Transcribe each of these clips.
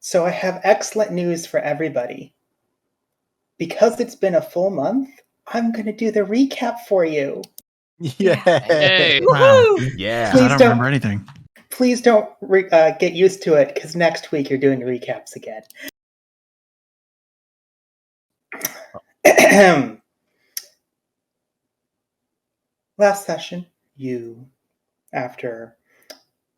So I have excellent news for everybody. Because it's been a full month, I'm going to do the recap for you. Yay! Wow. Yeah. Please I don't remember anything. Please don't get used to it, because next week you're doing recaps again. Last session, you, after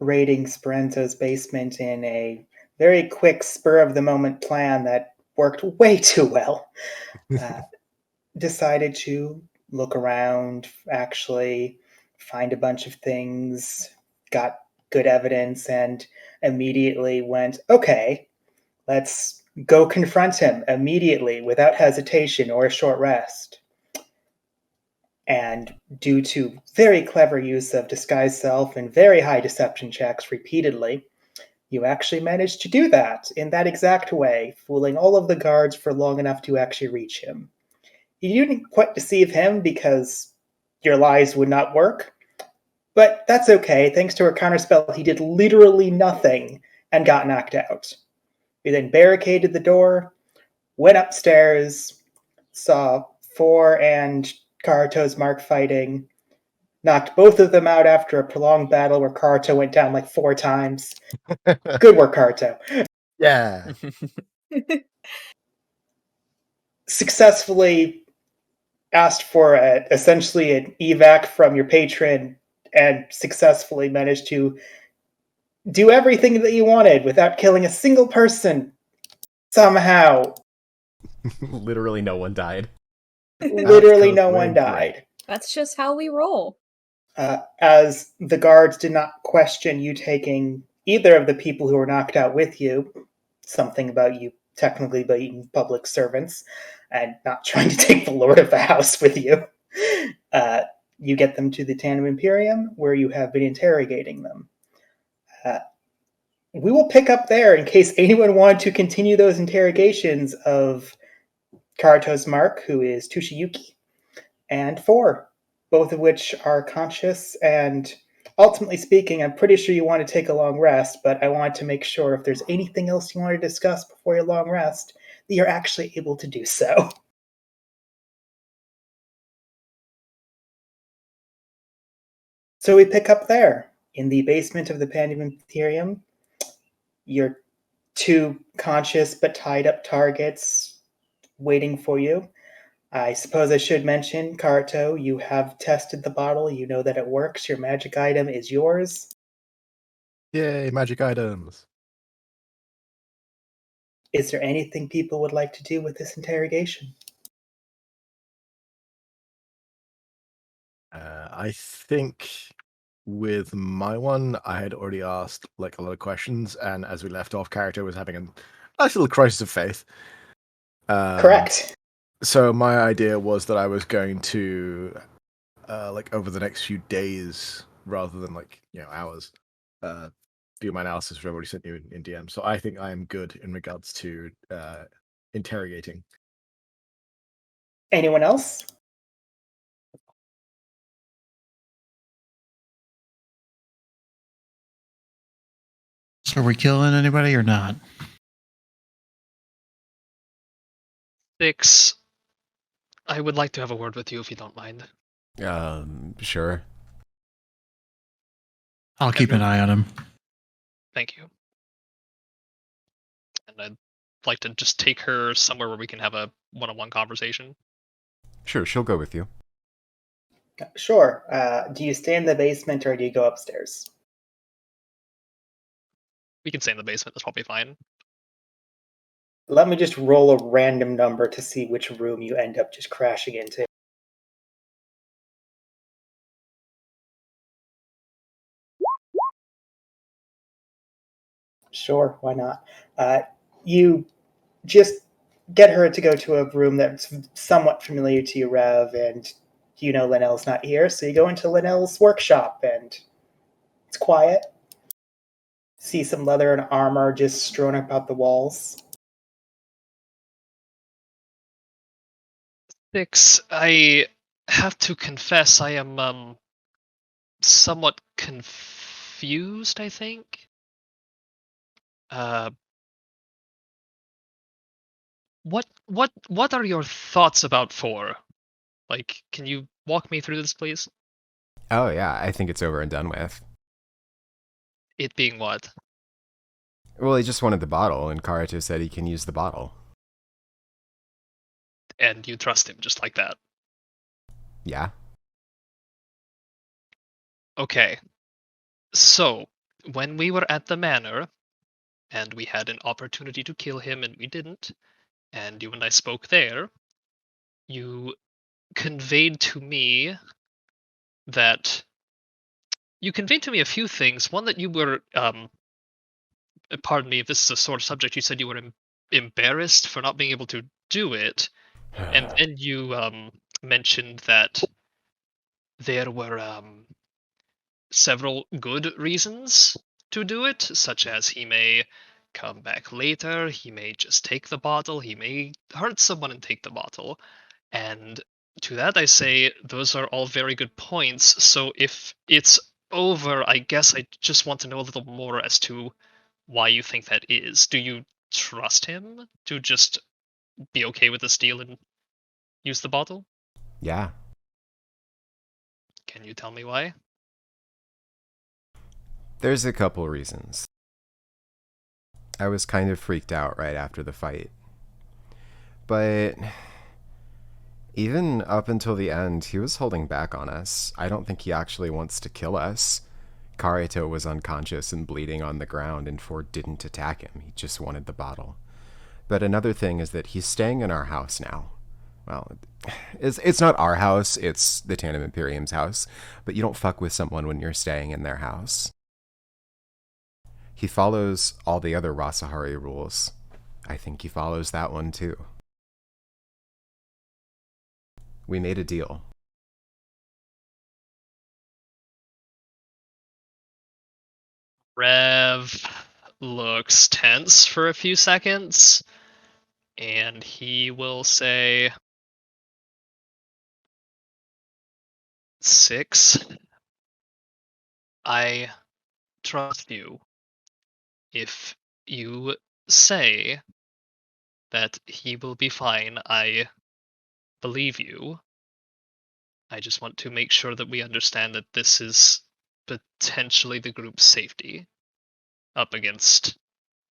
raiding Speransozo's basement in a very quick spur-of-the-moment plan that worked way too well, decided to look around, actually find a bunch of things, got good evidence, and immediately went, okay, let's go confront him immediately without hesitation or a short rest. And due to very clever use of disguise self and very high deception checks repeatedly, you actually managed to do that in that exact way, fooling all of the guards for long enough to actually reach him. You didn't quite deceive him because your lies would not work, but that's okay. Thanks to her counterspell, he did literally nothing and got knocked out. We then barricaded the door, went upstairs, saw Folr and Karito's Mark fighting, knocked both of them out after a prolonged battle where Karito went down like 4 times. Good work, Karito. Yeah. Successfully asked for essentially an evac from your patron and successfully managed to do everything that you wanted without killing a single person. Somehow. Literally no one died. Literally no one died. That's just how we roll. As the guards did not question you taking either of the people who were knocked out with you, something about you technically being public servants, and not trying to take the lord of the house with you, you get them to the Tandem Imperium, where you have been interrogating them. We will pick up there in case anyone wanted to continue those interrogations of Karito's Mark, who is Tushiyuki, and Folr, both of which are conscious, and ultimately speaking, I'm pretty sure you want to take a long rest, but I want to make sure if there's anything else you want to discuss before your long rest, that you're actually able to do so. So we pick up there, in the basement of the Tandem Imperium. Your 2 conscious but tied up targets waiting for you. I suppose I should mention, Karito, you have tested the bottle. You know that it works. Your magic item is yours. Yay, magic items. Is there anything people would like to do with this interrogation? I think with my one, I had already asked like a lot of questions, and as we left off, Karito was having a nice little crisis of faith. Correct. So my idea was that I was going to, like over the next few days, rather than like hours, do my analysis which I've already sent you in DM. So I think I am good in regards to interrogating. Anyone else? So are we killing anybody or not? 6. I would like to have a word with you if you don't mind. Sure. I'll keep an eye on him. Thank you. And I'd like to just take her somewhere where we can have a one-on-one conversation. Sure, she'll go with you. Sure. Do you stay in the basement or do you go upstairs? We can stay in the basement, that's probably fine. Let me just roll a random number to see which room you end up just crashing into. Sure, why not? You just get her to go to a room that's somewhat familiar to you, Rev, and you know Linnell's not here, so you go into Linnell's workshop, and it's quiet. See some leather and armor just strewn about the walls. 6. I have to confess I am somewhat confused, I think. What are your thoughts about Folr? Like, can you walk me through this, please? Oh yeah, I think it's over and done with. It being what? Well, he just wanted the bottle, and Karito said he can use the bottle. And you trust him just like that? Yeah. Okay. So, when we were at the manor, and we had an opportunity to kill him and we didn't, and you and I spoke there, you conveyed to me that you conveyed to me a few things. One, that you were pardon me if this is a sore subject, you said you were embarrassed for not being able to do it, and then you mentioned that there were several good reasons to do it, such as he may come back later, he may just take the bottle, he may hurt someone and take the bottle. And to that I say, those are all very good points. So if it's over, I guess I just want to know a little more as to why you think that is. Do you trust him to just be okay with this deal and use the bottle? Yeah. Can you tell me why? There's a couple reasons. I was kind of freaked out right after the fight. But even up until the end, he was holding back on us. I don't think he actually wants to kill us. Karito was unconscious and bleeding on the ground, and Ford didn't attack him. He just wanted the bottle. But another thing is that he's staying in our house now. Well, it's not our house, it's the Tandem Imperium's house, but you don't fuck with someone when you're staying in their house. He follows all the other Rasahari rules. I think he follows that one too. We made a deal. Rev looks tense for a few seconds, and he will say, 6. I trust you. If you say that he will be fine, I believe you. I just want to make sure that we understand that this is potentially the group's safety up against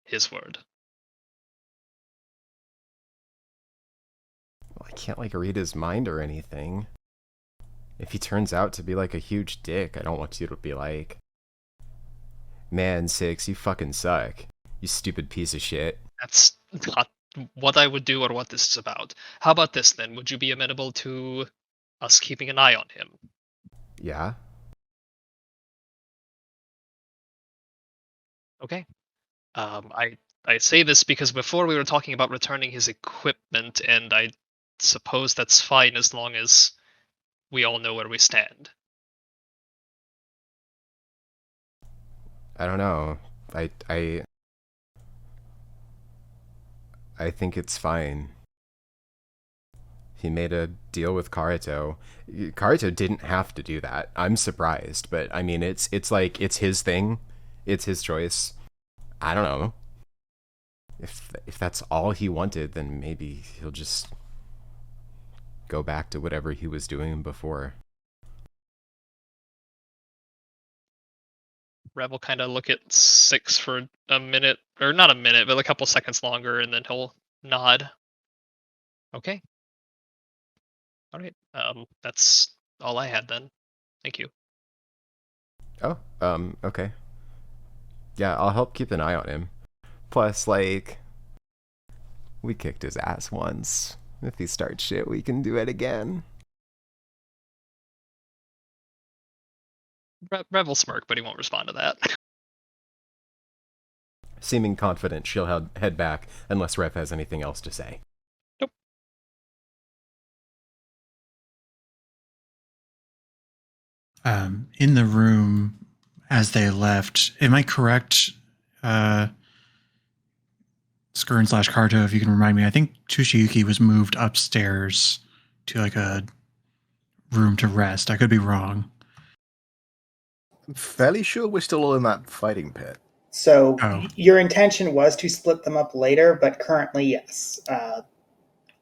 his word. Well, I can't read his mind or anything. If he turns out to be a huge dick, I don't want you to be like, man, 6, you fucking suck. You stupid piece of shit. That's not what I would do or what this is about. How about this then? Would you be amenable to us keeping an eye on him? Yeah? Okay. I say this because before we were talking about returning his equipment, and I suppose that's fine as long as we all know where we stand. I don't know. I think it's fine. He made a deal with Karito. Karito didn't have to do that. I'm surprised, but I mean, it's his thing. It's his choice. I don't know. If that's all he wanted, then maybe he'll just go back to whatever he was doing before. Rev will kind of look at 6 for a minute, or not a minute, but a couple seconds longer, and then he'll nod. Okay. All right. That's all I had then. Thank you. Oh, okay. Yeah, I'll help keep an eye on him. Plus, we kicked his ass once. If he starts shit, we can do it again. Rev will smirk, but he won't respond to that. Seeming confident, she'll head back unless Rev has anything else to say. Nope. In the room as they left, am I correct, Skern/Karito, if you can remind me, I think Tushiyuki was moved upstairs to a room to rest. I could be wrong. I'm fairly sure we're still all in that fighting pit. So your intention was to split them up later, but currently, yes.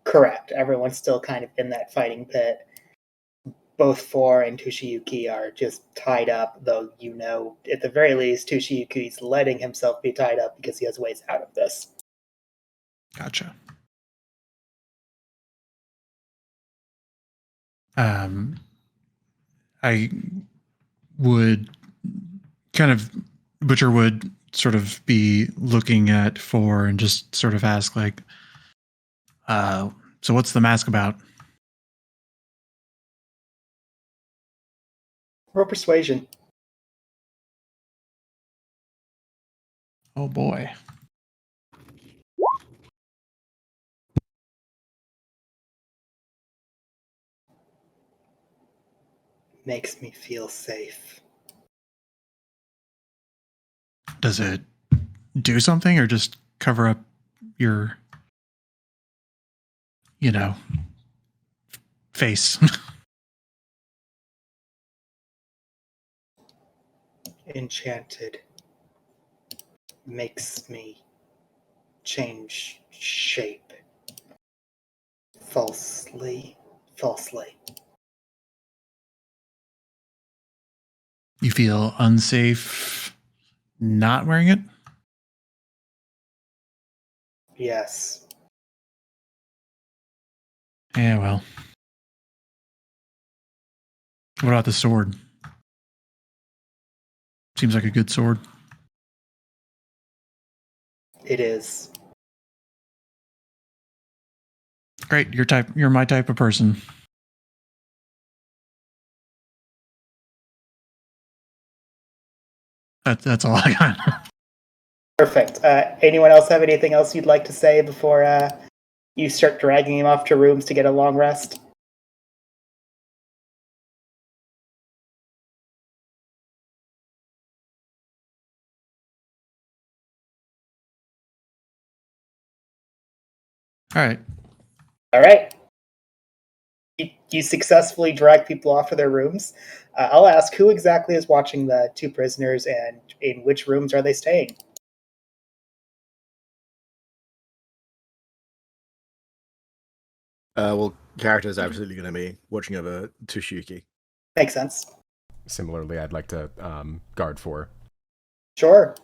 Correct. Everyone's still kind of in that fighting pit. Both Folr and Tushiyuki are just tied up, though at the very least, Tushiyuki's letting himself be tied up because he has ways out of this. Gotcha. I would Butcher would sort of be looking at Folr and just sort of ask, like, so what's the mask about? Roll persuasion. Oh boy. Makes me feel safe. Does it do something or just cover up your, face? Enchanted. Makes me change shape. Falsely. You feel unsafe not wearing it? Yes. Yeah, well. What about the sword? Seems like a good sword. It is. Great, you're my type of person. That's all I got. Perfect. Anyone else have anything else you'd like to say before you start dragging him off to rooms to get a long rest? All right. You successfully drag people off to their rooms. I'll ask, who exactly is watching the two prisoners, and in which rooms are they staying? Well, character's absolutely going to be watching over Tushiyuki. Makes sense. Similarly, I'd like to guard Folr. Sure.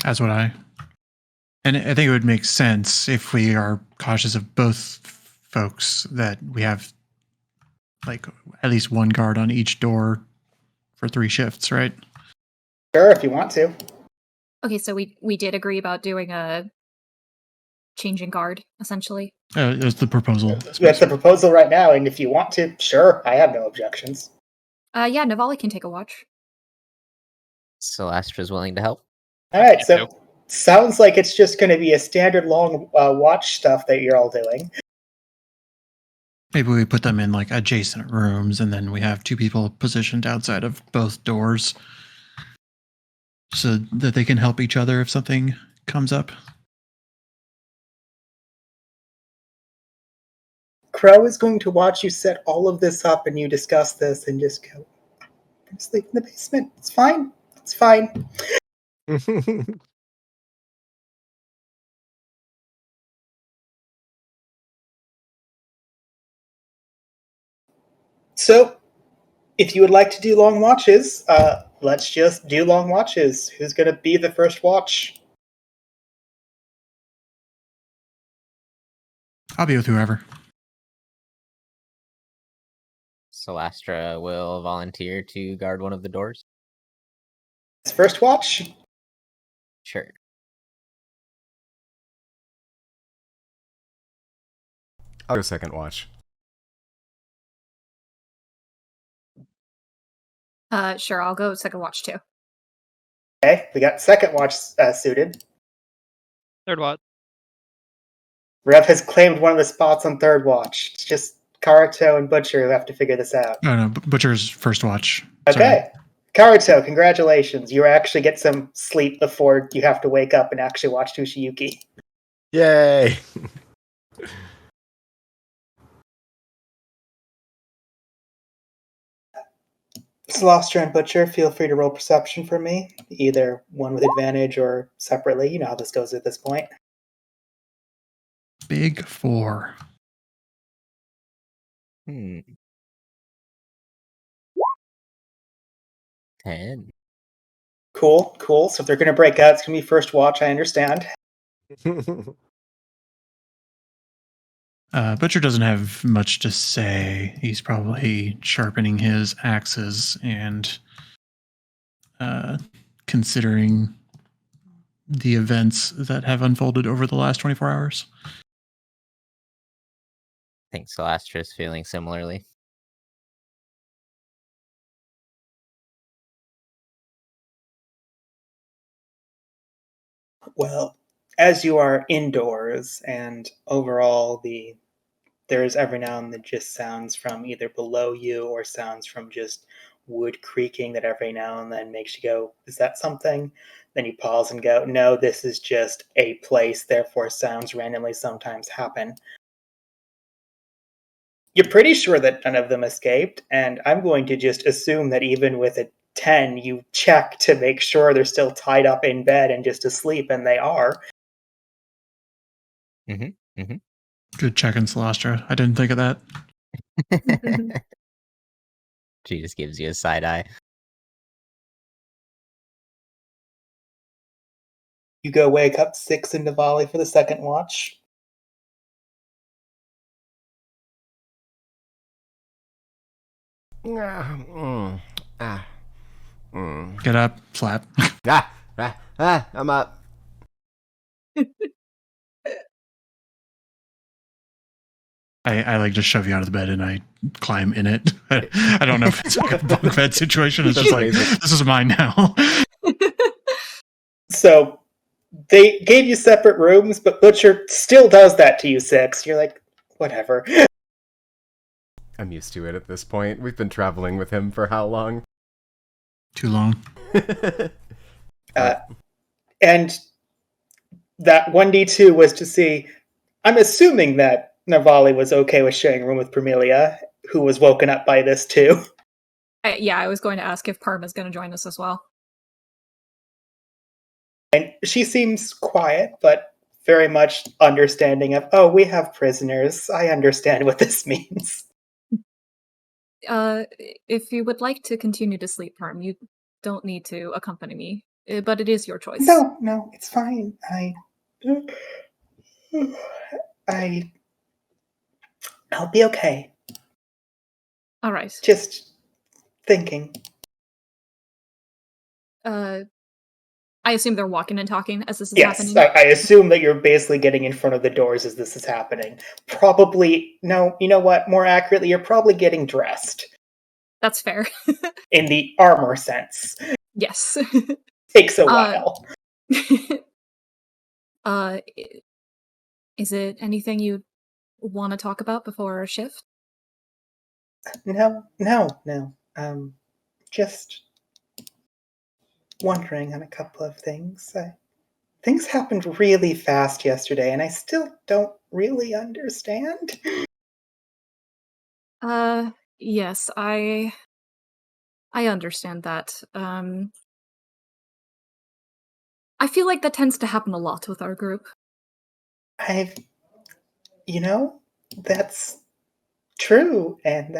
That's what I... And I think it would make sense if we are cautious of both folks that we have like at least one guard on each door for 3 shifts, right? Sure, if you want to. Okay, so we did agree about doing a changing guard, essentially. It's the proposal. That's the proposal right now, and if you want to, sure, I have no objections. Yeah, Navali can take a watch. Celastra's willing to help. All right, so sounds like it's just going to be a standard long watch stuff that you're all doing. Maybe we put them in like adjacent rooms, and then we have 2 people positioned outside of both doors so that they can help each other if something comes up. Crow is going to watch you set all of this up and you discuss this and just go, I'm sleep in the basement. It's fine. It's fine. So, if you would like to do long watches, let's just do long watches. Who's going to be the first watch? I'll be with whoever. Celastra will volunteer to guard one of the doors. First watch? Sure. I'll go second watch. Sure, I'll go second watch too. Okay, we got second watch suited. Third watch. Rev has claimed one of the spots on third watch. It's just Karito and Butcher who have to figure this out. No, Butcher's first watch. Okay. Sorry. Karito, congratulations. You actually get some sleep before you have to wake up and actually watch Tushiyuki. Yay! Celestra and Butcher, feel free to roll perception for me. Either one with advantage or separately. You know how this goes at this point. Big 4. Hmm. 10. Cool, cool. So if they're going to break out, it's going to be first watch. I understand. Butcher doesn't have much to say. He's probably sharpening his axes and considering the events that have unfolded over the last 24 hours. I think Celastra's feeling similarly. Well, as you are indoors, and overall, there's every now and then just sounds from either below you or sounds from just wood creaking that every now and then makes you go, "Is that something?" Then you pause and go, "No, this is just a place. Therefore, sounds randomly sometimes happen." You're pretty sure that none of them escaped, and I'm going to just assume that even with a 10, you check to make sure they're still tied up in bed and just asleep, and they are. Good checking, Celastra. I didn't think of that. She just gives you a side eye. You go wake up 6 in Diwali for the second watch. Get up, slap. I'm up. I like just shove you out of the bed and I climb in it. I don't know if it's like a bunk bed situation. It's just like, this is mine now. So they gave you separate rooms, but Butcher still does that to you, 6. You're like, whatever. I'm used to it at this point. We've been traveling with him for how long? Too long. And that 1d2 was to see, I'm assuming that Navali was okay with sharing a room with Permelia, who was woken up by this too. I was going to ask if Parma's going to join us as well. And she seems quiet, but very much understanding of, oh, we have prisoners. I understand what this means. If you would like to continue to sleep, Parm, you don't need to accompany me, but it is your choice. No, it's fine. I'll be okay. All right. Just thinking. I assume they're walking and talking as this is Yes, happening. I assume that you're basically getting in front of the doors as this is happening. Probably, no, you know what? More accurately, you're probably getting dressed. That's fair. In the armor sense. Yes. Takes a while. Is it anything you want to talk about before our shift? No. Just wondering on a couple of things. Things happened really fast yesterday, and I still don't really understand. Yes, I understand that. I feel like that tends to happen a lot with our group. That's true, and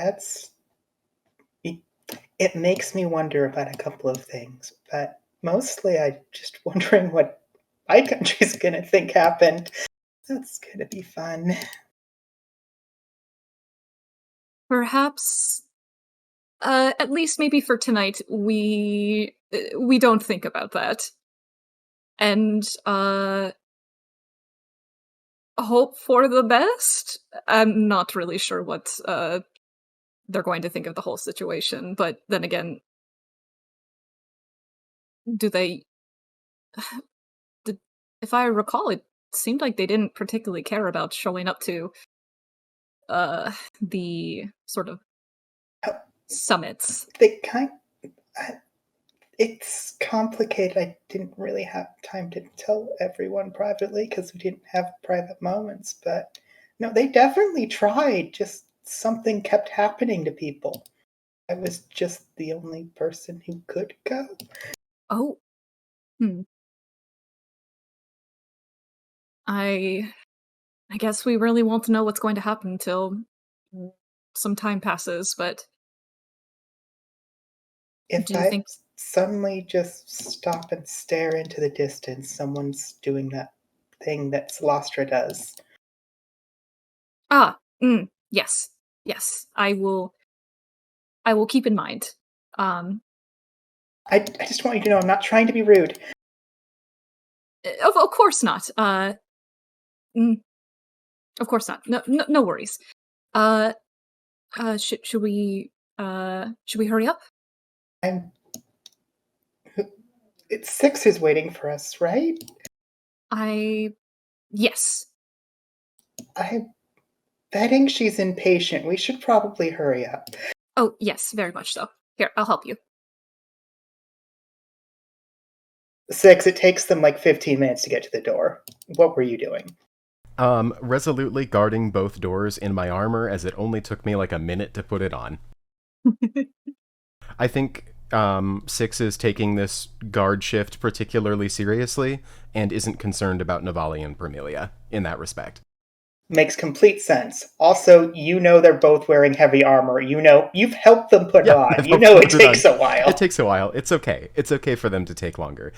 it makes me wonder about a couple of things, but mostly I'm just wondering what my country's gonna think happened. That's gonna be fun. Perhaps, at least maybe for tonight, we don't think about that. And, hope for the best? I'm not really sure what, they're going to think of the whole situation, but then again, do they... if I recall, it seemed like they didn't particularly care about showing up to, the sort of summits. It's complicated. I didn't really have time to tell everyone privately because we didn't have private moments, but no, they definitely tried. Just something kept happening to people. I was just the only person who could go. Oh. I guess we really won't know what's going to happen until some time passes, but If do you I think... suddenly just stop and stare into the distance, someone's doing that thing that Celastra does. Yes. Yes. I will keep in mind. I just want you to know I'm not trying to be rude. Of course not. Of course not. No worries. Should we hurry up? It's 6 who's waiting for us, right? Yes. I'm betting she's impatient. We should probably hurry up. Oh, yes, very much so. Here, I'll help you. 6, it takes them like 15 minutes to get to the door. What were you doing? Resolutely guarding both doors in my armor, as it only took me like a minute to put it on. I think 6 is taking this guard shift particularly seriously and isn't concerned about Navali and Permelia in that respect. Makes complete sense. Also, you know they're both wearing heavy armor. You know, you've helped them put it on. You know it takes a while. It takes a while. It's okay. It's okay for them to take longer.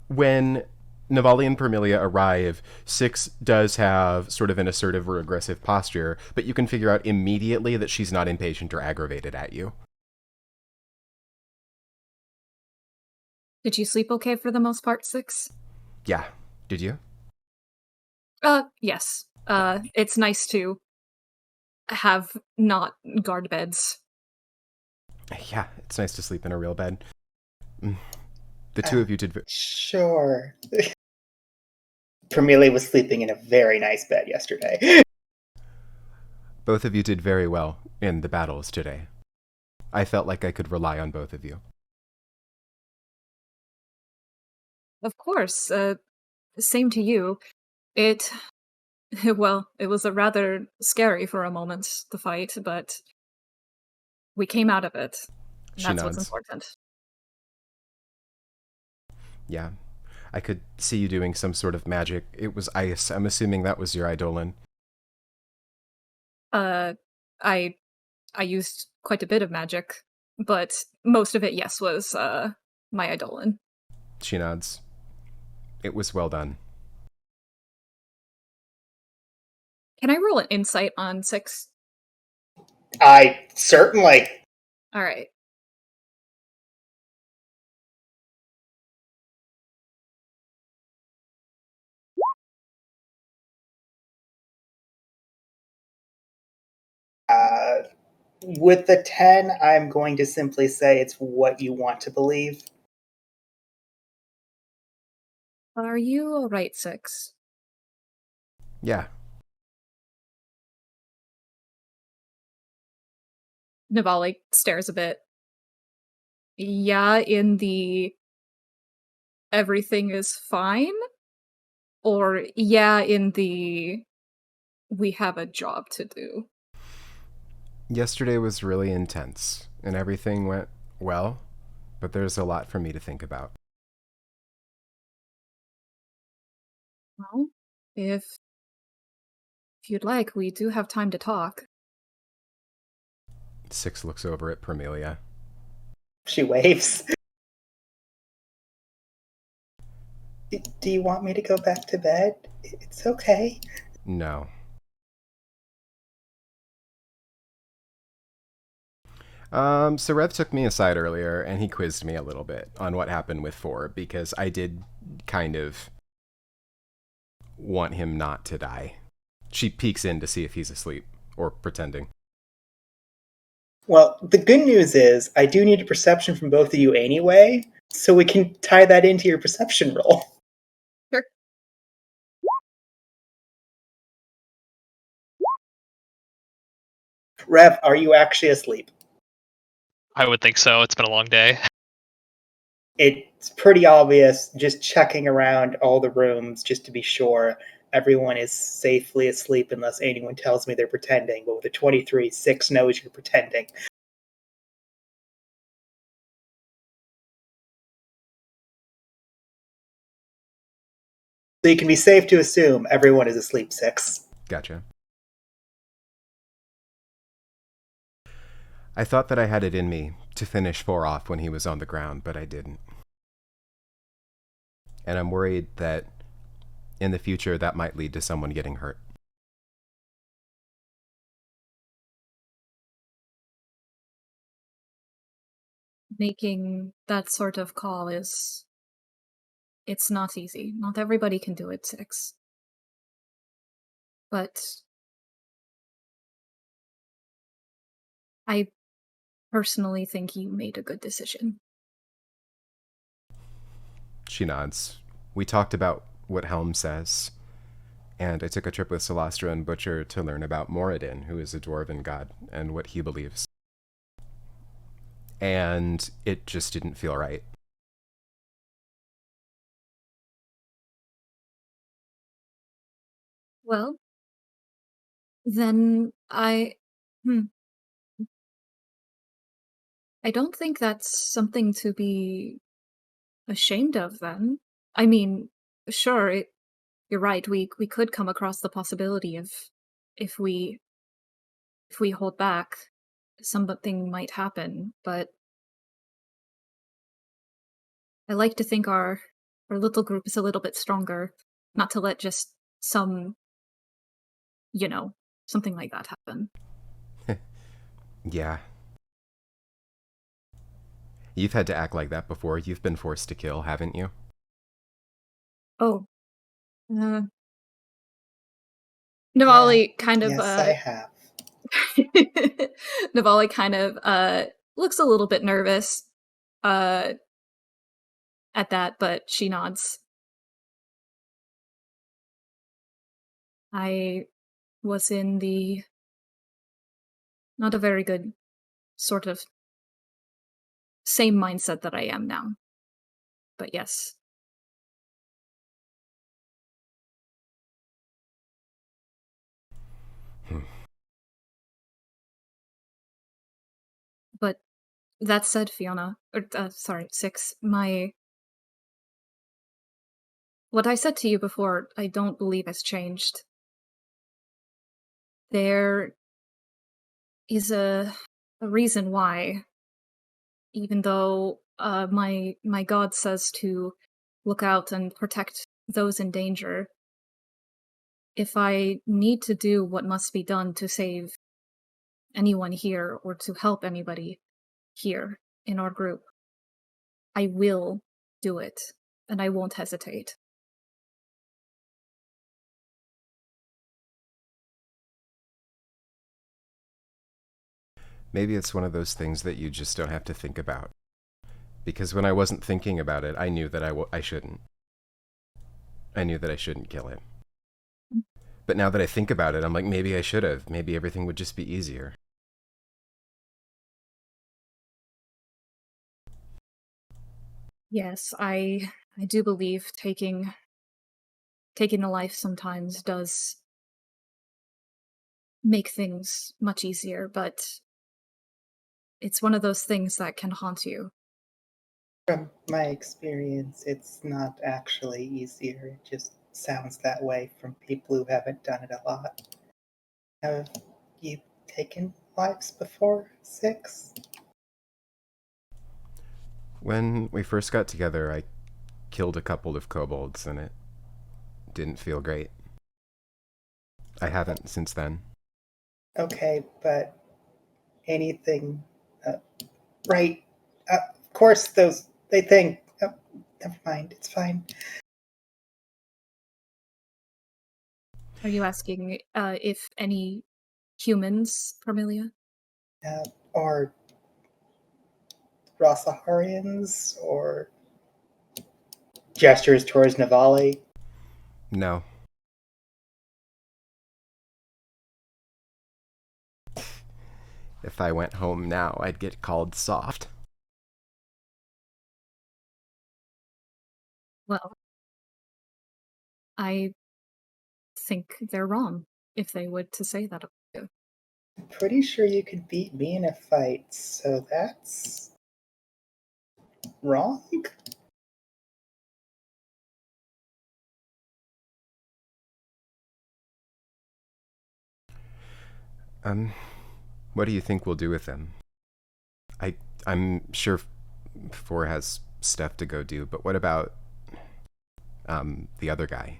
When Navali and Permelia arrive, 6 does have sort of an assertive or aggressive posture, but you can figure out immediately that she's not impatient or aggravated at you. Did you sleep okay for the most part, 6? Yeah. Did you? Yes. It's nice to have not guard beds. Yeah, it's nice to sleep in a real bed. The two of you did... Sure. Permelia was sleeping in a very nice bed yesterday. Both of you did very well in the battles today. I felt like I could rely on both of you. Of course. Same to you. Well, it was a rather scary for a moment, the fight, but we came out of it. That's what's important. Yeah. I could see you doing some sort of magic. It was ice. I'm assuming that was your Eidolon. I used quite a bit of magic, but most of it, yes, was my Eidolon. She nods. It was well done. Can I roll an insight on 6? I certainly. All right. With the 10, I'm going to simply say it's what you want to believe. Are you all right, 6? Yeah. Navali stares a bit. Yeah, in the everything is fine? Or yeah, in the we have a job to do? Yesterday was really intense, and everything went well, but there's a lot for me to think about. Well, if you'd like, we do have time to talk. 6 looks over at Permelia. She waves. Do you want me to go back to bed? It's okay. No. So Rev took me aside earlier, and he quizzed me a little bit on what happened with Folr, because I did kind of want him not to die. She peeks in to see if he's asleep, or pretending. Well, the good news is I do need a perception from both of you anyway, so we can tie that into your perception roll. Sure. Rev, are you actually asleep? I would think so. It's been a long day. It's pretty obvious, just checking around all the rooms just to be sure everyone is safely asleep unless anyone tells me they're pretending. But with a 23, 6 knows you're pretending. So you can be safe to assume everyone is asleep, 6. Gotcha. I thought that I had it in me to finish Folr off when he was on the ground, but I didn't. And I'm worried that in the future that might lead to someone getting hurt. Making that sort of call it's not easy. Not everybody can do it, Six. But I personally think you made a good decision. She nods. We talked about what Helm says, and I took a trip with Celastra and Butcher to learn about Moradin, who is a dwarven god, and what he believes. And it just didn't feel right. Well, then I don't think that's something to be ashamed of then. I mean, sure, you're right. We could come across the possibility of if we hold back, something might happen, but I like to think our little group is a little bit stronger, not to let just something like that happen. Yeah. You've had to act like that before. You've been forced to kill, haven't you? Oh. Navali kind of Yes, I have. Navali kind of looks a little bit nervous at that, but she nods. I was in the not a very good sort of same mindset that I am now. But yes. But that said, Fiona, sorry, Six, what I said to you before, I don't believe has changed. There is a reason why, even though my god says to look out and protect those in danger, if I need to do what must be done to save anyone here or to help anybody here in our group, I will do it, and I won't hesitate. Maybe it's one of those things that you just don't have to think about. Because when I wasn't thinking about it, I knew that I shouldn't. I knew that I shouldn't kill him. But now that I think about it, I'm like, maybe I should have. Maybe everything would just be easier. Yes, I do believe taking a life sometimes does make things much easier, but it's one of those things that can haunt you. From my experience, it's not actually easier. It just sounds that way from people who haven't done it a lot. Have you taken lives before, Six? When we first got together, I killed a couple of kobolds, and it didn't feel great. I haven't since then. Okay, but anything... right. Of course, they think... never mind, it's fine. Are you asking if any humans, Carmelia? Or Rosaharians, or gestures towards Navali. No. If I went home now, I'd get called soft. Well, I think they're wrong if they would to say that about you. I'm pretty sure you could beat me in a fight, so that's... wrong? What do you think we'll do with them? I'm sure Folr has stuff to go do, but what about the other guy?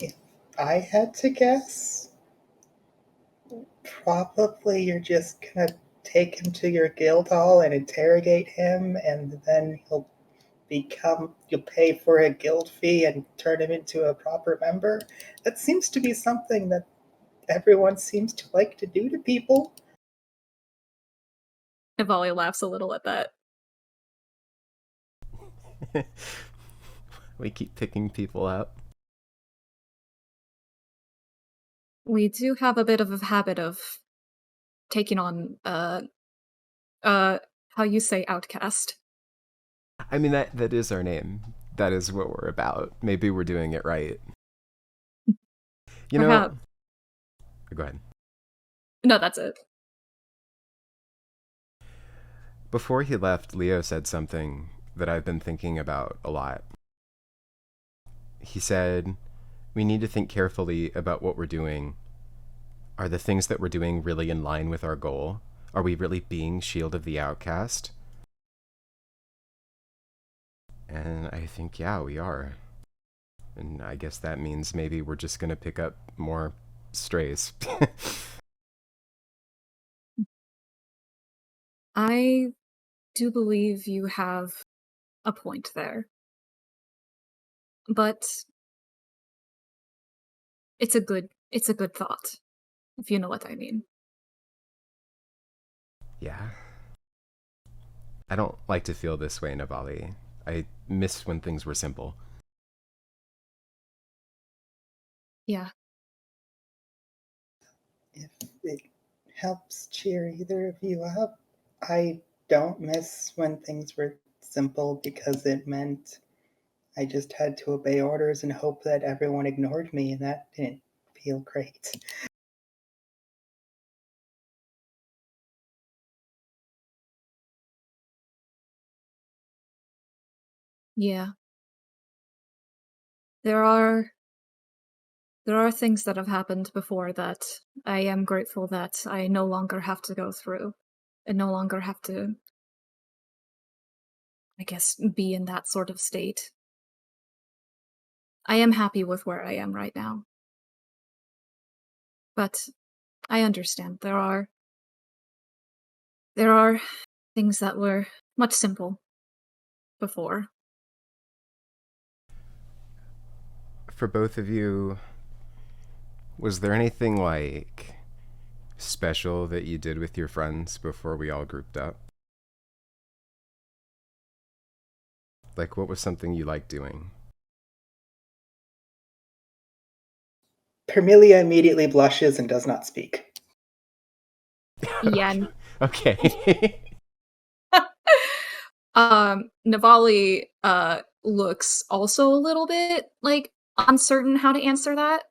If I had to guess, probably you're just gonna take him to your guild hall and interrogate him, and then you'll pay for a guild fee and turn him into a proper member. That seems to be something that everyone seems to like to do to people. Navali laughs a little at that. We keep picking people up. We do have a bit of a habit of taking on, how you say outcast. I mean, that is our name. That is what we're about. Maybe we're doing it right. You Perhaps. know... Go ahead. No, that's it. Before he left, Leo said something that I've been thinking about a lot. He said, we need to think carefully about what we're doing. Are the things that we're doing really in line with our goal? Are we really being Shield of the Outcast? And I think, yeah, we are. And I guess that means maybe we're just going to pick up more strays. I do believe you have a point there. But it's a good thought, if you know what I mean. Yeah. I don't like to feel this way, Navali. I miss when things were simple. Yeah. If it helps cheer either of you up, I don't miss when things were simple because it meant I just had to obey orders and hope that everyone ignored me, and that didn't feel great. Yeah. There are things that have happened before that I am grateful that I no longer have to go through and no longer have to, I guess, be in that sort of state. I am happy with where I am right now. But I understand there are things that were much simple before. For both of you, was there anything like special that you did with your friends before we all grouped up? Like, what was something you liked doing? Permelia immediately blushes and does not speak. Yeah. Okay. Navali looks also a little bit like uncertain how to answer that.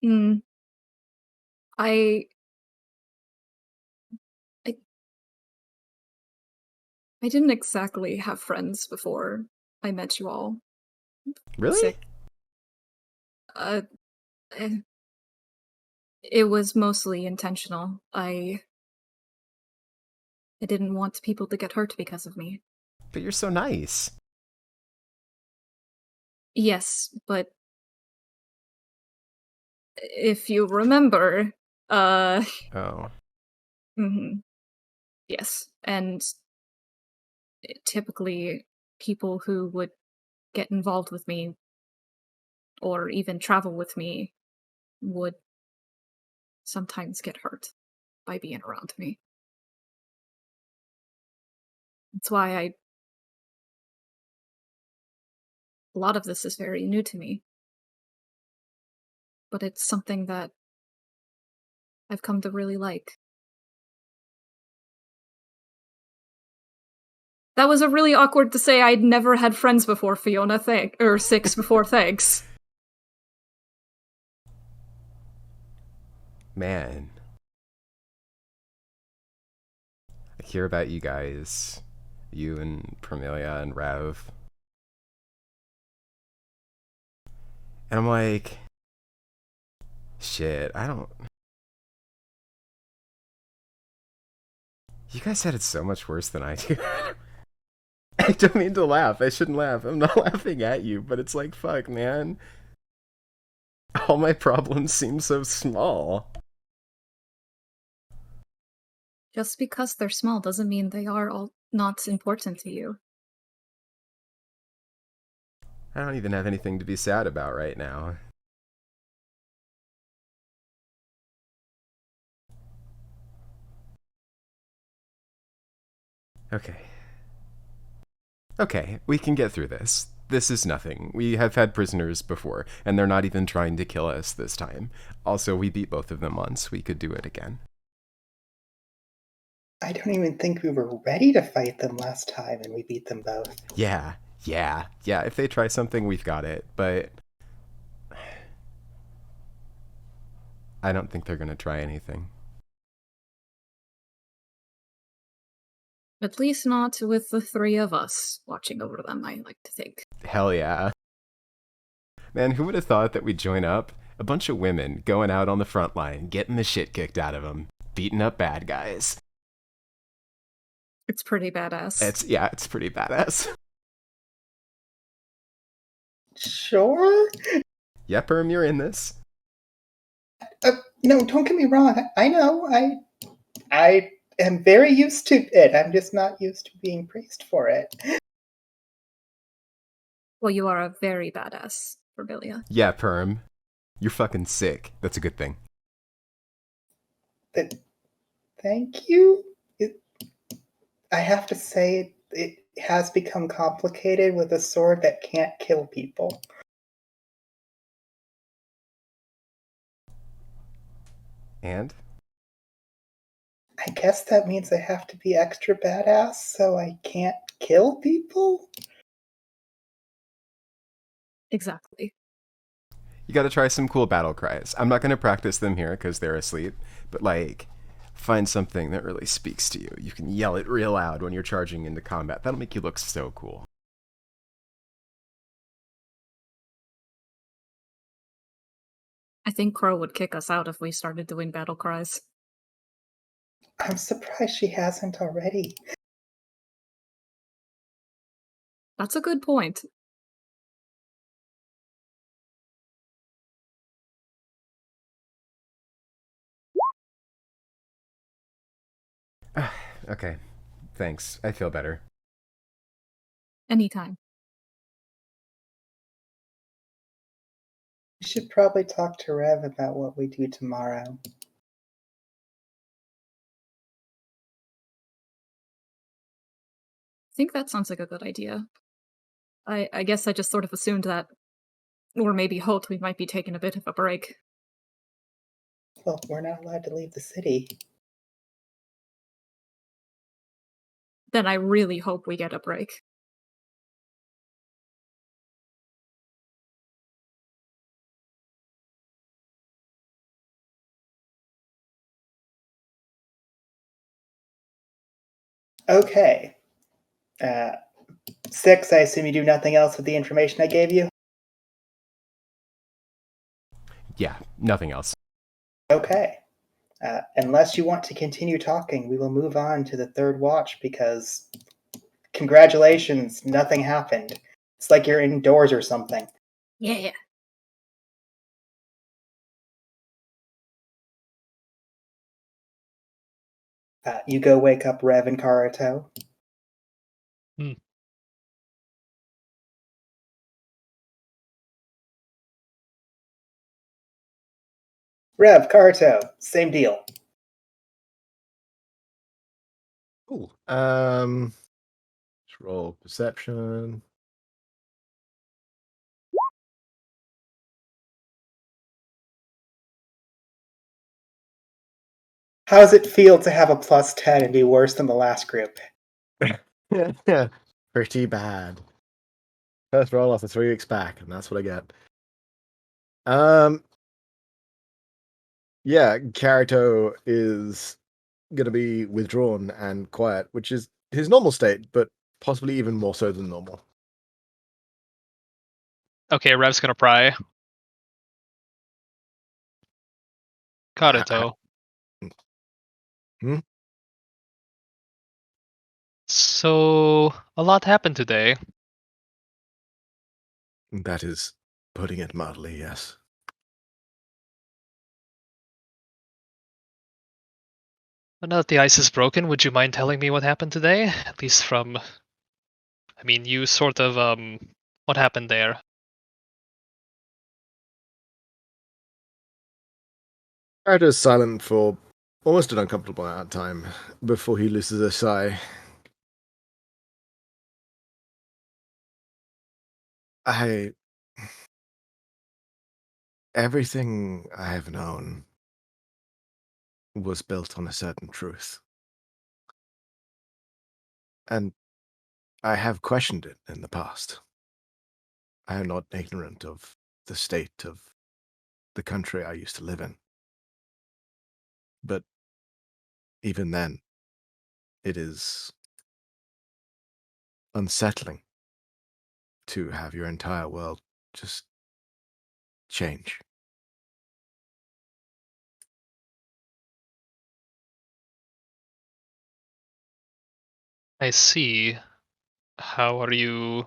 Hmm. I I I didn't exactly have friends before I met you all. Really? Sick. Uh, eh, it was mostly intentional. I didn't want people to get hurt because of me. But you're so nice. Yes, but if you remember, Oh. mhm, yes, and typically people who would get involved with me or even travel with me would sometimes get hurt by being around me. That's why a lot of this is very new to me. But it's something that I've come to really like. That was a really awkward to say I'd never had friends before, Fiona, or Six before, thanks. Man. I hear about you guys. You and Permelia and Rev. And I'm like, shit, I don't... You guys said it's so much worse than I do. I don't mean to laugh. I shouldn't laugh. I'm not laughing at you, but it's like, fuck, man. All my problems seem so small. Just because they're small doesn't mean they are all not important to you. I don't even have anything to be sad about right now. Okay. Okay, we can get through this. This is nothing. We have had prisoners before, and they're not even trying to kill us this time. Also, we beat both of them once. We could do it again. I don't even think we were ready to fight them last time, and we beat them both. Yeah. If they try something, we've got it. But I don't think they're gonna try anything. At least not with the three of us watching over them, I like to think. Hell yeah. Man, who would have thought that we'd join up? A bunch of women going out on the front line, getting the shit kicked out of them, beating up bad guys. It's pretty badass. It's pretty badass. Sure? Yeah, Perm, you're in this. No, don't get me wrong. I know. I am very used to it. I'm just not used to being praised for it. Well, you are a very badass, Verbilia. Yeah, Perm. You're fucking sick. That's a good thing. Thank you? I have to say, it has become complicated with a sword that can't kill people. And? I guess that means I have to be extra badass so I can't kill people? Exactly. You gotta try some cool battle cries. I'm not gonna practice them here because they're asleep, but like, find something that really speaks to you. You can yell it real loud when you're charging into combat. That'll make you look so cool. I think Crow would kick us out if we started doing battle cries. I'm surprised she hasn't already. That's a good point. Okay, thanks. I feel better. Anytime. We should probably talk to Rev about what we do tomorrow. I think that sounds like a good idea. I guess I just sort of assumed that, or maybe hoped we might be taking a bit of a break. Well, we're not allowed to leave the city. Then I really hope we get a break. Okay. 6, I assume you do nothing else with the information I gave you? Yeah, nothing else. Okay. Unless you want to continue talking, we will move on to the third watch because congratulations, nothing happened. It's like you're indoors or something. Yeah. You go wake up Rev and Karito. Rev, Karito, same deal. Cool. Let's roll perception. How does it feel to have a +10 and be worse than the last group? Pretty bad. First roll after 3 weeks back, and that's what I get. Yeah, Karito is going to be withdrawn and quiet, which is his normal state, but possibly even more so than normal. Okay, Rev's gonna pry. Karito. Hmm? So, a lot happened today. That is putting it mildly, yes. But now that the ice is broken, would you mind telling me what happened today? At least from... I mean, you sort of, what happened there? Karito is silent for almost an uncomfortable amount of time before he loses a sigh. Everything I have known was built on a certain truth. And I have questioned it in the past. I am not ignorant of the state of the country I used to live in. But even then, it is unsettling to have your entire world just change. I see. How are you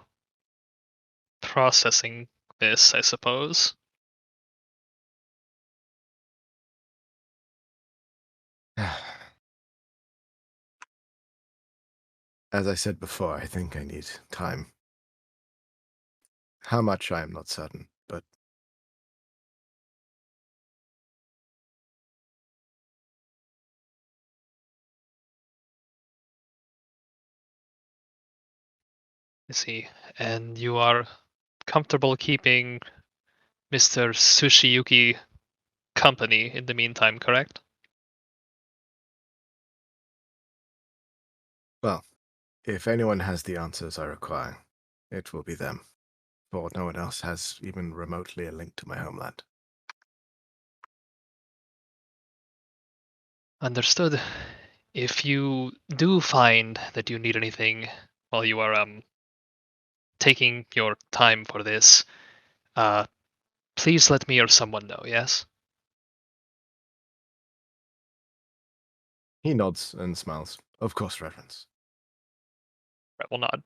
processing this, I suppose? As I said before, I think I need time. How much I am not certain, but I see. And you are comfortable keeping Mr. Tushiyuki company in the meantime, correct? well, if anyone has the answers I require, it will be them. For no one else has even remotely a link to my homeland. Understood. If you do find that you need anything while you are taking your time for this, please let me or someone know, yes? He nods and smiles. Of course, Reverence. I will nod.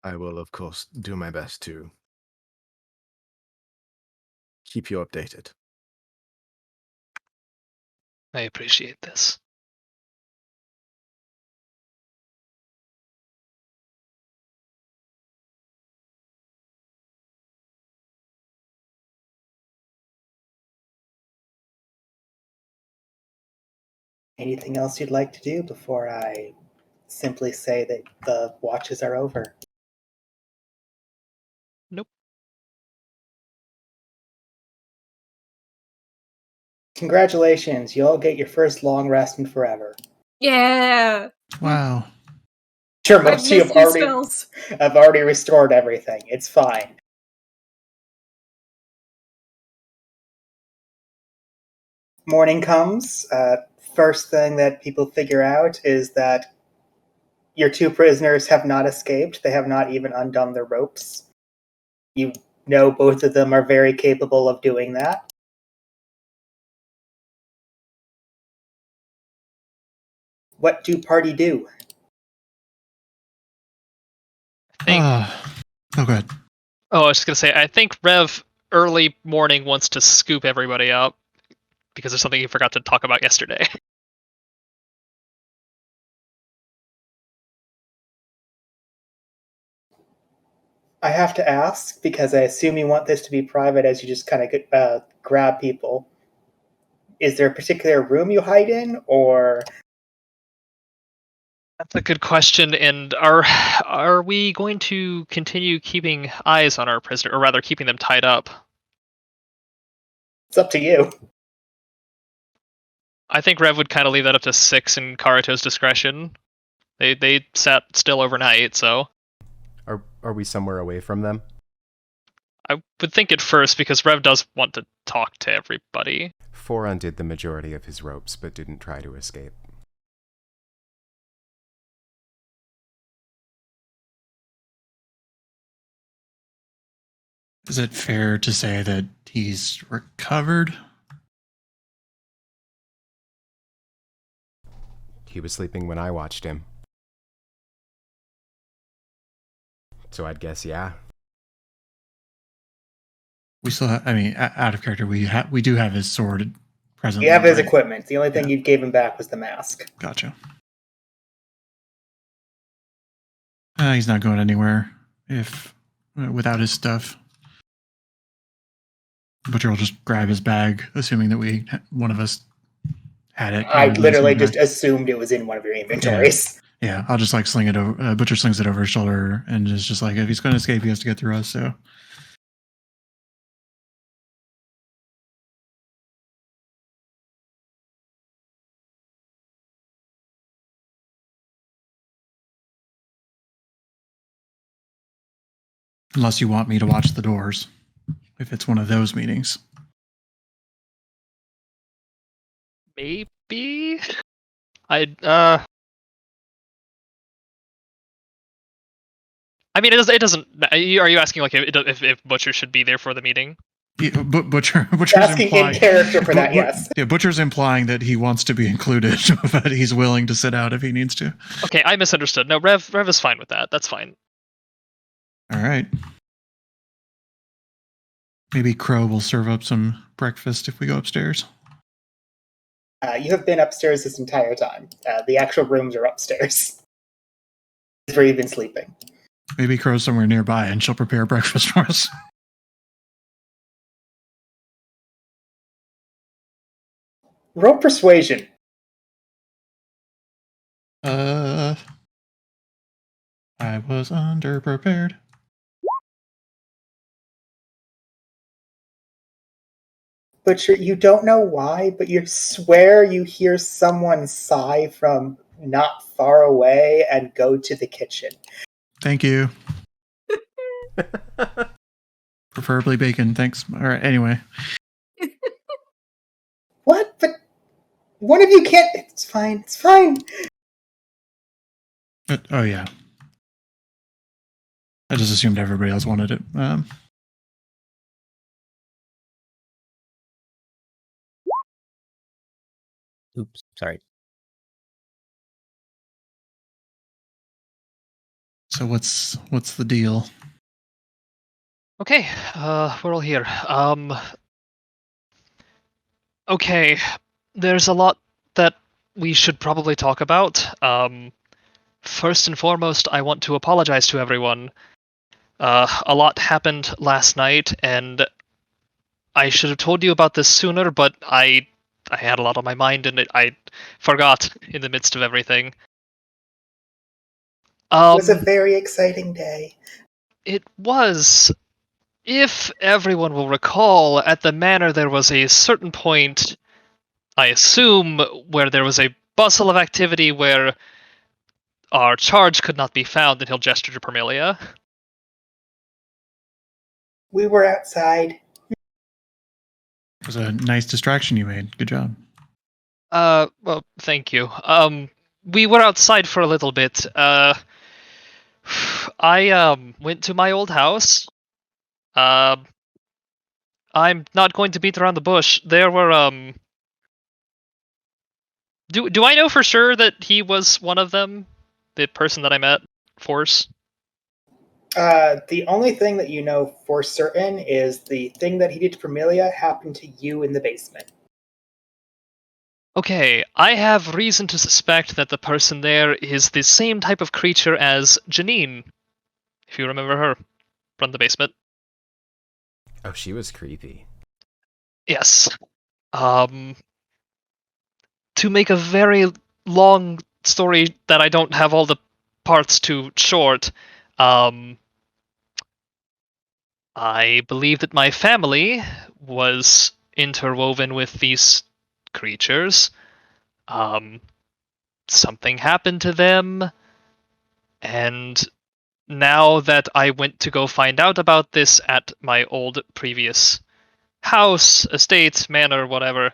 I will, of course, do my best to keep you updated. I appreciate this. Anything else you'd like to do before I simply say that the watches are over? Nope. Congratulations, you all get your first long rest in forever. Yeah. Wow. Sure, I've most of you missed you spells. have already restored everything. It's fine. Morning comes. First thing that people figure out is that your two prisoners have not escaped. They have not even undone their ropes. You know both of them are very capable of doing that. What do party do? I think. Oh, good. Oh, I was just gonna say, I think Rev early morning wants to scoop everybody up because there's something he forgot to talk about yesterday. I have to ask because I assume you want this to be private as you just kind of grab people. Is there a particular room you hide in, or That's a good question. And are we going to continue keeping eyes on our prisoner, or rather, keeping them tied up? it's up to you? I think Rev would kind of leave that up to Six and Karito's discretion. They sat still overnight, so Are we somewhere away from them? I would think at first because Rev does want to talk to everybody. Folr undid the majority of his ropes, but didn't try to escape. Is it fair to say that he's recovered? He was sleeping when I watched him. So I'd guess, yeah. We still have, I mean, out of character, we do have his sword presently. You have his right? equipment. The only thing Yeah. you gave him back was the mask. Gotcha. He's not going anywhere if without his stuff. Butcher will just grab his bag, assuming that one of us had it. I and literally it's in the just bag. assumed it was in one of your inventories. Yeah, I'll just like sling it over. Butcher slings it over his shoulder, and is just like, if he's going to escape, he has to get through us. So unless you want me to watch the doors, if it's one of those meetings. Maybe? I mean, it doesn't. Are you asking like if Butcher should be there for the meeting? Yeah, Butcher's Asking in implying character for that, yes. Yeah, Butcher's implying that he wants to be included, but he's willing to sit out if he needs to. Okay, I misunderstood. No, Rev is fine with that. That's fine. All right. Maybe Crow will serve up some breakfast if we go upstairs. You have been upstairs this entire time. The actual rooms are upstairs. That's where you've been sleeping. Maybe Crow's somewhere nearby and she'll prepare breakfast for us. Roll persuasion. I was underprepared. But you don't know why, but you swear you hear someone sigh from not far away and go to the kitchen. Thank you. Preferably bacon, thanks. All right, anyway. What? But one of you can't. It's fine. It's fine. Oh, yeah. I just assumed everybody else wanted it. Oops, sorry. So what's the deal? Okay, we're all here. Okay, there's a lot that we should probably talk about. First and foremost, I want to apologize to everyone. A lot happened last night, and I should have told you about this sooner, but I had a lot on my mind, and I forgot in the midst of everything. It was a very exciting day. It was. If everyone will recall, at the manor there was a certain point, I assume, where there was a bustle of activity where our charge could not be found, and he'll gesture to Permelia. We were outside. It was a nice distraction you made. Good job. Well, thank you. We were outside for a little bit. I went to my old house. I'm not going to beat around the bush. There were Do I know for sure that he was one of them? The person that I met? Force? The only thing that you know for certain is the thing that he did to Permelia happened to you in the basement. Okay, I have reason to suspect that the person there is the same type of creature as Janine, if you remember her from the basement. Oh, she was creepy. Yes. To make a very long story that I don't have all the parts to short, I believe that my family was interwoven with these creatures. Something happened to them, and now that I went to go find out about this at my old previous house, estate, manor, whatever,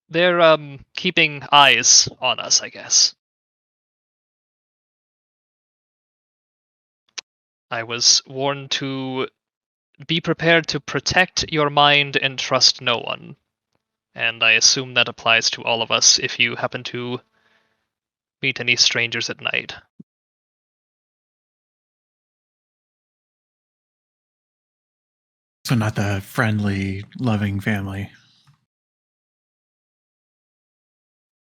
they're keeping eyes on us, I guess. I was warned to be prepared to protect your mind and trust no one. And I assume that applies to all of us if you happen to meet any strangers at night. So not the friendly, loving family.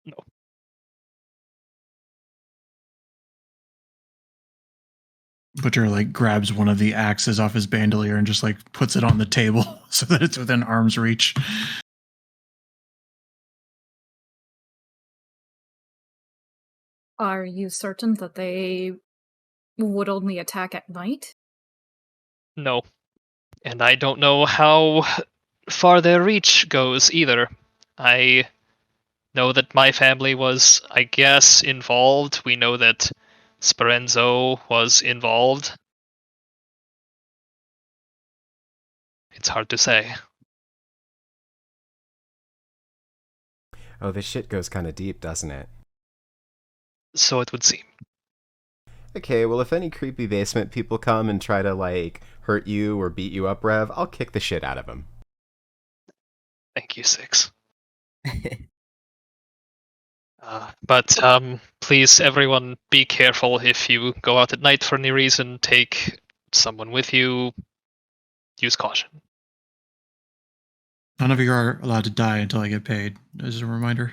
No. Butcher like grabs one of the axes off his bandolier and just like puts it on the table so that it's within arm's reach. Are you certain that they would only attack at night? No. And I don't know how far their reach goes either. I know that my family was, I guess, involved. We know that Speranzo was involved. It's hard to say. Oh, this shit goes kind of deep, doesn't it? So it would seem. Okay, well, if any creepy basement people come and try to, like, hurt you or beat you up, Rev, I'll kick the shit out of them. Thank you, Six. But please, everyone, be careful if you go out at night for any reason. Take someone with you. Use caution. None of you are allowed to die until I get paid, as a reminder.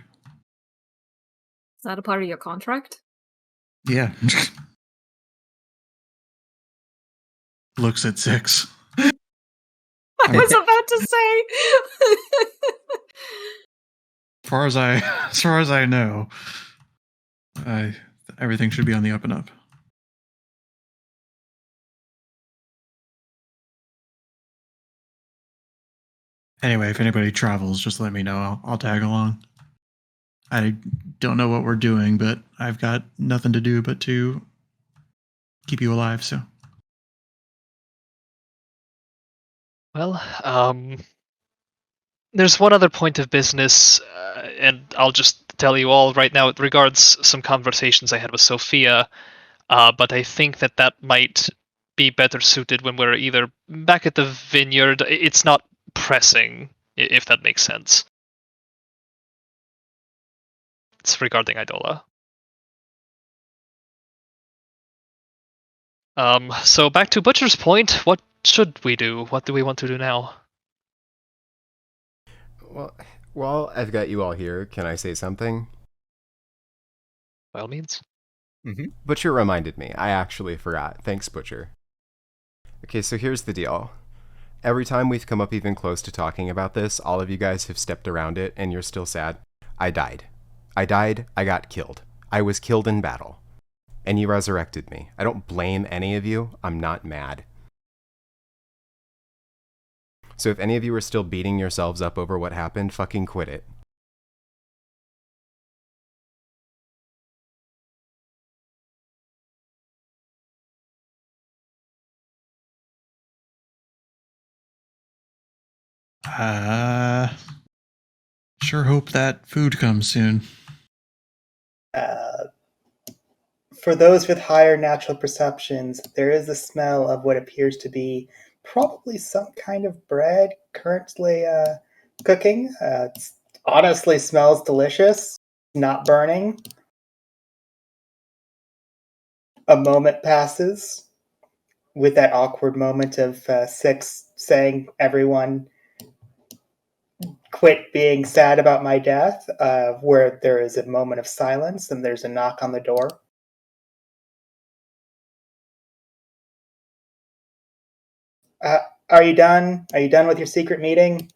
Is that a part of your contract? Yeah. Looks at 6. I was about to say. As far as I know, everything should be on the up and up. Anyway, if anybody travels, just let me know. I'll tag along. I don't know what we're doing, but I've got nothing to do but to keep you alive, so. Well, there's one other point of business, and I'll just tell you all right now. It regards some conversations I had with Sophia, but I think that might be better suited when we're either back at the vineyard. It's not pressing, if that makes sense. It's regarding Idola. So back to Butcher's point, what should we do? What do we want to do now? Well, I've got you all here. Can I say something? By all means. Butcher reminded me. I actually forgot. Thanks, Butcher. Okay, so here's the deal. Every time we've come up even close to talking about this, all of you guys have stepped around it, and you're still sad. I died. I got killed. I was killed in battle. And you resurrected me. I don't blame any of you. I'm not mad. So if any of you are still beating yourselves up over what happened, fucking quit it. Sure hope that food comes soon. For those with higher natural perceptions, there is the smell of what appears to be probably some kind of bread currently cooking. It honestly smells delicious, not burning. A moment passes with that awkward moment of 6 saying, everyone quit being sad about my death, where there is a moment of silence and there's a knock on the door. Are you done? Are you done with your secret meeting?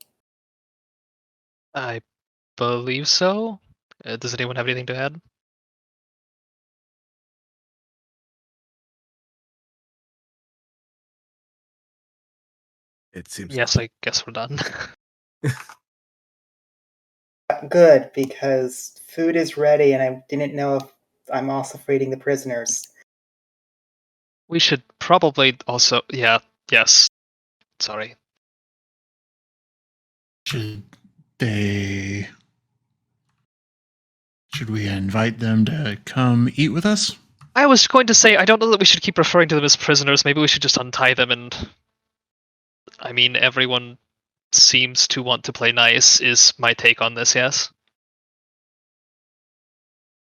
I believe so. Does anyone have anything to add? It seems. Yes, I guess we're done. Good, because food is ready and I didn't know if I'm also feeding the prisoners. We should probably also... Yeah, yes. Sorry. Should we invite them to come eat with us? I was going to say, I don't know that we should keep referring to them as prisoners. Maybe we should just untie them and... I mean, everyone seems to want to play nice, is my take on this, yes?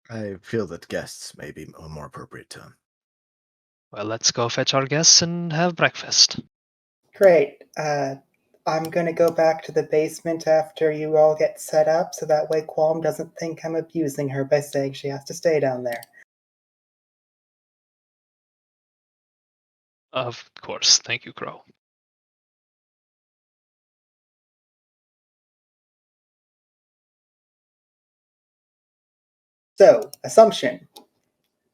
I feel that guests may be a more appropriate term. Well, let's go fetch our guests and have breakfast. Great. I'm gonna go back to the basement after you all get set up, so that way Qualm doesn't think I'm abusing her by saying she has to stay down there. Of course. Thank you, Crow. So, assumption.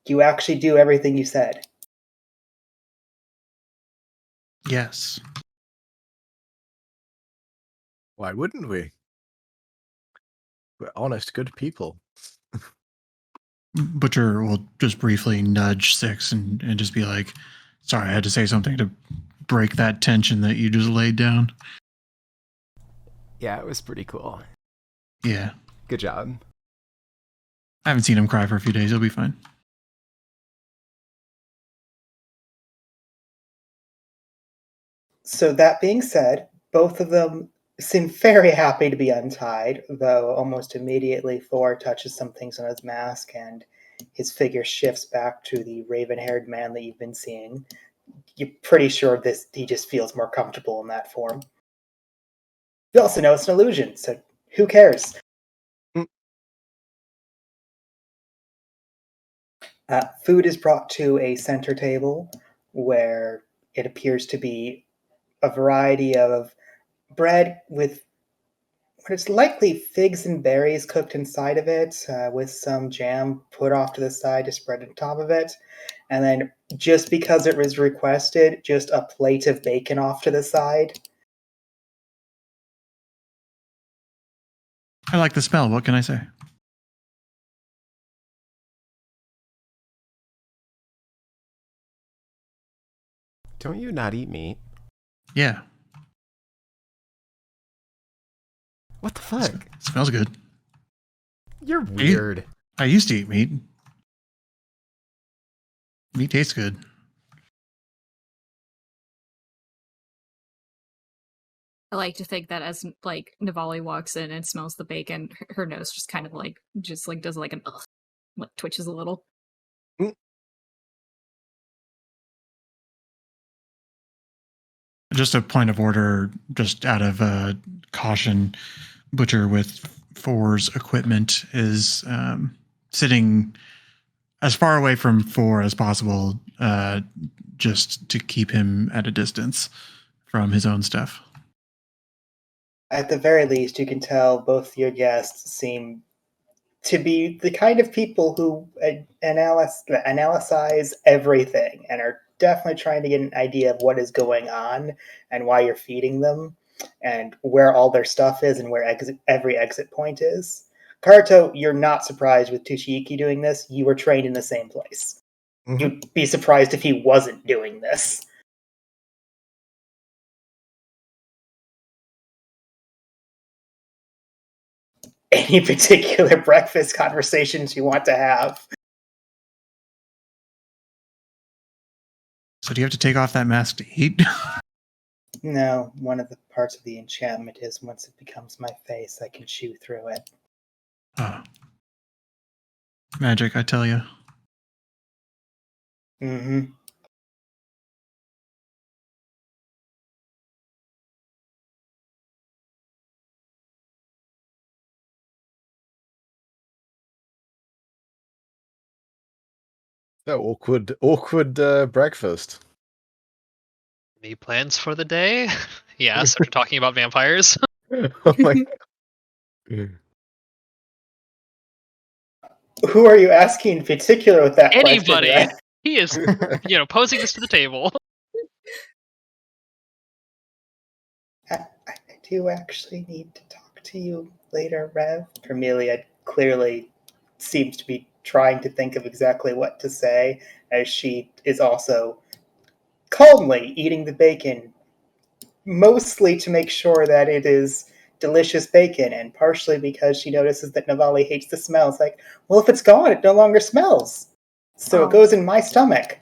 You actually do everything you said. Yes. Why wouldn't we? We're honest, good people. Butcher will just briefly nudge Six and just be like, sorry, I had to say something to break that tension that you just laid down. Yeah, it was pretty cool. Yeah. Good job. I haven't seen him cry for a few days. He'll be fine. So that being said, both of them seem very happy to be untied, though almost immediately Thor touches some things on his mask and his figure shifts back to the raven-haired man that you've been seeing. You're pretty sure he just feels more comfortable in that form. You also know it's an illusion, so who cares? Food is brought to a center table where it appears to be a variety of bread with what is likely figs and berries cooked inside of it, with some jam put off to the side to spread on top of it. And then, just because it was requested, just a plate of bacon off to the side. I like the smell. What can I say? Don't you not eat meat? Yeah. What the fuck? Smells good. You're weird. I used to eat meat. Meat tastes good. I like to think that as like Navali walks in and smells the bacon, her nose just kind of does like an ugh, like twitches a little. Just a point of order, just out of caution, Butcher with Four's equipment is sitting as far away from Four as possible, just to keep him at a distance from his own stuff. At the very least, you can tell both your guests seem to be the kind of people who analyze everything and are definitely trying to get an idea of what is going on and why you're feeding them and where all their stuff is and where every exit point is. Karito, you're not surprised with Tushiyuki doing this. You were trained in the same place. Mm-hmm. You'd be surprised if he wasn't doing this. Any particular breakfast conversations you want to have? So do you have to take off that mask to eat? No, one of the parts of the enchantment is once it becomes my face, I can chew through it. Oh. Magic, I tell you. Mm-hmm. So awkward breakfast. Any plans for the day? Yes, after talking about vampires. Oh my God. Who are you asking in particular with that Anybody. question? He is, posing this to the table. I do actually need to talk to you later, Rev. Amelia clearly seems to be trying to think of exactly what to say, as she is also calmly eating the bacon, mostly to make sure that it is delicious bacon, and partially because she notices that Navali hates the smell. It's like, well, if it's gone, it no longer smells. So Oh. it goes in my stomach.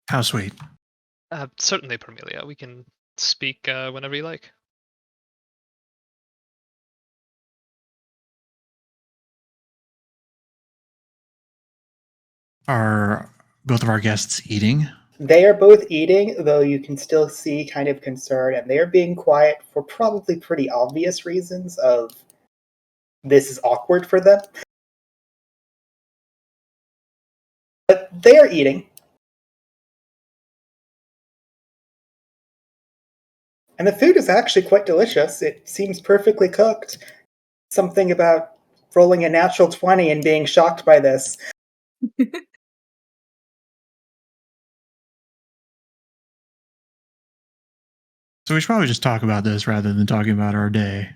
How sweet. Certainly, Permelia. We can speak whenever you like. Are both of our guests eating? They are both eating, though you can still see kind of concern, and they are being quiet for probably pretty obvious reasons of this is awkward for them. But they are eating. And the food is actually quite delicious. It seems perfectly cooked. Something about rolling a natural 20 and being shocked by this. So we should probably just talk about this rather than talking about our day.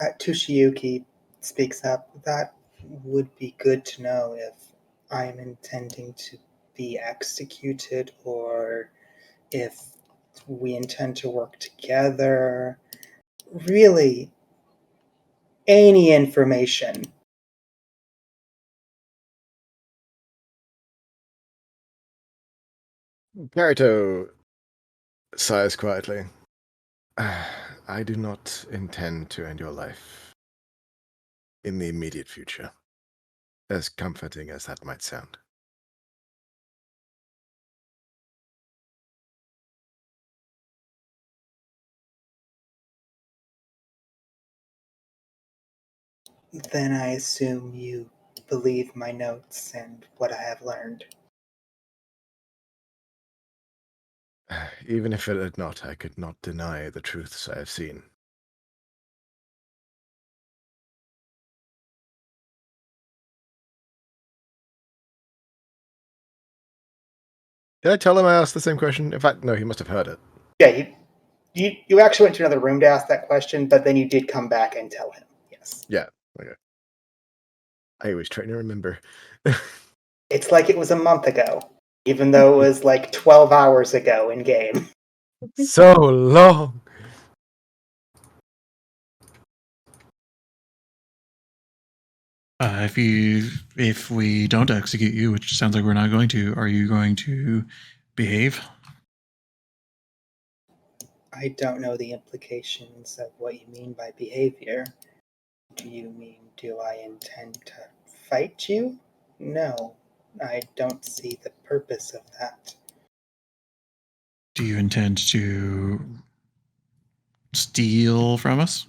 Tushiyuki speaks up. That would be good to know if I am intending to be executed or if we intend to work together. Really, any information. Karito sighs quietly. I do not intend to end your life in the immediate future, as comforting as that might sound. Then I assume you believe my notes and what I have learned. Even if it had not, I could not deny the truths I have seen. Did I tell him I asked the same question? In fact, no, he must have heard it. Yeah, you actually went to another room to ask that question, but then you did come back and tell him. Yes. Yeah, okay. I always try to remember. It's like it was a month ago, even though it was like 12 hours ago in game. So long! If we don't execute you, which sounds like we're not going to, are you going to behave? I don't know the implications of what you mean by behavior. Do you mean, do I intend to fight you? No, I don't see the purpose of that. Do you intend to steal from us?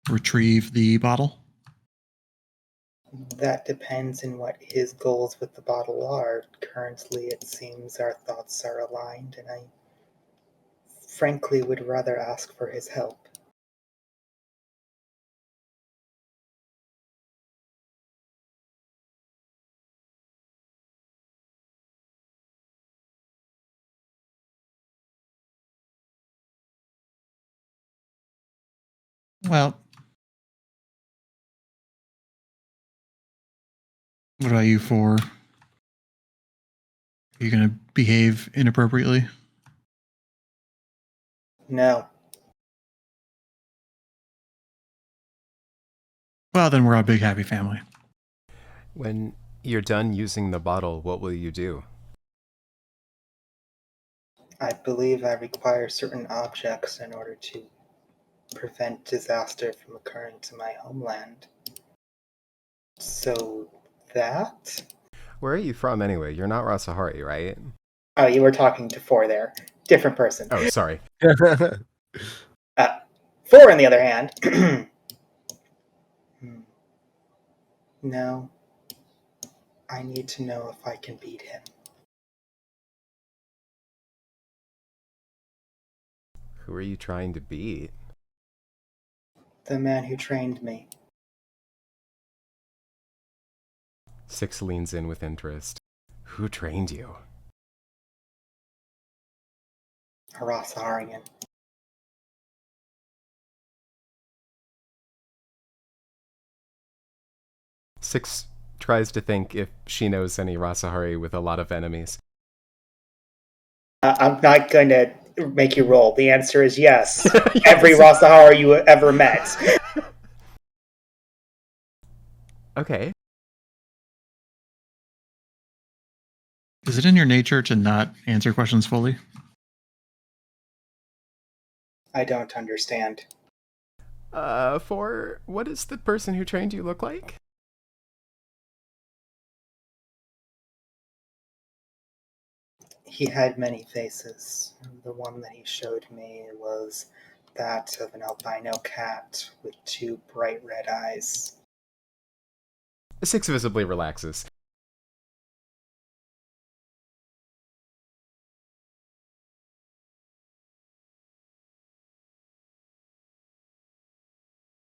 Retrieve the bottle? That depends on what his goals with the bottle are. Currently, it seems our thoughts are aligned, and I frankly would rather ask for his help. Well, what about you, Folr? Are you going to behave inappropriately? No. Well, then we're a big happy family. When you're done using the bottle, what will you do? I believe I require certain objects in order to prevent disaster from occurring to my homeland. So that? Where are you from anyway? You're not Rasahari, right? Oh, you were talking to Four there. Different person. Oh, sorry. Four, on the other hand. No. I need to know if I can beat him. Who are you trying to beat? The man who trained me. Six leans in with interest. Who trained you? Arasaharian. Six tries to think if she knows any Rasahari with a lot of enemies. I'm not going to make you roll. The answer is yes. Every Rasahari you ever met. Okay. Is it in your nature to not answer questions fully? I don't understand. For what does the person who trained you look like? He had many faces. The one that he showed me was that of an albino cat with two bright red eyes. Six visibly relaxes.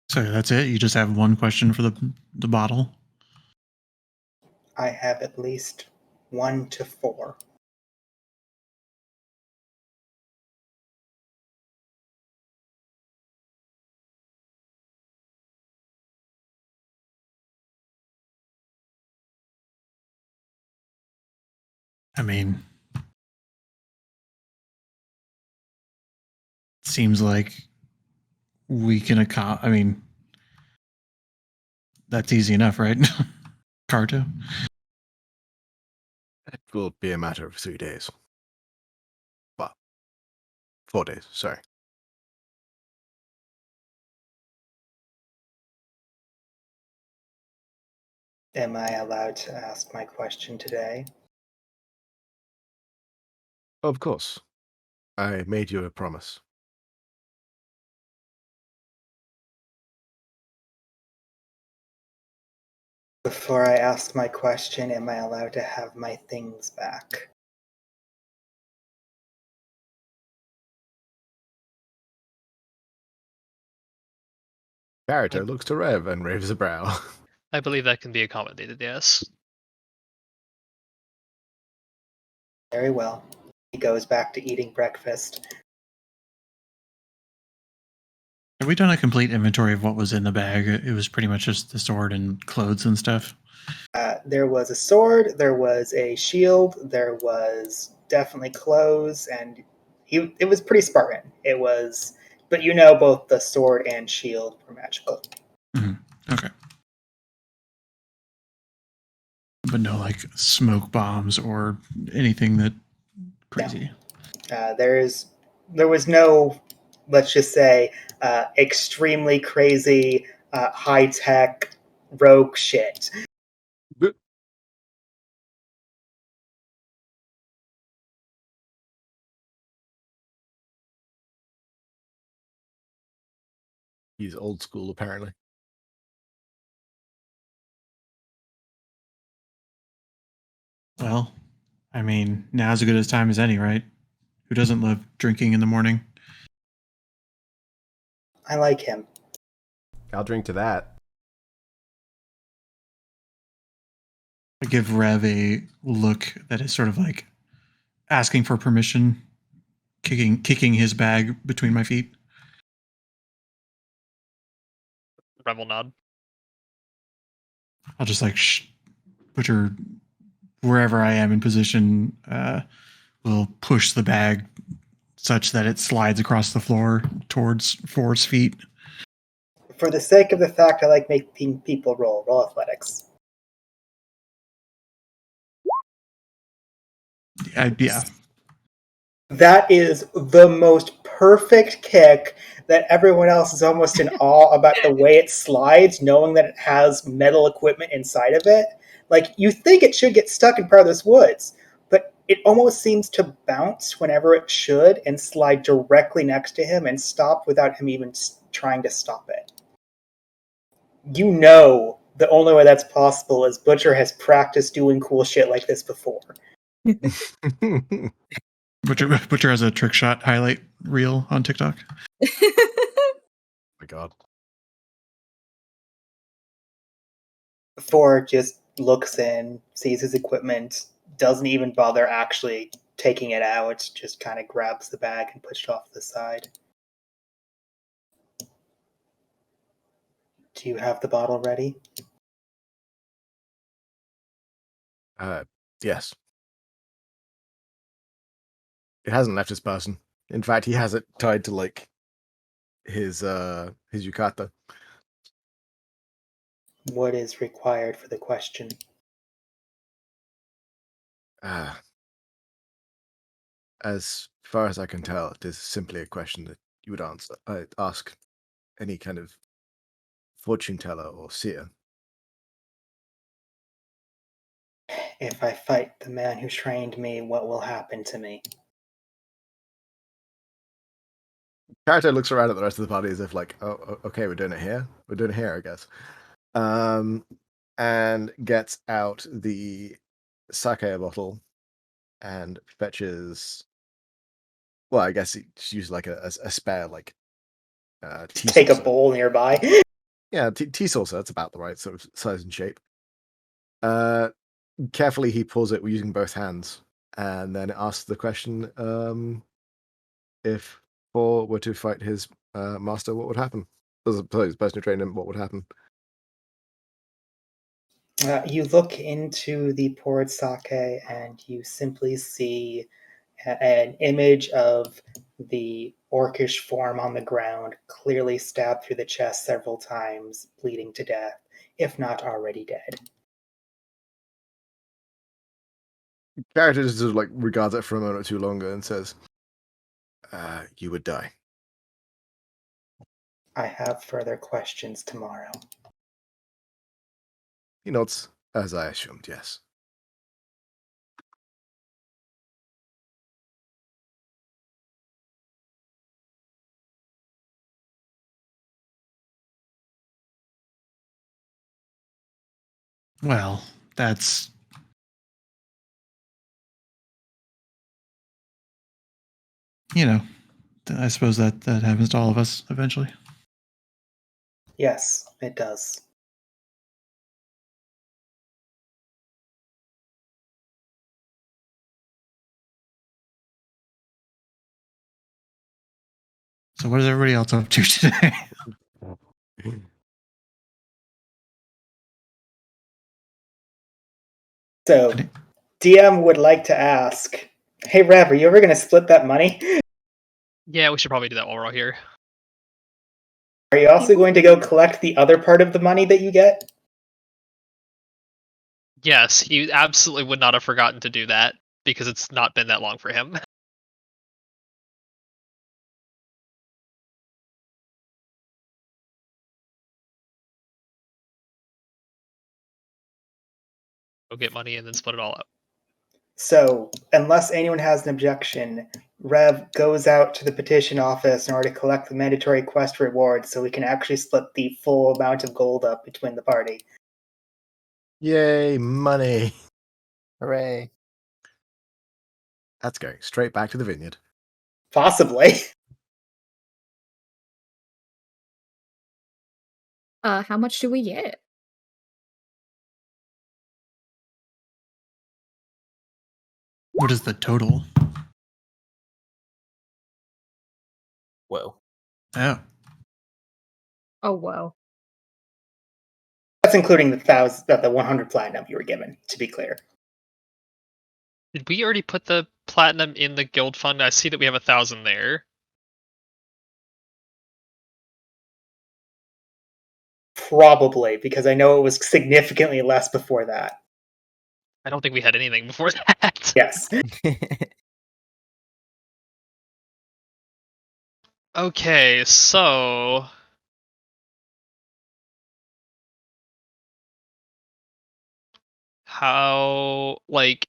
So that's it? You just have one question for the bottle? I have at least 1 to 4. I mean, seems like we can I mean, that's easy enough, right? Karito? It will be a matter of 3 days. Well, 4 days, sorry. Am I allowed to ask my question today? Of course. I made you a promise. Before I ask my question, am I allowed to have my things back? Karito looks to Rev and raves a brow. I believe that can be accommodated, yes. Very well. He goes back to eating breakfast. Have we done a complete inventory of what was in the bag? It was pretty much just the sword and clothes and stuff. There was a sword, there was a shield, there was definitely clothes, and it was pretty Spartan. It was, but you know both the sword and shield were magical. Mm-hmm. Okay. But no, like, smoke bombs or anything that crazy. There was no, let's just say, extremely crazy, high tech, rogue shit. He's old school, apparently. Well, I mean, now's as good a time as any, right? Who doesn't love drinking in the morning? I like him. I'll drink to that. I give Rev a look that is sort of like asking for permission, kicking his bag between my feet. Rev will nod. I'll just like put her wherever I am in position. Will push the bag such that it slides across the floor towards Folr's feet. For the sake of the fact I like making people roll athletics. Yeah. That is the most perfect kick that everyone else is almost in awe about the way it slides, knowing that it has metal equipment inside of it. Like, you think it should get stuck in part of this woods, but it almost seems to bounce whenever it should and slide directly next to him and stop without him even trying to stop it. You know the only way that's possible is Butcher has practiced doing cool shit like this before. Butcher has a trick shot highlight reel on TikTok. Oh my god. Folr just looks in, sees his equipment, doesn't even bother actually taking it out, just kind of grabs the bag and pushes it off to the side. Do you have the bottle ready? Yes. It hasn't left his person. In fact, he has it tied to like his yukata. What is required for the question? As far as I can tell, it is simply a question that you would ask any kind of fortune teller or seer. If I fight the man who trained me, what will happen to me? Karito looks around at the rest of the party as if like, oh, okay, we're doing it here. We're doing it here, I guess. And gets out the sake bottle and fetches. Well, I guess it's used like a spare like tea Take a saucer. bowl nearby. Yeah, tea saucer. That's about the right sort of size and shape. Carefully, he pulls it using both hands, and then asks the question: if Folr were to fight his master, what would happen? As opposed to the person who trained him, what would happen? You look into the poured sake and you simply see an image of the orcish form on the ground, clearly stabbed through the chest several times, bleeding to death, if not already dead. Character just sort of like regards it for a moment or two longer and says, "You would die." I have further questions tomorrow. He nods, as I assumed. Yes. Well, that's I suppose that happens to all of us eventually. Yes, it does. So what is everybody else up to today? So, DM would like to ask, hey Rev, are you ever going to split that money? Yeah, we should probably do that while we're all here. Are you also going to go collect the other part of the money that you get? Yes, he absolutely would not have forgotten to do that because it's not been that long for him. Go get money and then split it all up. So, unless anyone has an objection, Rev goes out to the petition office in order to collect the mandatory quest rewards so we can actually split the full amount of gold up between the party. Yay, money! Hooray. That's going straight back to the vineyard. Possibly. How much do we get? What is the total? Whoa. Oh, Oh, whoa. That's including the 100 platinum you were given, to be clear. Did we already put the platinum in the guild fund? I see that we have 1,000 there. Probably, because I know it was significantly less before that. I don't think we had anything before that. Yes. Okay, so how, like,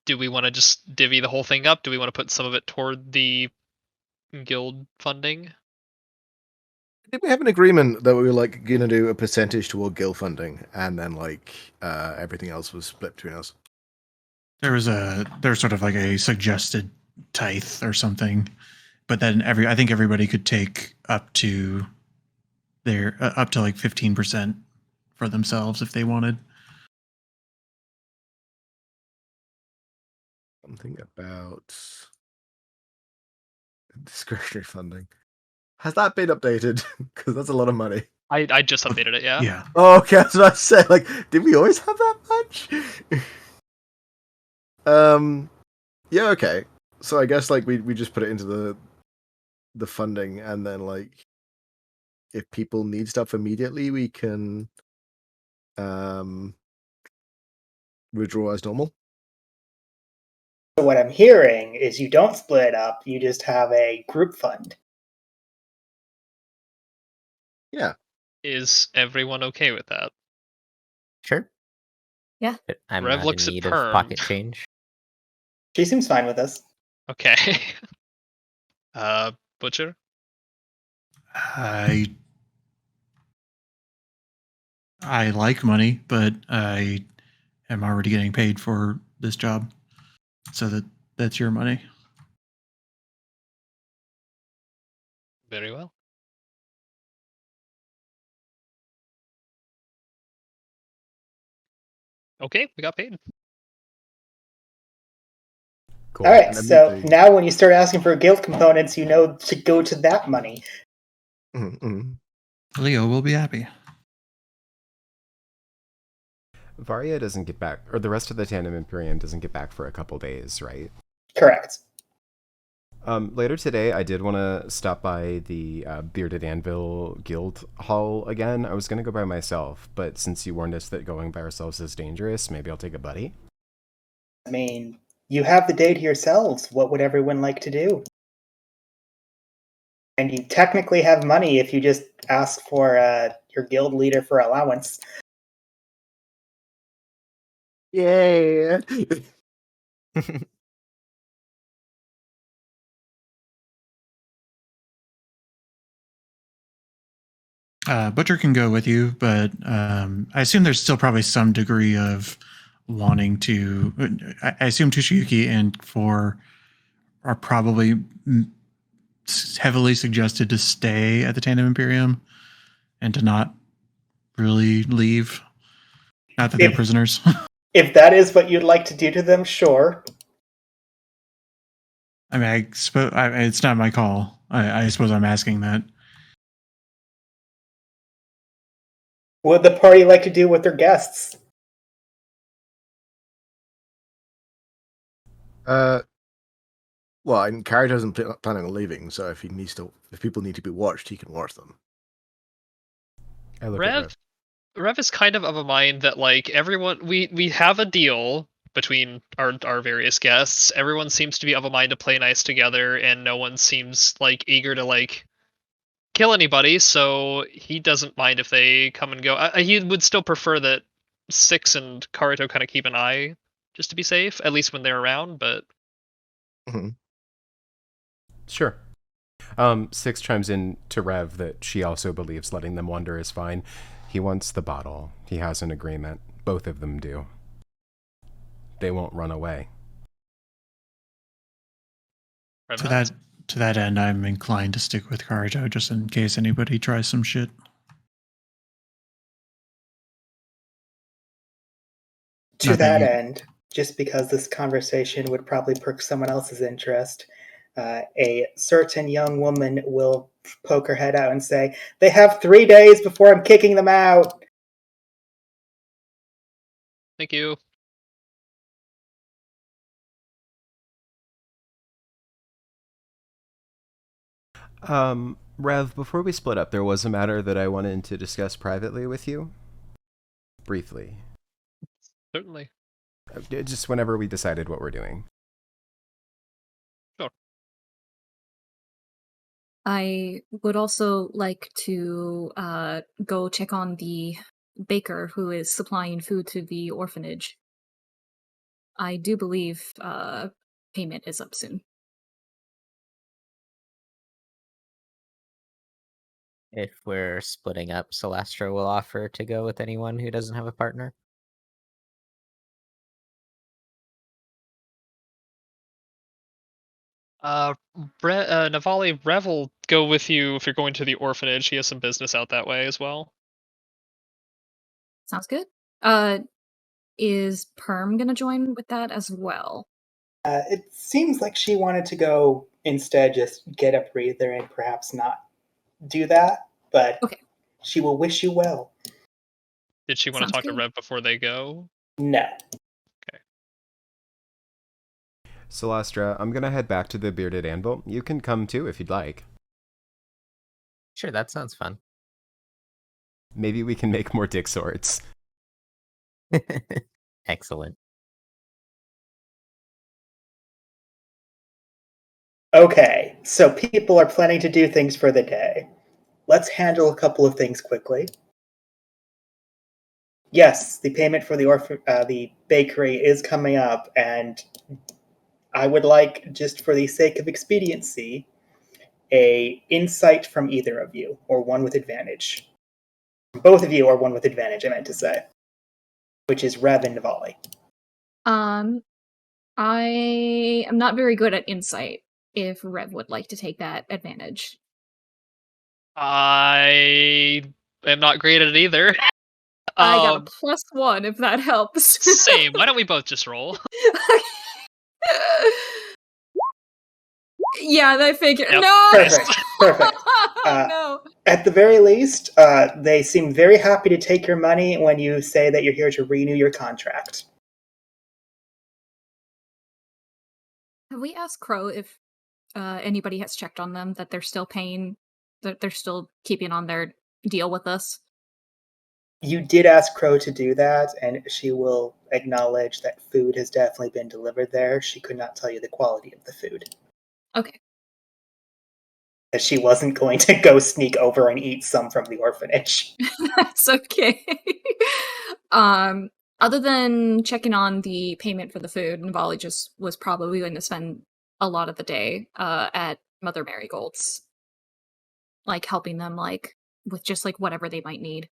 do we want to just divvy the whole thing up? Do we want to put some of it toward the guild funding? I think we have an agreement that we were like going to do a percentage toward guild funding, and then like everything else was split between us. there's sort of like a suggested tithe or something, but then I think everybody could take up to up to like 15% for themselves if they wanted. Something about discretionary funding. Has that been updated? Because that's a lot of money. I just updated it, yeah. Yeah. Oh, okay, that's what I said. Like, did we always have that much? Yeah, okay. So I guess like we just put it into the funding, and then like if people need stuff immediately, we can withdraw as normal. So what I'm hearing is you don't split it up, you just have a group fund. Yeah. Is everyone okay with that? Sure. Yeah. But I'm Rev not in looks at need of Perm. pocket change. She seems fine with us. Okay. Butcher? I like money, but I am already getting paid for this job, so that's your money. Very well. Okay, we got paid. Cool. All right, And then so we- now when you start asking for guild components, you know to go to that money. Leo will be happy. Varia doesn't get back, or the rest of the Tandem Imperium doesn't get back for a couple days, right? Correct. Later today, I did want to stop by the Bearded Anvil Guild Hall again. I was going to go by myself, but since you warned us that going by ourselves is dangerous, maybe I'll take a buddy. I mean, you have the day to yourselves. What would everyone like to do? And you technically have money if you just ask for your guild leader for allowance. Yay! Butcher can go with you, but I assume there's still probably some degree of wanting to. I assume Tushiyuki and Folr are probably heavily suggested to stay at the Tandem Imperium and to not really leave. Not that they're prisoners. If that is what you'd like to do to them, sure. I mean, I suppose it's not my call. I suppose I'm asking that. What would the party like to do with their guests? Well, and Karito isn't planning on leaving, so if people need to be watched, he can watch them. I look at Rev is kind of a mind that like everyone we have a deal between our various guests. Everyone seems to be of a mind to play nice together, and no one seems like eager to like kill anybody. So he doesn't mind if they come and go. He would still prefer that Six and Karito kind of keep an eye just to be safe, at least when they're around. But Sure. Six chimes in to Rev that she also believes letting them wander is fine. He wants the bottle. He has an agreement. Both of them do. They won't run away. Rev To nods. that end, I'm inclined to stick with Karito just in case anybody tries some shit. To Not that that you- end, just because this conversation would probably perk someone else's interest, a certain young woman will poke her head out and say, "They have 3 days before I'm kicking them out." Thank you. Rev, before we split up, there was a matter that I wanted to discuss privately with you. Briefly. Certainly. Just whenever we decided what we're doing. Sure. I would also like to go check on the baker who is supplying food to the orphanage. I do believe payment is up soon. If we're splitting up, Celestra will offer to go with anyone who doesn't have a partner. Navali, Rev will go with you if you're going to the orphanage. He has some business out that way as well. Sounds good. Is Perm gonna join with that as well? It seems like she wanted to go instead, just get a breather and perhaps not do that, but Okay. she will wish you well. Did she want to Sounds talk to good. Rev before they go? No. Celestra, I'm gonna head back to the Bearded Anvil. You can come too if you'd like. Sure, that sounds fun. Maybe we can make more dick swords. Excellent. Okay, so people are planning to do things for the day. Let's handle a couple of things quickly. Yes, the payment for the bakery is coming up, and I would like, just for the sake of expediency, a insight from either of you, or one with advantage. Both of you, or one with advantage, I meant to say, which is Rev and Navali. I am not very good at insight, if Rev would like to take that advantage. I am not great at it either. I got a +1 if that helps. Same. Why don't we both just roll? Yeah, I figured. Yep. No! Perfect. No. At the very least, they seem very happy to take your money when you say that you're here to renew your contract. Have we asked Crow if anybody has checked on them, that they're still paying, that they're still keeping on their deal with us? You did ask Crow to do that, and she will acknowledge that food has definitely been delivered there. She could not tell you the quality of the food. Okay. That she wasn't going to go sneak over and eat some from the orphanage. That's okay. Other than checking on the payment for the food, Navali just was probably going to spend a lot of the day at Mother Marigold's, like helping them with just whatever they might need.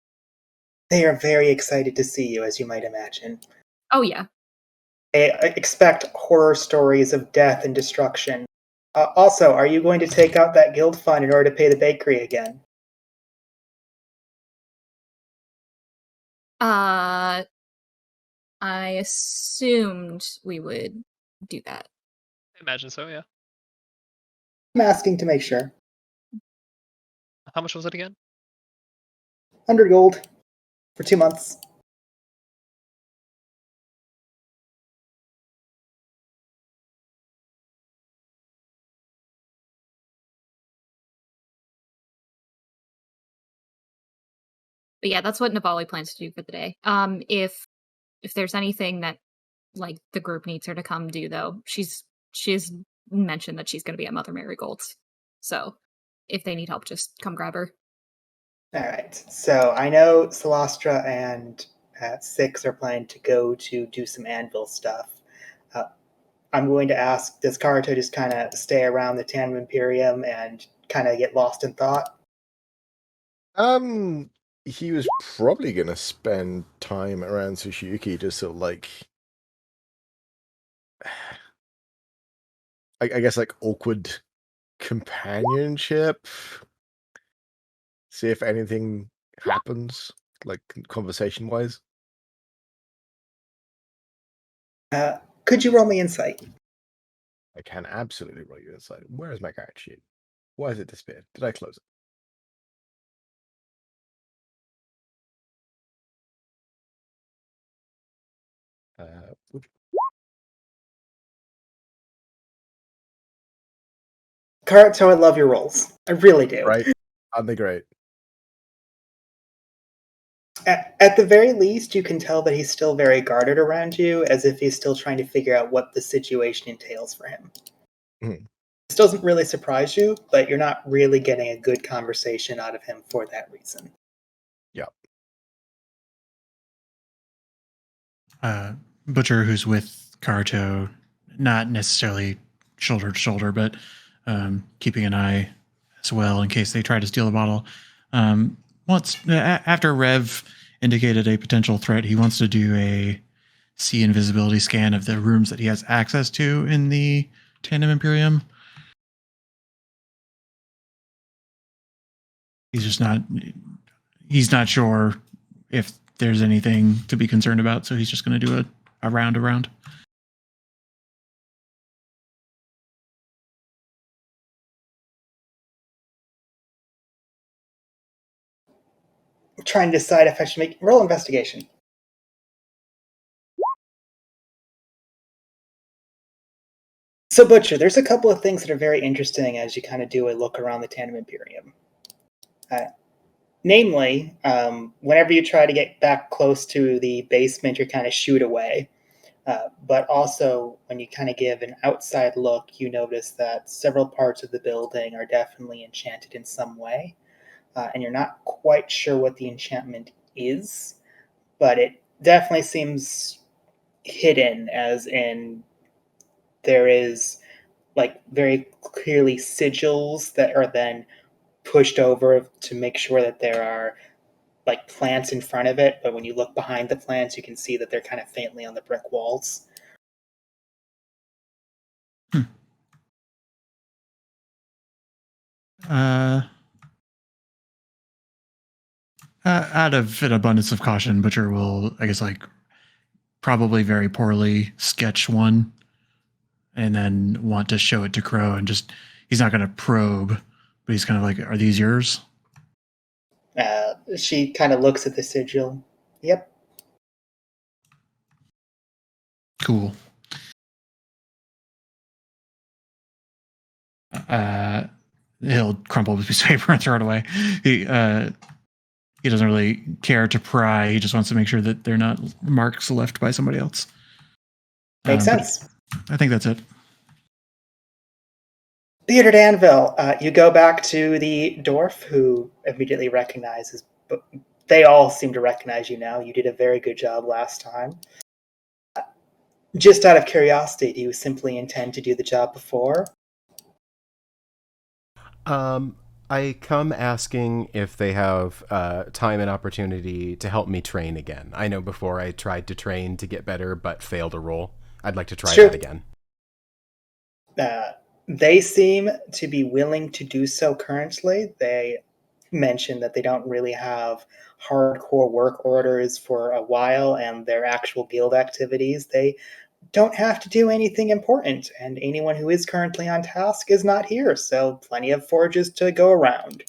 They are very excited to see you, as you might imagine. Oh yeah. They expect horror stories of death and destruction. Also, are you going to take out that guild fund in order to pay the bakery again? I assumed we would do that. I imagine so, yeah. I'm asking to make sure. How much was it again? 100 gold for 2 months. But yeah, that's what Navali plans to do for the day. If there's anything that the group needs her to come do, though, she's mentioned that she's going to be at Mother Marigold's. So if they need help, just come grab her. All right. So I know Celastra and Six are planning to go to do some anvil stuff. I'm going to ask, does Karito just kind of stay around the Tandem Imperium and kind of get lost in thought? He was probably gonna spend time around Tushiyuki just sort of I guess awkward companionship. See if anything happens, conversation wise. Could you roll me insight? I can absolutely roll you inside. Where is my character sheet? Why has it disappeared? Did I close it? Karito, I love your rolls. I really do. Right? Aren't they great? At the very least, you can tell that he's still very guarded around you, as if he's still trying to figure out what the situation entails for him. Mhm. This doesn't really surprise you, but you're not really getting a good conversation out of him for that reason. Yep. Butcher, who's with Karito, not necessarily shoulder to shoulder, but keeping an eye as well in case they try to steal the bottle. After Rev indicated a potential threat, he wants to do a see invisibility scan of the rooms that he has access to in the Tandem Imperium. He's not sure if there's anything to be concerned about, so he's just going to do a round around. I'm trying to decide if I should roll investigation. So, Butcher, there's a couple of things that are very interesting as you kind of do a look around the Tandem Imperium. Namely, whenever you try to get back close to the basement, you're kind of shooed away. But also, when you kind of give an outside look, you notice that several parts of the building are definitely enchanted in some way. And you're not quite sure what the enchantment is, but it definitely seems hidden, as in there is like very clearly sigils that are then pushed over to make sure that there are like plants in front of it, but when you look behind the plants, you can see that they're kind of faintly on the brick walls. Uh, out of an abundance of caution, Butcher will, I guess, like probably very poorly sketch one and then want to show it to Crow and just, he's not going to probe, but he's kind of like, are these yours? She kind of looks at the sigil. Yep. Cool. He'll crumple the piece of paper and throw it away. He doesn't really care to pry. He just wants to make sure that they're not marks left by somebody else. Makes sense. I think that's it. Bearded Anvil, you go back to the dwarf, who immediately recognizes, but they all seem to recognize you now. You did a very good job last time. Just out of curiosity, do you simply intend to do the job before? I come asking if they have time and opportunity to help me train again. I know before I tried to train to get better, but failed a roll. I'd like to try that again. They seem to be willing to do so currently. They mentioned that they don't really have hardcore work orders for a while, and their actual guild activities, they don't have to do anything important, and anyone who is currently on task is not here, so plenty of forges to go around.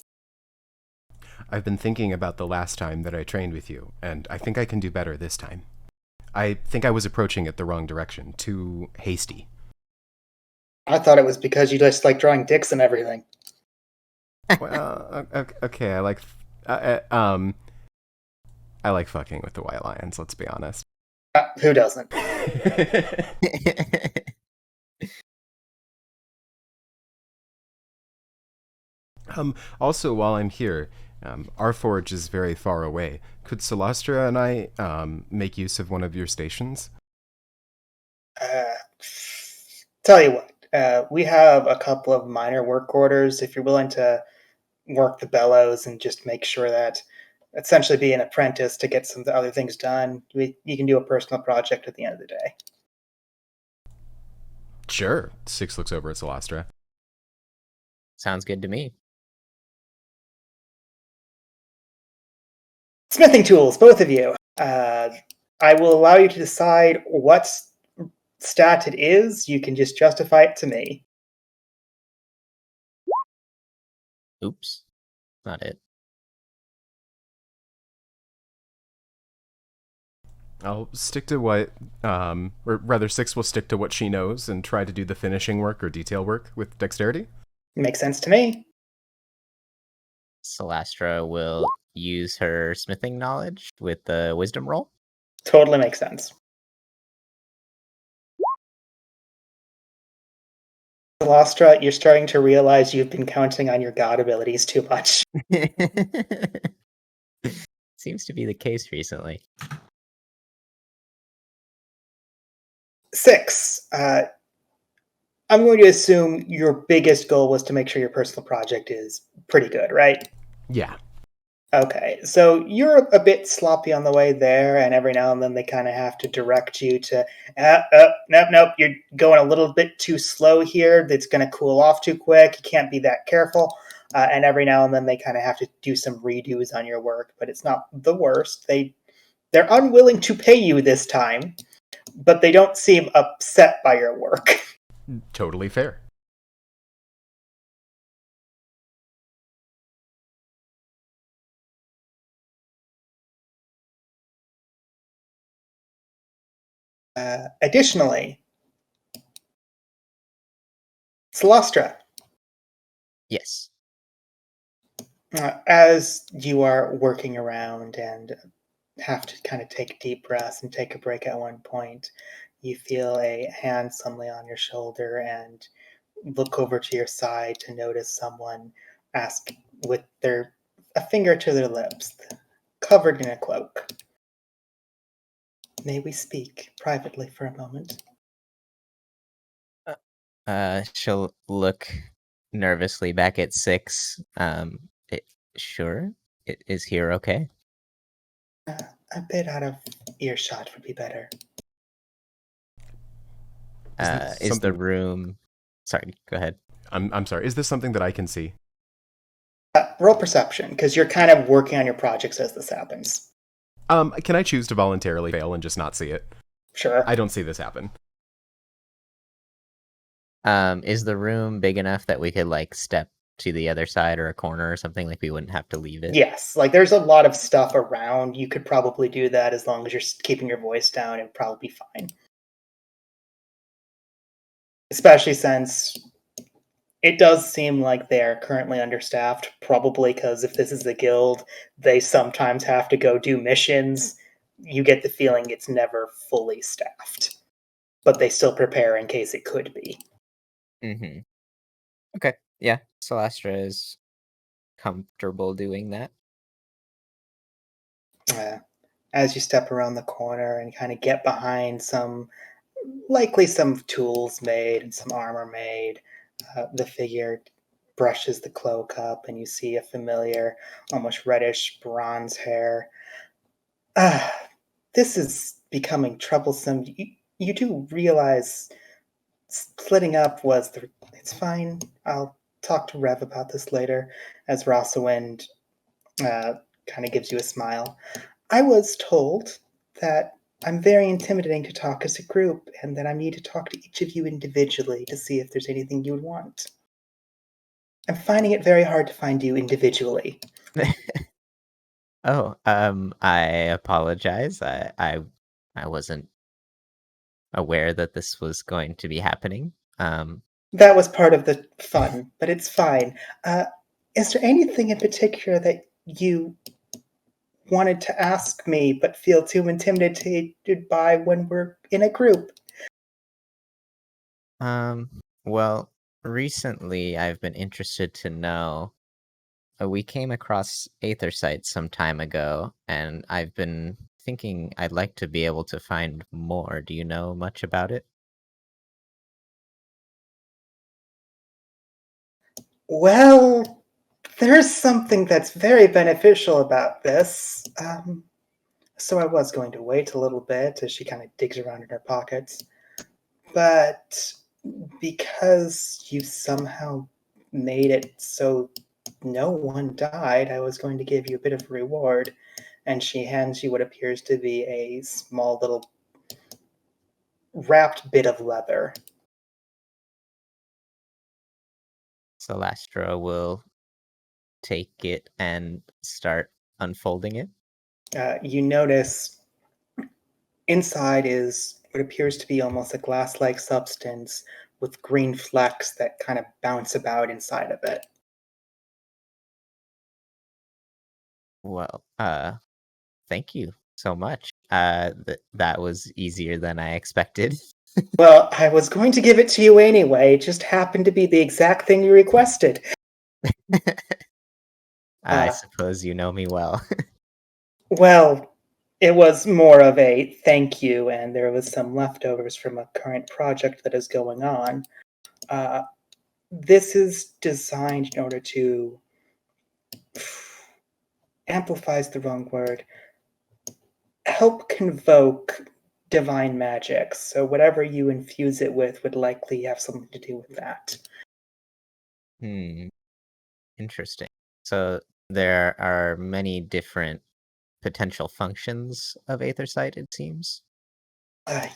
I've been thinking about the last time that I trained with you, and I think I can do better this time. I think I was approaching it the wrong direction, too hasty. I thought it was because you just like drawing dicks and everything. Well, okay, I like fucking with the White Lions, let's be honest. Who doesn't? Also, while I'm here, our forge is very far away. Could Celastra and I make use of one of your stations? Tell you what, we have a couple of minor work orders. If you're willing to work the bellows and just make sure that essentially be an apprentice to get some other things done, you can do a personal project at the end of the day. Sure. Six looks over at Celastra. Sounds good to me. Smithing tools, both of you. I will allow you to decide what stat it is. You can just justify it to me. Oops. Not it. I'll stick to what, or rather, Six will stick to what she knows and try to do the finishing work or detail work with dexterity. Makes sense to me. Celastra will use her smithing knowledge with the wisdom roll. Totally makes sense. Celastra, you're starting to realize you've been counting on your god abilities too much. Seems to be the case recently. 6. I'm going to assume your biggest goal was to make sure your personal project is pretty good, right? Yeah. Okay, so you're a bit sloppy on the way there, and every now and then they kind of have to direct you to, nope, you're going a little bit too slow here. It's going to cool off too quick. You can't be that careful. And every now and then they kind of have to do some redos on your work, but it's not the worst. They're unwilling to pay you this time, but they don't seem upset by your work. Totally fair. Additionally, Celastra. Yes. As you are working around and have to kind of take deep breaths and take a break at one point, you feel a hand suddenly on your shoulder and look over to your side to notice someone ask with a finger to their lips, covered in a cloak. May we speak privately for a moment? She'll look nervously back at Six. Sure. Is here okay? A bit out of earshot would be better. this Is the something- room? Sorry, go ahead. I'm sorry. Is this something that I can see? Roll perception, because you're kind of working on your projects as this happens. Can I choose to voluntarily fail and just not see it? Sure. I don't see this happen. Is the room big enough that we could like step to the other side or a corner or something? Like we wouldn't have to leave it. Yes, like there's a lot of stuff around. You could probably do that as long as you're keeping your voice down. It'd probably be fine. Especially since it does seem like they are currently understaffed, probably because if this is a guild, they sometimes have to go do missions. You get the feeling it's never fully staffed, but they still prepare in case it could be. Mm-hmm. Okay. Yeah. Celastra is comfortable doing that. As you step around the corner and kind of get behind likely some tools made and some armor made, the figure brushes the cloak up and you see a familiar, almost reddish bronze hair. This is becoming troublesome. You do realize splitting up was it's fine. I'll talk to Rev about this later, as Rosawind kind of gives you a smile. I was told that I'm very intimidating to talk as a group, and that I need to talk to each of you individually to see if there's anything you would want. I'm finding it very hard to find you individually. Oh, I apologize. I wasn't aware that this was going to be happening. That was part of the fun, but it's fine. Is there anything in particular that you wanted to ask me but feel too intimidated by when we're in a group? Well, recently I've been interested to know. We came across Aethersight some time ago, and I've been thinking I'd like to be able to find more. Do you know much about it? Well, there's something that's very beneficial about this. So I was going to wait a little bit as she kind of digs around in her pockets. But because you somehow made it so no one died, I was going to give you a bit of a reward. And she hands you what appears to be a small little wrapped bit of leather. Celastra will take it and start unfolding it. You notice inside is what appears to be almost a glass-like substance with green flecks that kind of bounce about inside of it. Well, thank you so much. That was easier than I expected. Well, I was going to give it to you anyway. It just happened to be the exact thing you requested. I suppose you know me well. Well, it was more of a thank you, and there was some leftovers from a current project that is going on. This is designed in order to amplifies the wrong word. Help convoke divine magic. So whatever you infuse it with would likely have something to do with that. Interesting. So there are many different potential functions of Aethersight, it seems.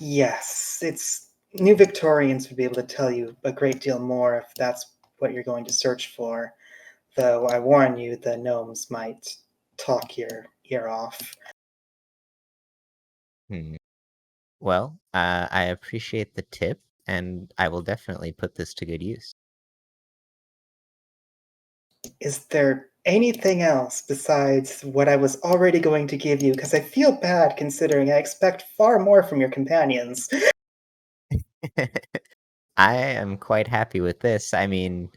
Yes, it's New Victorians would be able to tell you a great deal more if that's what you're going to search for. Though I warn you, the gnomes might talk your ear off. Well, I appreciate the tip, and I will definitely put this to good use. Is there anything else besides what I was already going to give you, because I feel bad considering I expect far more from your companions. I am quite happy with this. I mean,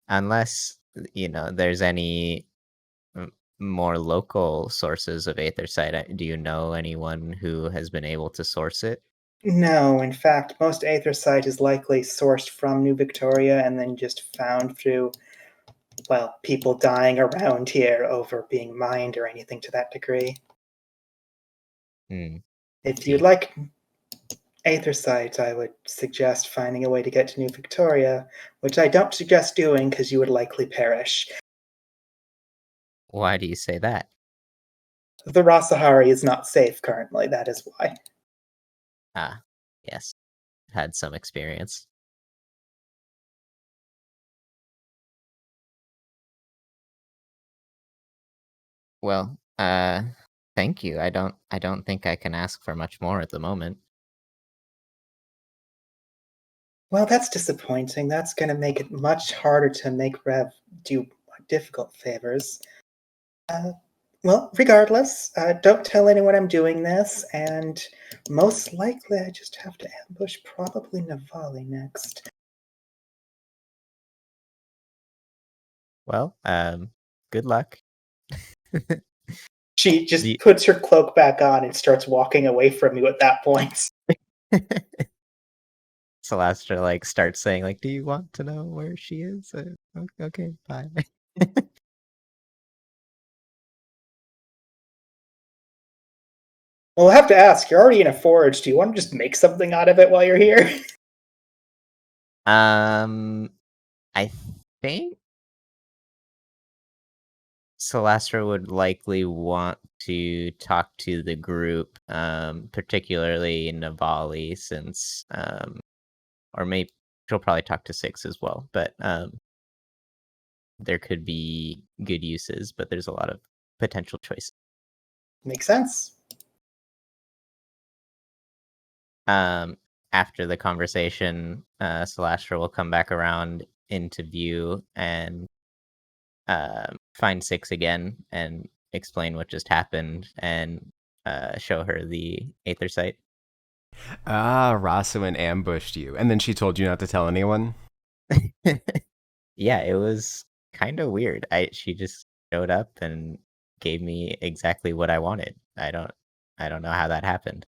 unless, there's any more local sources of Aethersite, do you know anyone who has been able to source it? No, in fact, most Aethersite is likely sourced from New Victoria and then just found through, well, people dying around here over being mined or anything to that degree. Hmm. If See. you'd like Aethersite, I would suggest finding a way to get to New Victoria, which I don't suggest doing because you would likely perish. Why do you say that? The Rasahari is not safe currently, that is why. Ah, yes. Had some experience. Well, thank you. I don't think I can ask for much more at the moment. Well, that's disappointing. That's going to make it much harder to make Rev do difficult favors. Well, regardless, don't tell anyone I'm doing this, and most likely I just have to ambush probably Navali next. Well, good luck. She just The- puts her cloak back on and starts walking away from you at that point. Celastra starts saying do you want to know where she is? Okay, bye. Well, I'll have to ask, you're already in a forge. Do you want to just make something out of it while you're here? I think Celastra would likely want to talk to the group, particularly Navali, since or maybe she'll probably talk to Six as well, but there could be good uses, but there's a lot of potential choices. Makes sense. After the conversation, Celastra will come back around into view and find Six again and explain what just happened and show her the Aether site. Ah, Rosalind ambushed you, and then she told you not to tell anyone? Yeah, it was kind of weird. She just showed up and gave me exactly what I wanted. I don't know how that happened.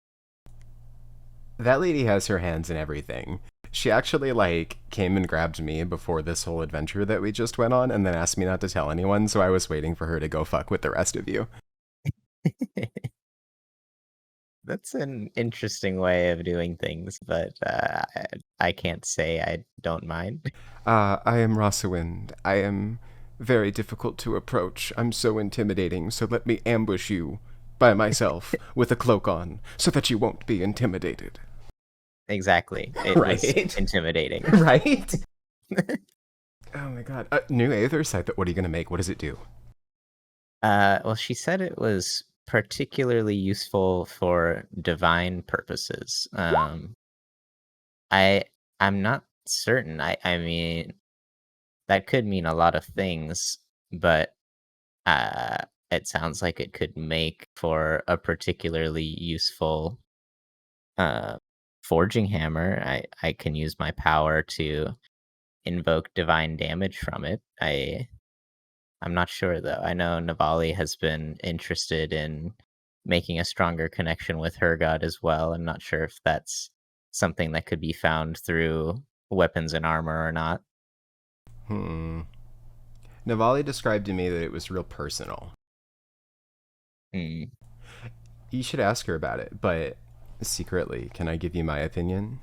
That lady has her hands in everything. She actually came and grabbed me before this whole adventure that we just went on and then asked me not to tell anyone, so I was waiting for her to go fuck with the rest of you. That's an interesting way of doing things, but I can't say I don't mind. I am Rosalind. I am very difficult to approach. I'm so intimidating, so let me ambush you by myself with a cloak on so that you won't be intimidated. Exactly. It Right? was intimidating. Right? Oh my god. New Aether site, what are you going to make? What does it do? Well, she said it was particularly useful for divine purposes. I'm not certain. I mean, that could mean a lot of things, but it sounds like it could make for a particularly useful forging hammer. I can use my power to invoke divine damage from it. I'm not sure though. I know Navali has been interested in making a stronger connection with her god as well. I'm not sure if that's something that could be found through weapons and armor or not. Navali described to me that it was real personal. Hmm. You should ask her about it, but secretly, can I give you my opinion?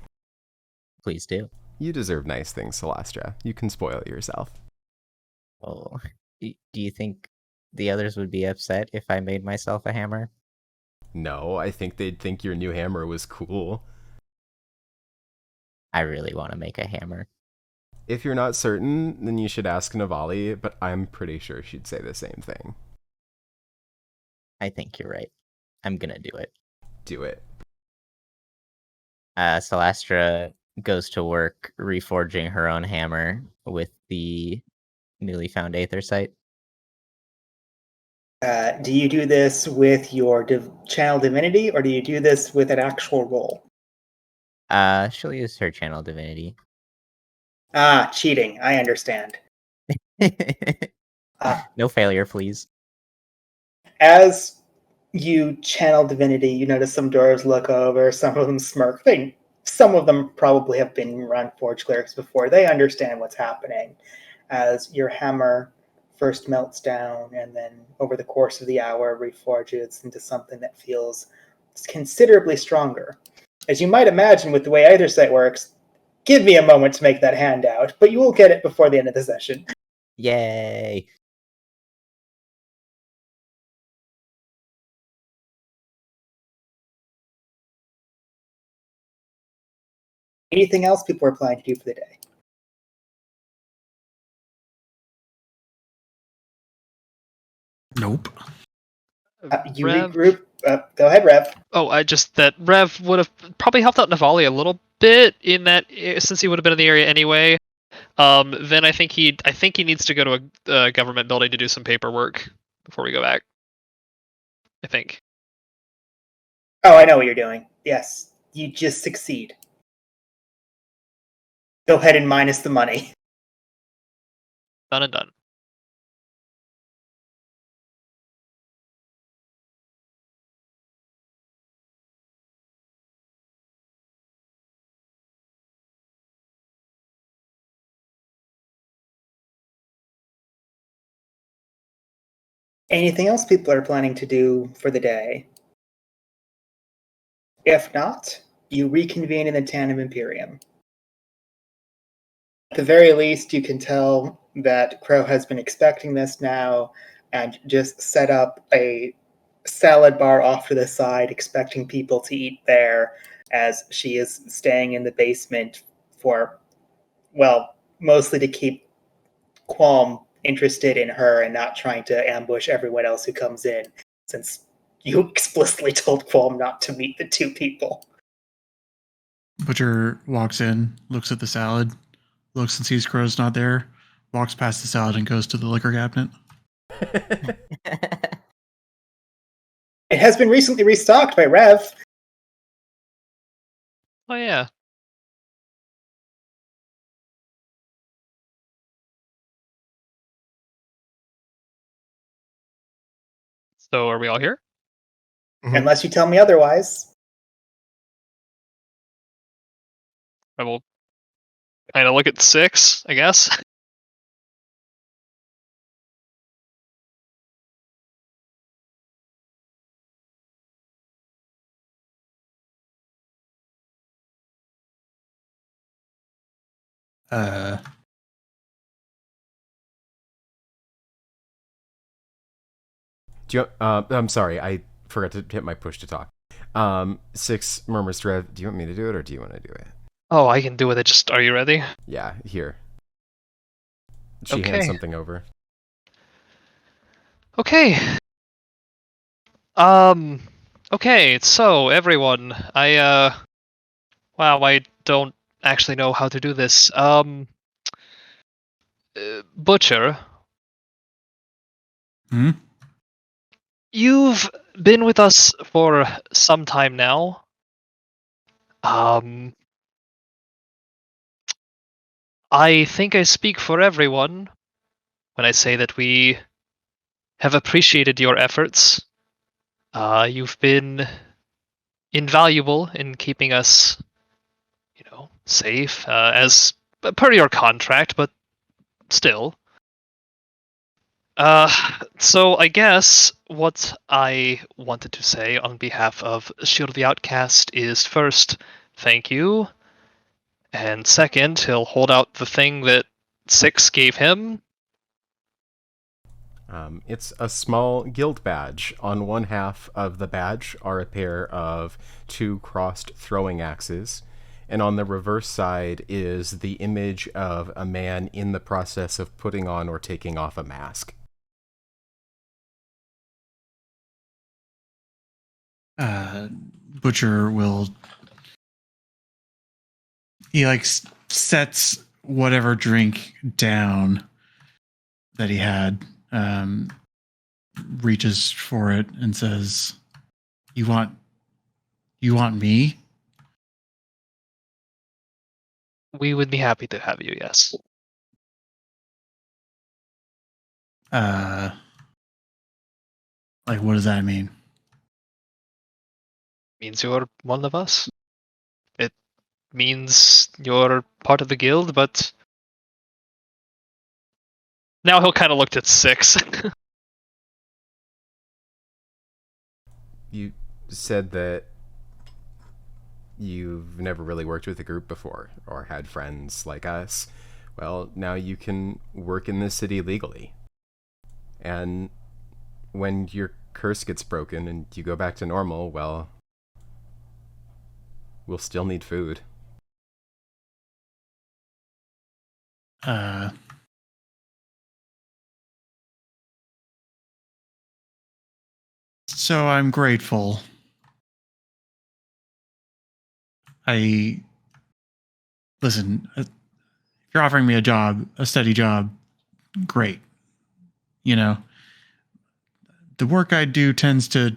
Please do. You deserve nice things, Celastra. You can spoil yourself. Well, do you think the others would be upset if I made myself a hammer? No, I think they'd think your new hammer was cool. I really want to make a hammer. If you're not certain, then you should ask Navali, but I'm pretty sure she'd say the same thing. I think you're right. I'm gonna do it. Do it. Celastra goes to work reforging her own hammer with the newly found Aether site. Do you do this with your channel divinity, or do you do this with an actual roll? She'll use her channel divinity. Ah, cheating. I understand. No failure, please. As you channel divinity, you notice some dwarves look over, some of them smirk. Some of them probably have been run Forge Clerics before. They understand what's happening as your hammer first melts down and then over the course of the hour reforges into something that feels considerably stronger. As you might imagine with the way either site works, give me a moment to make that hand out, but you will get it before the end of the session. Yay! Anything else people are planning to do for the day? Nope. You Rev? regroup. Go ahead, Rev. Oh, that Rev would have probably helped out Navali a little bit in that since he would have been in the area anyway. Then I think he needs to go to a government building to do some paperwork before we go back. I think. Oh, I know what you're doing. Yes, you just succeed. Go ahead and minus the money. Done and done. Anything else people are planning to do for the day? If not, you reconvene in the Tandem Imperium. At the very least, you can tell that Crow has been expecting this now and just set up a salad bar off to the side, expecting people to eat there, as she is staying in the basement for, well, mostly to keep Qualm interested in her and not trying to ambush everyone else who comes in, since you explicitly told Qualm not to meet the two people. Butcher walks in, looks at the salad, looks and sees Crow's not there, walks past the salad and goes to the liquor cabinet. It has been recently restocked by Rev. Oh yeah. So are we all here? Unless you tell me otherwise. I will kind of look at 6, I guess. Do you, I'm sorry, I forgot to hit my push to talk. 6 murmurs to Rev. Do you want me to do it or do you want to do it? Oh, I can do with it. Just, are you ready? Yeah, here. She Okay. hands something over. Okay. Okay, so everyone, wow, I don't actually know how to do this. Butcher. Hmm? You've been with us for some time now. I think I speak for everyone when I say that we have appreciated your efforts. You've been invaluable in keeping us, safe, as per your contract, but still. So I guess what I wanted to say on behalf of Shield of the Outcast is first, thank you. And second, he'll hold out the thing that 6 gave him. It's a small guild badge. On one half of the badge are a pair of 2 crossed throwing axes, and on the reverse side is the image of a man in the process of putting on or taking off a mask. Butcher will... He, sets whatever drink down that he had, reaches for it and says, You want me? We would be happy to have you, yes. Like, what does that mean? Means you're one of us. It means you're part of the guild, but now he'll kind of looked at 6. You said that you've never really worked with a group before or had friends like us. Well, now you can work in this city legally. And when your curse gets broken and you go back to normal, well, we'll still need food. So I'm grateful. Listen, if you're offering me a job, a steady job, great. You know, the work I do tends to,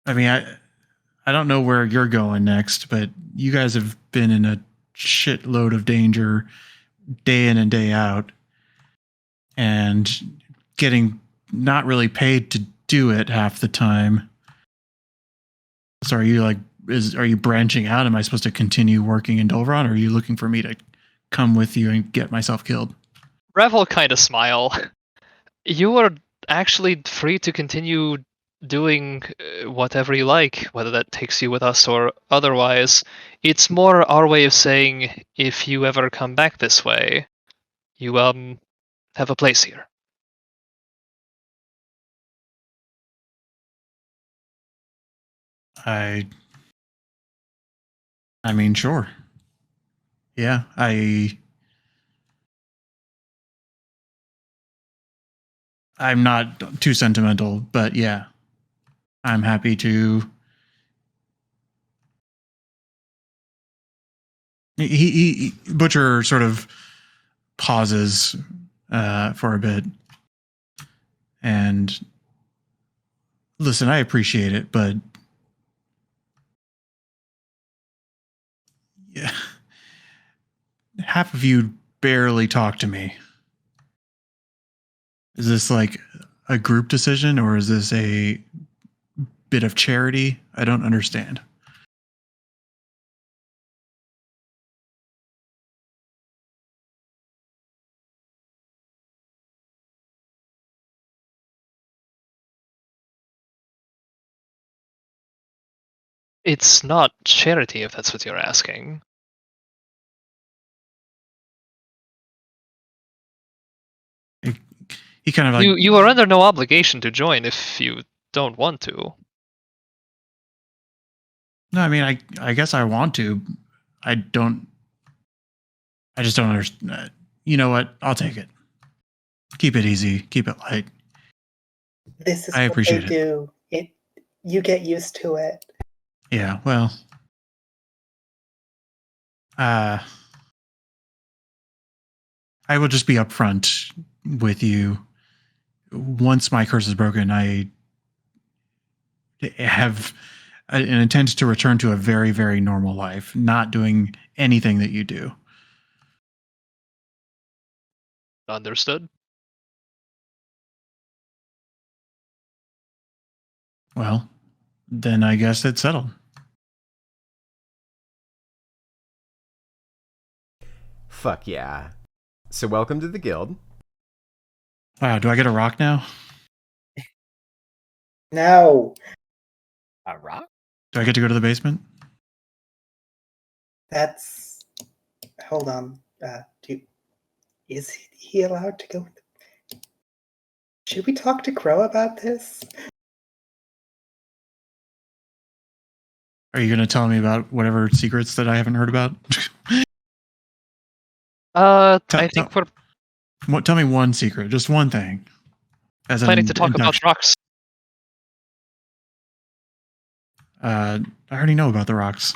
I mean, I don't know where you're going next, but you guys have been in a shitload of danger day in and day out and getting not really paid to do it half the time. So are you are you branching out? Am I supposed to continue working in Dolron, or are you looking for me to come with you and get myself killed? Rev will kind of smile. You are actually free to continue doing whatever you like, whether that takes you with us or otherwise. It's more our way of saying, if you ever come back this way, you have a place here. I mean, sure. Yeah, I'm not too sentimental, but yeah, I'm happy to. Butcher sort of pauses for a bit, and listen, I appreciate it, but yeah, half of you barely talk to me. Is this like a group decision, or is this a bit of charity? I don't understand. It's not charity, if that's what you're asking. He kind of like You are under no obligation to join if you don't want to. No, I mean, I guess I want to. I just don't understand. You know what? I'll take it. Keep it easy. Keep it light. This is I what they appreciate it. do. You get used to it. Yeah, well. I will just be upfront with you. Once my curse is broken, I have an intent to return to a very, very normal life, not doing anything that you do. Understood? Well, then I guess it's settled. Fuck yeah. So welcome to the guild. Wow, do I get a rock now? No. A rock? Do I get to go to the basement? That's. Hold on. Is he allowed to go? Should we talk to Crow about this? Are you going to tell me about whatever secrets that I haven't heard about? I think we're Tell me one secret, just one thing. As planning to talk about rocks. I already know about the rocks.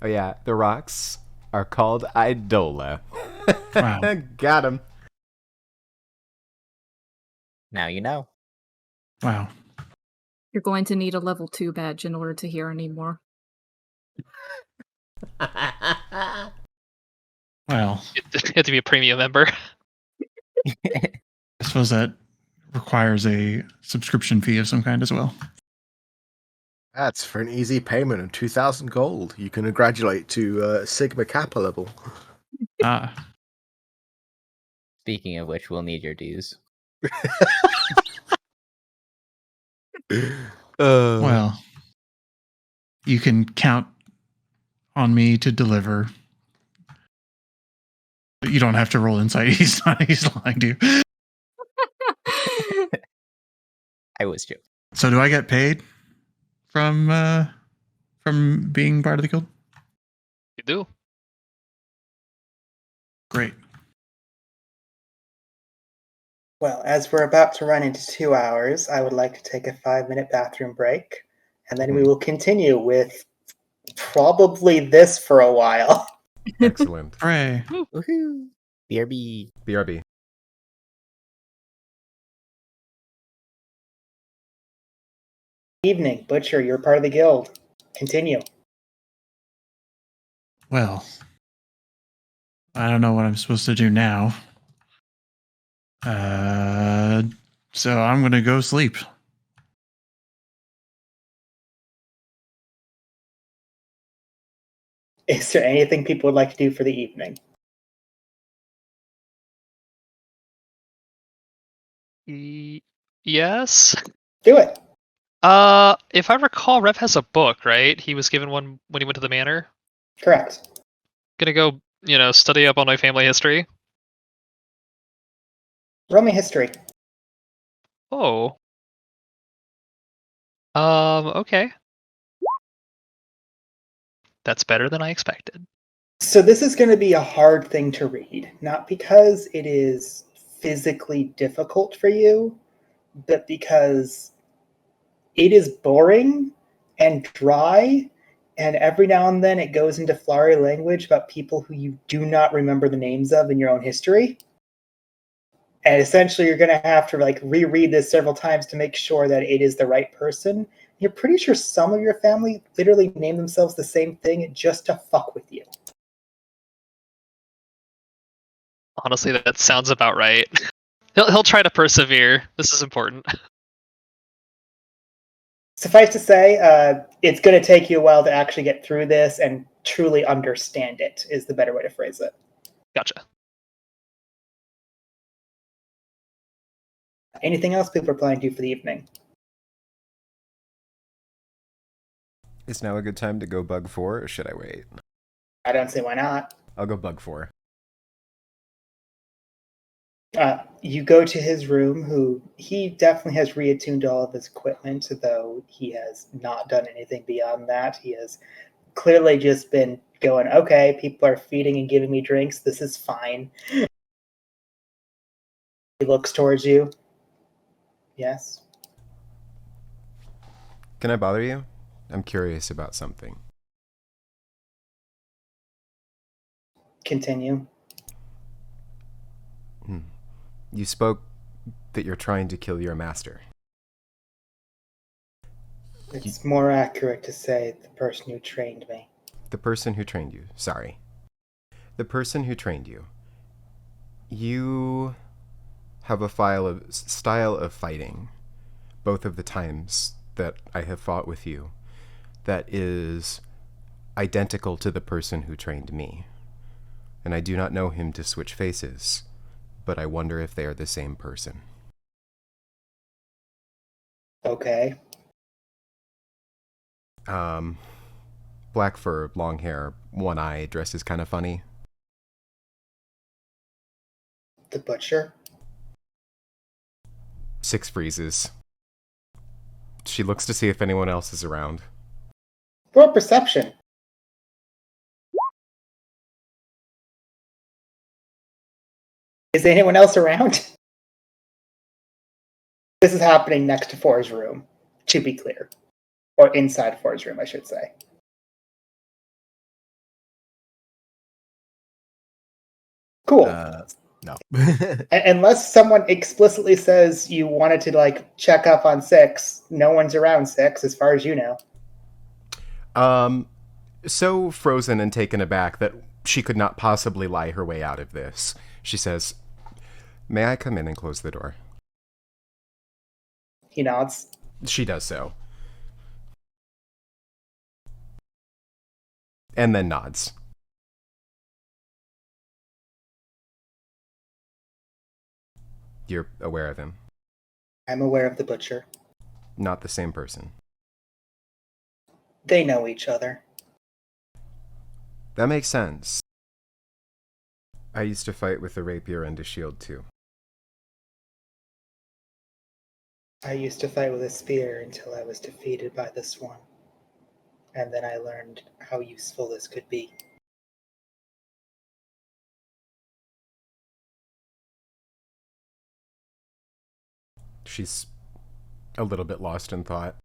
Oh yeah, the rocks are called Idola. Wow. Got him. Now you know. Wow. You're going to need a level 2 badge in order to hear anymore. Well, You have to be a premium member. I suppose that requires a subscription fee of some kind as well. That's for an easy payment of 2,000 gold. You can graduate to Sigma Kappa level. Ah, Speaking of which, we'll need your dues. well, you can count on me to deliver. You don't have to roll insight. He's lying to you. I was joking. So do I get paid from being part of the guild? You do. Great. Well, as we're about to run into 2 hours, I would like to take a 5-minute bathroom break, and then we will continue with probably this for a while. Excellent. Hooray. Woohoo! BRB. BRB. Evening, Butcher, you're part of the guild. Continue. Well, I don't know what I'm supposed to do now. So I'm going to go sleep. Is there anything people would like to do for the evening? Yes. Do it. If I recall, Rev has a book, right? He was given one when he went to the manor. Correct. Gonna go, study up on my family history. Roll me history. Oh. Okay. That's better than I expected. So this is going to be a hard thing to read, not because it is physically difficult for you, but because it is boring and dry, and every now and then it goes into flowery language about people who you do not remember the names of in your own history. And essentially you're going to have to reread this several times to make sure that it is the right person. You're pretty sure some of your family literally name themselves the same thing just to fuck with you. Honestly, that sounds about right. He'll try to persevere. This is important. Suffice to say, it's going to take you a while to actually get through this and truly understand it, is the better way to phrase it. Gotcha. Anything else people are planning to do for the evening? Is now a good time to go bug 4, or should I wait? I don't see why not. I'll go bug 4. You go to his room, he definitely has reattuned all of his equipment, though he has not done anything beyond that. He has clearly just been going, okay, people are feeding and giving me drinks. This is fine. He looks towards you. Yes. Can I bother you? I'm curious about something. Continue. You spoke that you're trying to kill your master. It's more accurate to say the person who trained me. The person who trained you. Sorry. The person who trained you. You have a style of fighting, both of the times that I have fought with you, that is identical to the person who trained me. And I do not know him to switch faces, but I wonder if they are the same person. Okay. Black fur, long hair, one eye, dresses kind of funny. The butcher. 6 freezes. She looks to see if anyone else is around. Roll perception. Is anyone else around? This is happening next to For's room, to be clear. Or inside For's room, I should say. Cool. No. Unless someone explicitly says you wanted to like check up on 6, no one's around 6 as far as you know. So frozen and taken aback that she could not possibly lie her way out of this, she says, "May I come in and close the door?" He nods. She does so. And then nods. You're aware of him. I'm aware of the butcher. Not the same person. They know each other. That makes sense. I used to fight with a rapier and a shield too. I used to fight with a spear until I was defeated by this one. And then I learned how useful this could be. She's a little bit lost in thought.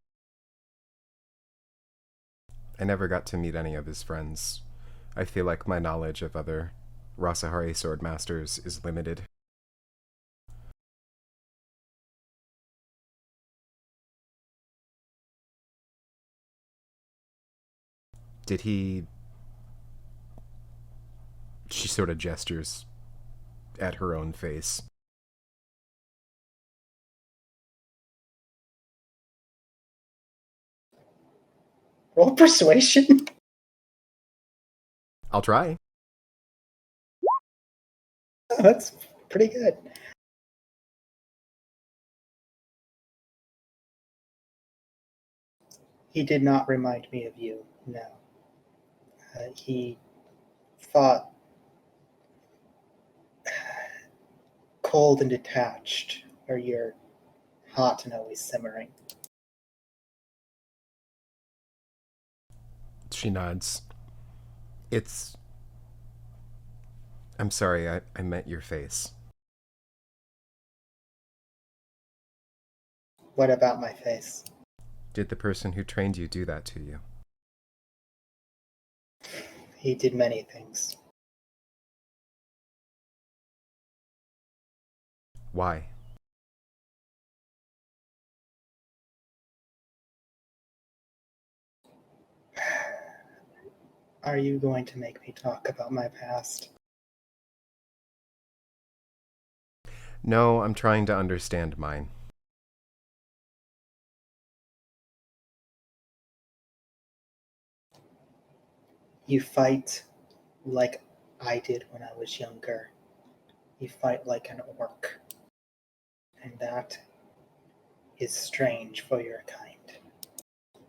I never got to meet any of his friends. I feel like my knowledge of other Rasahari swordmasters is limited. Did he... She sort of gestures at her own face. Roll persuasion? I'll try. Oh, that's pretty good. He did not remind me of you, no. He thought cold and detached, where you're hot and always simmering. She nods. It's... I'm sorry, I meant your face. What about my face? Did the person who trained you do that to you? He did many things. Why? Are you going to make me talk about my past? No, I'm trying to understand mine. You fight like I did when I was younger. You fight like an orc. And that is strange for your kind.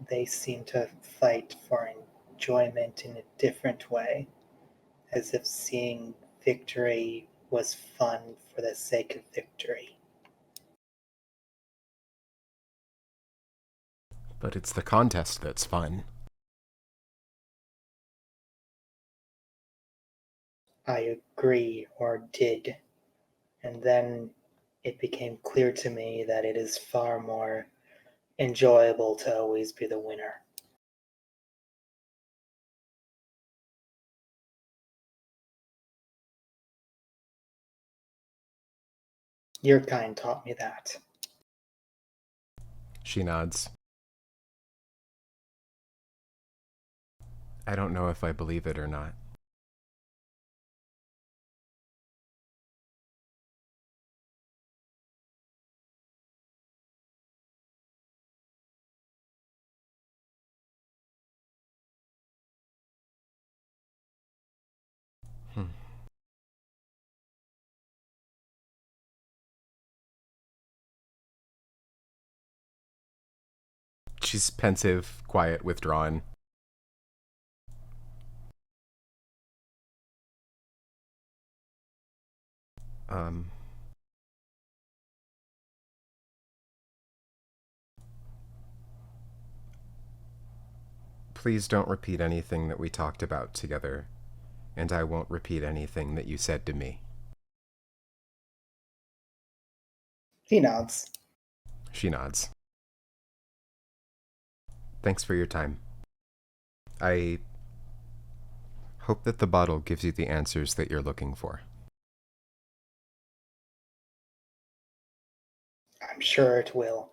They seem to fight for enjoyment in a different way, as if seeing victory was fun for the sake of victory. But it's the contest that's fun. I agree, or did. And then it became clear to me that it is far more enjoyable to always be the winner. Your kind taught me that. She nods. I don't know if I believe it or not. She's pensive, quiet, withdrawn. Please don't repeat anything that we talked about together, and I won't repeat anything that you said to me. He nods. She nods. Thanks for your time. I hope that the bottle gives you the answers that you're looking for. I'm sure it will.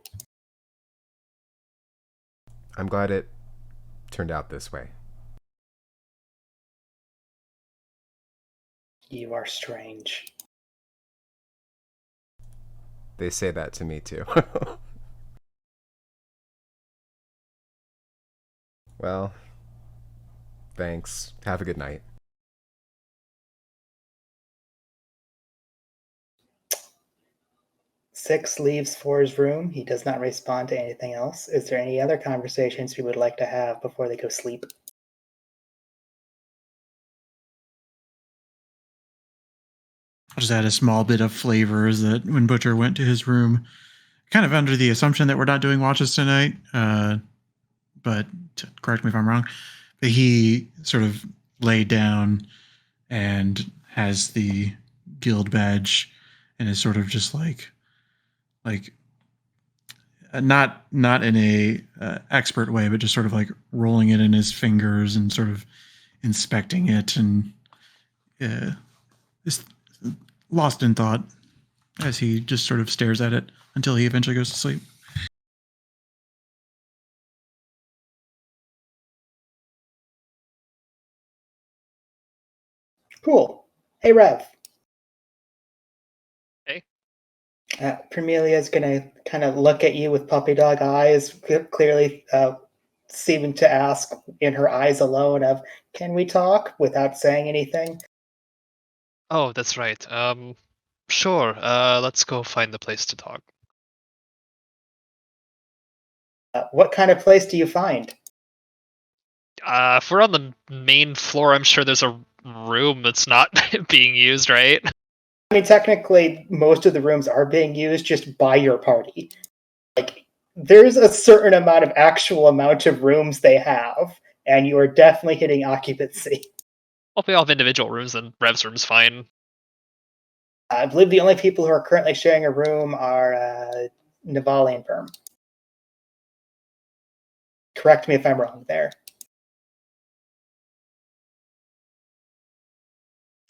I'm glad it turned out this way. You are strange. They say that to me too. Well, thanks. Have a good night. Six leaves For's room. He does not respond to anything else. Is there any other conversations we would like to have before they go sleep? I'll just add a small bit of flavor is that when Butcher went to his room, kind of under the assumption that we're not doing watches tonight, but correct me if I'm wrong, but he sort of laid down and has the guild badge and is sort of just like not in a expert way, but just sort of like rolling it in his fingers and sort of inspecting it and is lost in thought as he just sort of stares at it until he eventually goes to sleep. Cool. Hey, Rev. Hey. Primelia's gonna kind of look at you with puppy dog eyes, clearly seeming to ask in her eyes alone of, can we talk, without saying anything. Oh, that's right. Sure. Let's go find the place to talk. What kind of place do you find? If we're on the main floor, I'm sure there's a room that's not being used, right? I mean, technically, most of the rooms are being used just by your party. Like, there's a certain amount of rooms they have, and you are definitely hitting occupancy. Well, if we all have individual rooms, then Rev's room's fine. I believe the only people who are currently sharing a room are Navali and Perm. Correct me if I'm wrong there.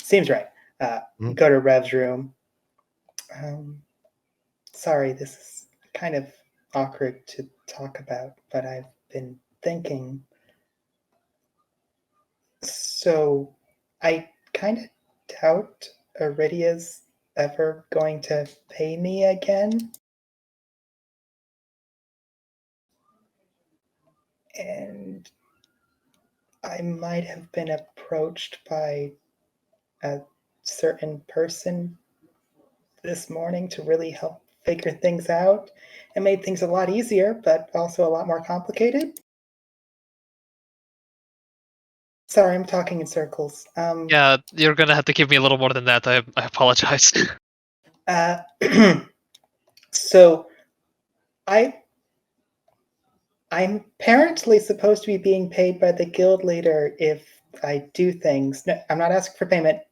Seems right. Go to Rev's room. Sorry, this is kind of awkward to talk about, but I've been thinking. So, I kind of doubt Iridia's ever going to pay me again. And I might have been approached by a certain person this morning to really help figure things out. It made things a lot easier, but also a lot more complicated. Sorry, I'm talking in circles. Yeah, you're gonna have to give me a little more than that. I apologize. So, I'm apparently supposed to be being paid by the guild leader if I do things. No, I'm not asking for payment.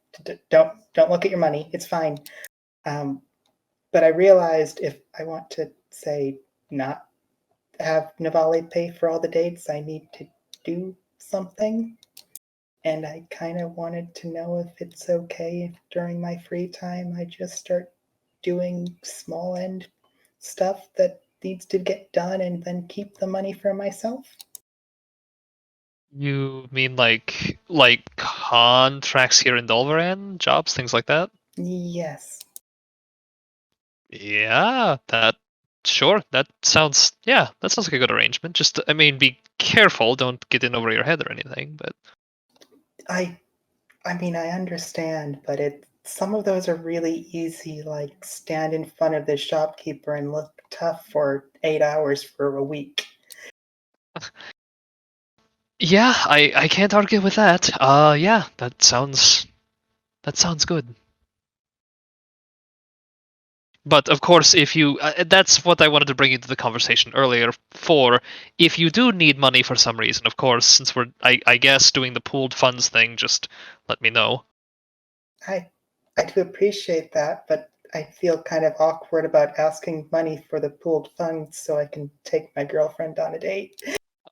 Don't look at your money. It's fine. But I realized if I want to, say, not have Navali pay for all the dates, I need to do something. And I kind of wanted to know if it's okay if during my free time I just start doing small end stuff that needs to get done and then keep the money for myself. You mean like contracts here in Dolveran, jobs, things like that? Yes. Yeah, that sounds like a good arrangement. Just be careful, don't get in over your head or anything, but I mean, I understand, but some of those are really easy, like stand in front of the shopkeeper and look tough for 8 hours for a week. yeah, I can't argue with that. Yeah, that sounds good. But of course, if you that's what I wanted to bring into the conversation earlier. For if you do need money for some reason, of course, since we're I guess doing the pooled funds thing, just let me know. I do appreciate that, but I feel kind of awkward about asking money for the pooled funds so I can take my girlfriend on a date.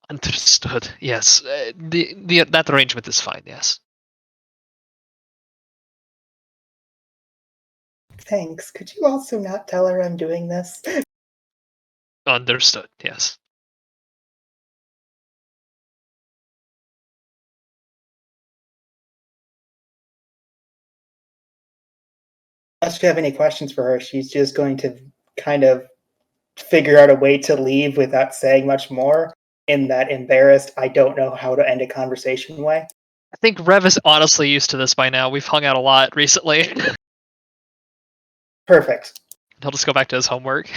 Understood. Yes, that arrangement is fine. Yes. Thanks. Could you also not tell her I'm doing this? Understood, yes. Unless you have any questions for her, she's just going to kind of figure out a way to leave without saying much more in that embarrassed, I don't know how to end a conversation way. I think Rev is honestly used to this by now. We've hung out a lot recently. Perfect. He'll just go back to his homework.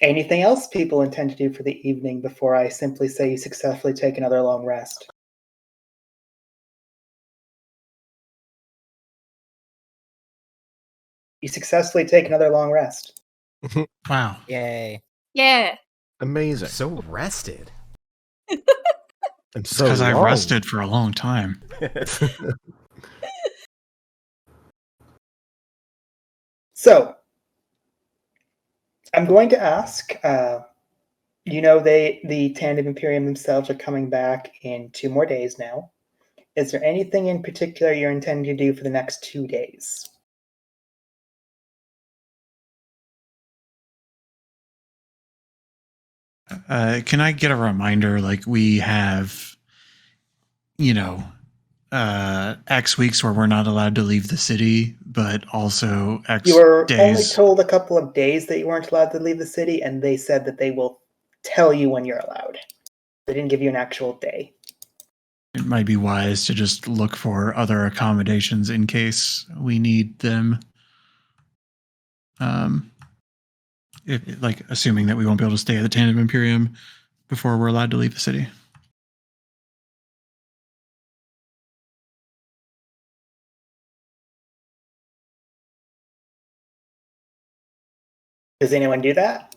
Anything else people intend to do for the evening before I simply say you successfully take another long rest? You successfully take another long rest. Wow. Yay. Yeah. Amazing. So rested. And so Because I've long. rested for a long time. So, I'm going to ask, the Tandem Imperium themselves are coming back in 2 more days now. Is there anything in particular you're intending to do for the next 2 days? Can I get a reminder? Like we have, X weeks where we're not allowed to leave the city, but also X You were only days. told a couple of days that you weren't allowed to leave the city, and they said that they will tell you when you're allowed. They didn't give you an actual day. It might be wise to just look for other accommodations in case we need them. Assuming that we won't be able to stay at the Tandem Imperium before we're allowed to leave the city. Does anyone do that?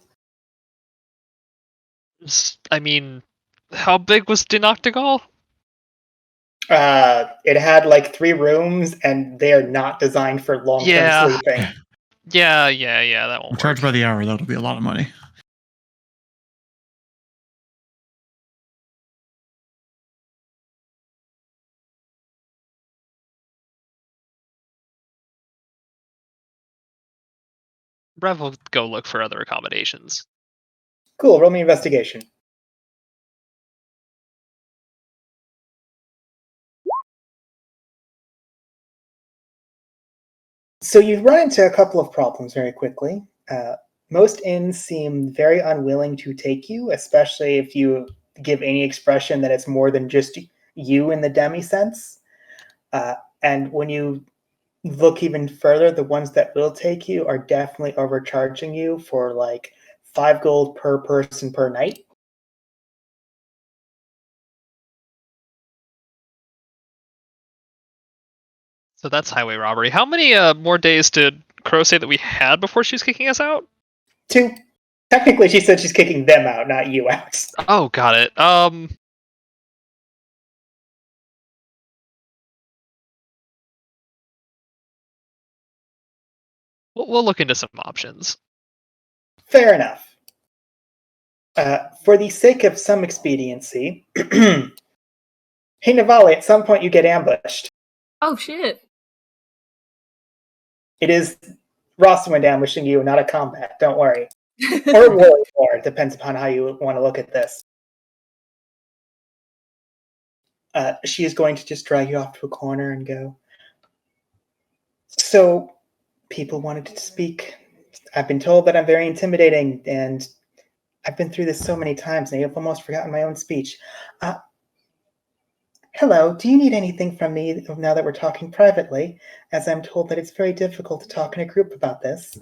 I mean, how big was Dinoctagal? It had like 3 rooms, and they are not designed for long-term Yeah. sleeping. Yeah, that won't I'm work. charged by the hour. That'll be a lot of money. Rev will go look for other accommodations. Cool, roll me investigation. So you run into a couple of problems very quickly. Most inns seem very unwilling to take you, especially if you give any expression that it's more than just you in the demi sense. And when you look even further, the ones that will take you are definitely overcharging you for like 5 gold per person per night. So that's highway robbery. How many more days did Crow say that we had before she was kicking us out? 2. Technically, she said she's kicking them out, not you out. Oh, got it. We'll look into some options. Fair enough. For the sake of some expediency, hey Navali, at some point you get ambushed. Oh shit. It is Rosamund ambushing you, not a combat. Don't worry. Or worry for it. Depends upon how you want to look at this. She is going to just drag you off to a corner and go, so, people wanted to speak. I've been told that I'm very intimidating, and I've been through this so many times, and I've almost forgotten my own speech. Hello, do you need anything from me now that we're talking privately, as I'm told that it's very difficult to talk in a group about this?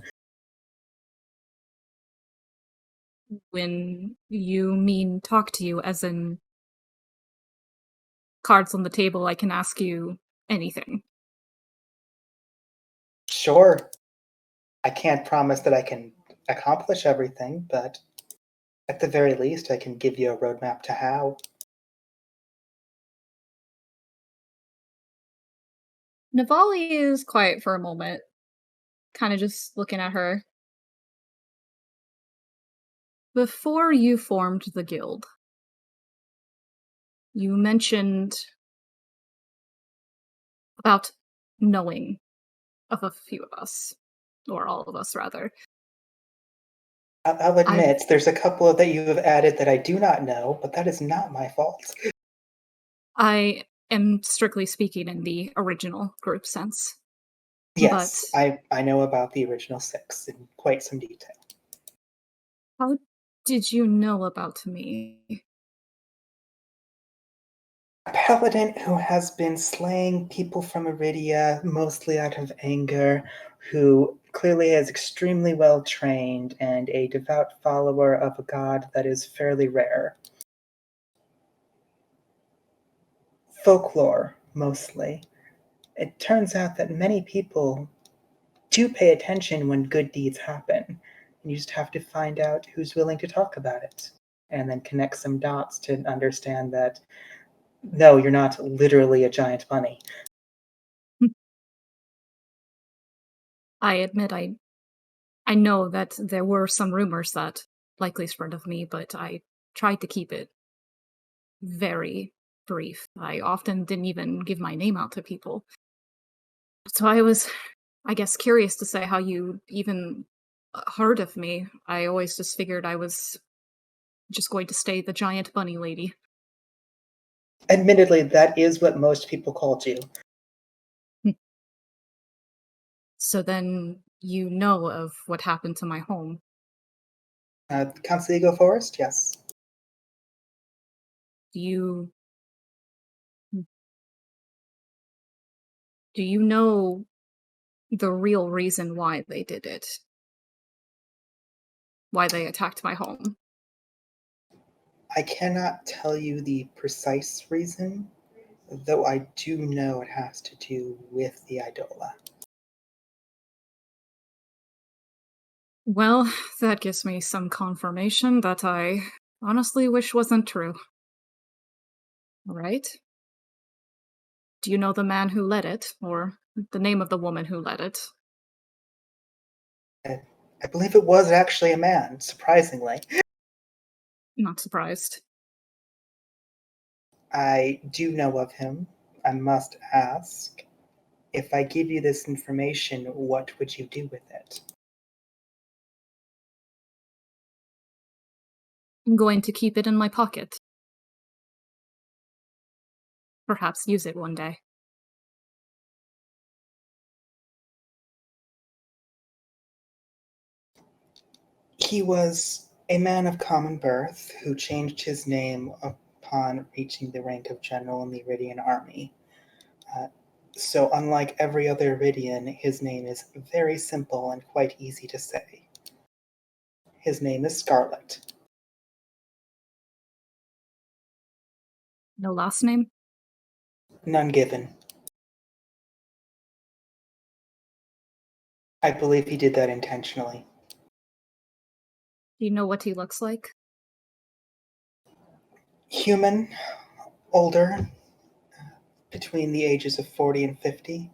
When you mean talk to you, as in cards on the table, I can ask you anything. Sure. I can't promise that I can accomplish everything, but at the very least, I can give you a roadmap to how. Navali is quiet for a moment, kind of just looking at her. Before you formed the guild, You mentioned about knowing of a few of us, or all of us, rather. I'll I've admit, there's a couple that you have added that I do not know, but that is not my fault. I am strictly speaking in the original group sense. But Yes, I know about the original 6 in quite some detail. how did you know about me? A paladin who has been slaying people from Iridia, mostly out of anger, who clearly is extremely well trained and a devout follower of a god that is fairly rare. Folklore, mostly. It turns out that many people do pay attention when good deeds happen, and you just have to find out who's willing to talk about it, and then connect some dots to understand that no, you're not literally a giant bunny. I admit I know that there were some rumors that likely spread of me, but I tried to keep it very brief. I often didn't even give my name out to people. So I was, I guess, curious to say how you even heard of me. I always just figured I was just going to stay the giant bunny lady. Admittedly, that is what most people called you. So then you know of what happened to my home. Council Forest, yes. Do you do you know the real reason why they did it? Why they attacked my home? I cannot tell you the precise reason, though I do know it has to do with the Idola. Well, that gives me some confirmation that I honestly wish wasn't true. Alright? Do you know the man who led it, or the name of the woman who led it? I believe it was actually a man, surprisingly. Not surprised. I do know of him. I must ask, if I give you this information, what would you do with it? I'm going to keep it in my pocket. Perhaps use it one day. He was a man of common birth who changed his name upon reaching the rank of general in the Iridian army. Uh, so, unlike every other Iridian, his name is very simple and quite easy to say. His name is Scarlet. No last name? None given. I believe he did that intentionally. Do you know what he looks like? Human, older, between the ages of 40 and 50,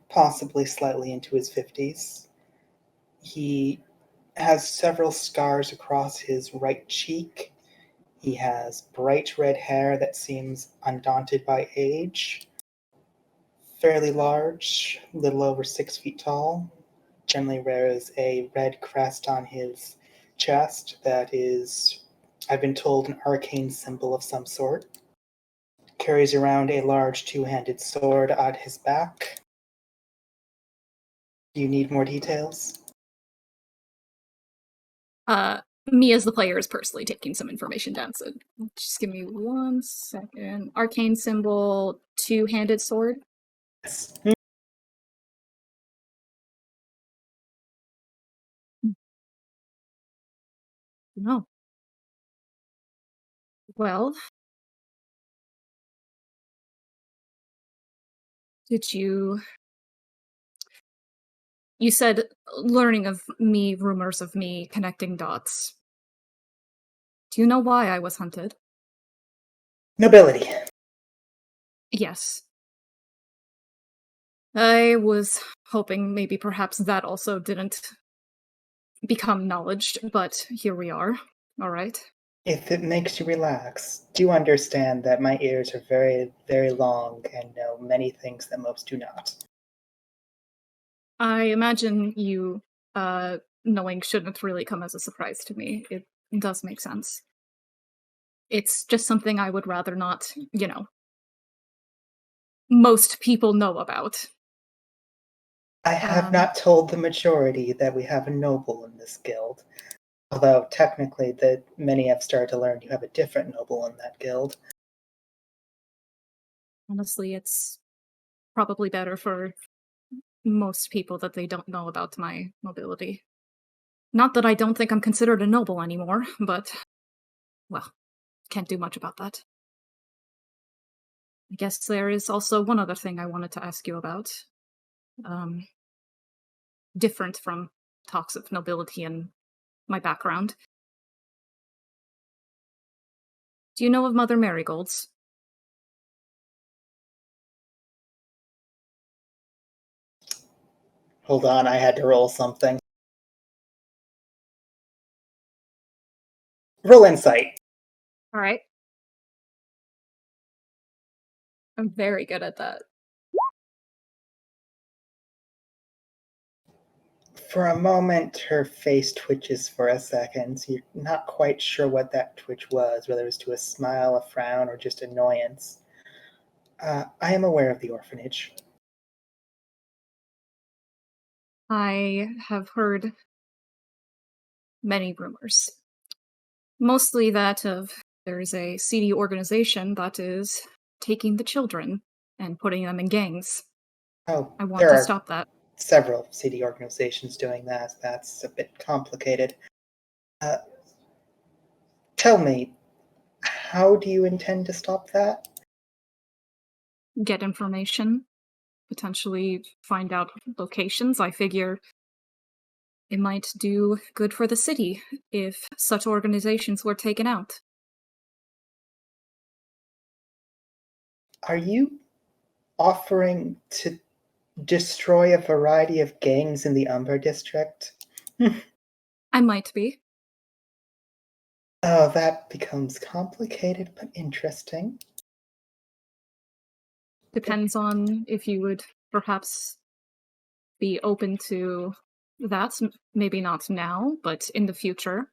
possibly slightly into his 50s. He has several scars across his right cheek. He has bright red hair that seems undaunted by age. Fairly large, little over 6 feet tall. Generally wears a red crest on his chest that is, I've been told, an arcane symbol of some sort. Carries around a large two-handed sword at his back. Do you need more details? Me as the player is personally taking some information down, so just give me 1 second. Arcane symbol, two-handed sword. Yes. No. Well, did you... You said learning of me, rumors of me, connecting dots. Do you know why I was hunted? Nobility. Yes. I was hoping maybe perhaps that also didn't become knowledge, but here we are. Alright. If it makes you relax, do understand that my ears are very, very long and know many things that most do not. I imagine you knowing shouldn't really come as a surprise to me. It does make sense. It's just something I would rather not, most people know about. I have Um, not told the majority that we have a noble in this guild, although technically that many have started to learn you have a different noble in that guild. Honestly, it's probably better for most people that they don't know about my mobility. Not that I don't think I'm considered a noble anymore, but, well, can't do much about that. I guess there is also one other thing I wanted to ask you about. Um, Different from talks of nobility and my background. Do you know of Mother Marigolds? Hold on, I had to roll something. Roll insight. Alright. I'm very good at that. For a moment, her face twitches for a second. You're not quite sure what that twitch was, whether it was to a smile, a frown, or just annoyance. I am aware of the orphanage. I have heard many rumors. Mostly that of there's a seedy organization that is taking the children and putting them in gangs. Oh, I want there to are stop that. several city organizations doing that. That's a bit complicated. Uh, Tell me, how do you intend to stop that? Get information, potentially find out locations. I figure it might do good for the city if such organizations were taken out. Are you offering to destroy a variety of gangs in the Umber district? I might be. Oh, that becomes complicated but interesting. Depends on if you would perhaps be open to that. Maybe not now, but in the future.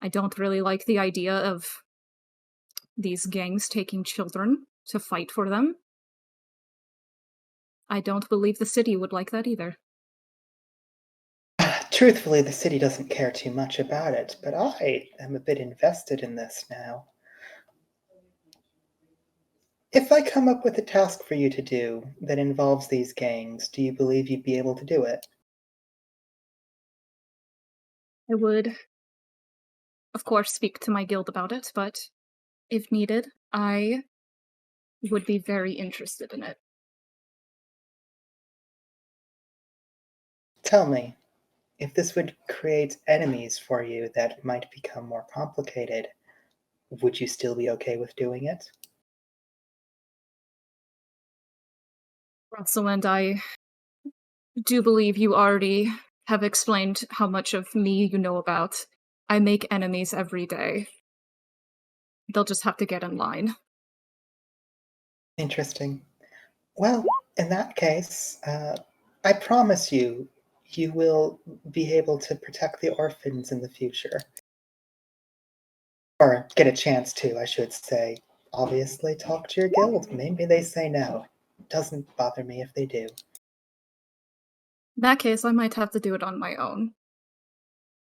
I don't really like the idea of these gangs taking children to fight for them. I don't believe the city would like that either. Truthfully, the city doesn't care too much about it, but I am a bit invested in this now. If I come up with a task for you to do that involves these gangs, do you believe you'd be able to do it? I would, of course, speak to my guild about it, but if needed, I would be very interested in it. Tell me, if this would create enemies for you that might become more complicated, would you still be okay with doing it? Rosalind, I do believe you already have explained how much of me you know about. I make enemies every day. They'll just have to get in line. Interesting. Well, in that case, I promise you, you will be able to protect the orphans in the future. Or get a chance to, I should say. Obviously, talk to your guild. Maybe they say no. It doesn't bother me if they do. In that case, I might have to do it on my own.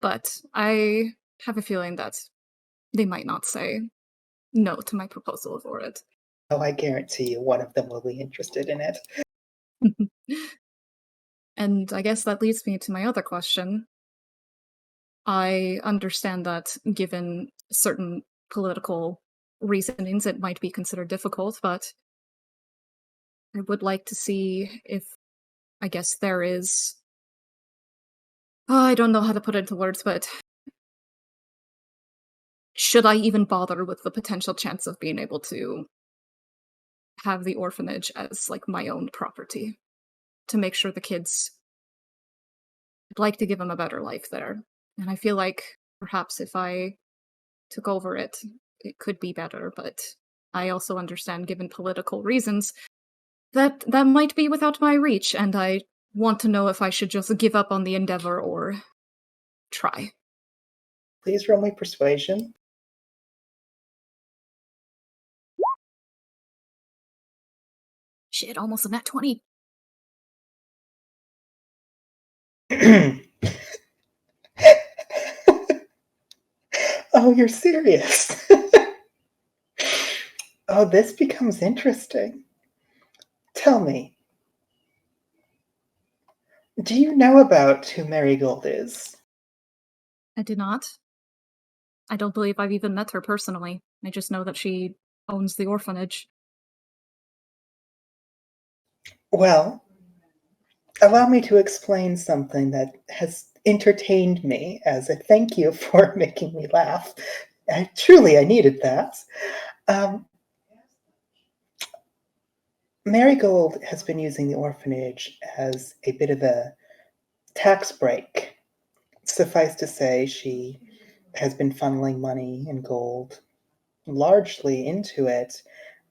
But I have a feeling that they might not say no to my proposal for it. Oh, I guarantee you one of them will be interested in it. And I guess that leads me to my other question. I understand that given certain political reasonings, it might be considered difficult, but I would like to see if, I guess, there is. I don't know how to put it into words, but should I even bother with the potential chance of being able to have the orphanage as, like, my own property to make sure the kids. I'd like to give them a better life there. And I feel like perhaps if I took over it, it could be better, but I also understand, given political reasons, that might be without my reach, and I want to know if I should just give up on the endeavor or try. Please roll me persuasion. Shit, almost a nat 20. Oh, you're serious. Oh, this becomes interesting. Tell me, do you know about who Marigold is? I did not. I don't believe I've even met her personally. I just know that she owns the orphanage. Well, allow me to explain something that has entertained me as a thank you for making me laugh. I needed that. Um, Marigold has been using the orphanage as a bit of a tax break. Suffice to say, she has been funneling money and gold largely into it,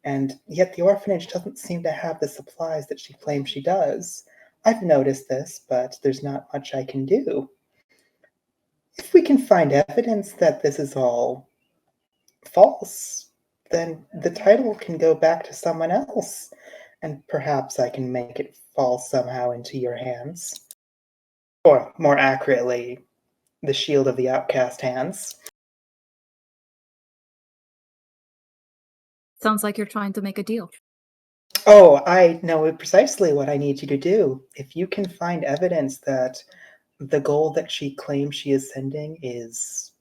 and yet the orphanage doesn't seem to have the supplies that she claims she does. I've noticed this, but there's not much I can do. If we can find evidence that this is all false, then the title can go back to someone else, and perhaps I can make it fall somehow into your hands. Or, more accurately, the shield of the Outcast hands. Sounds like you're trying to make a deal. Oh, I know precisely what I need you to do. If you can find evidence that the gold that she claims she is sending is,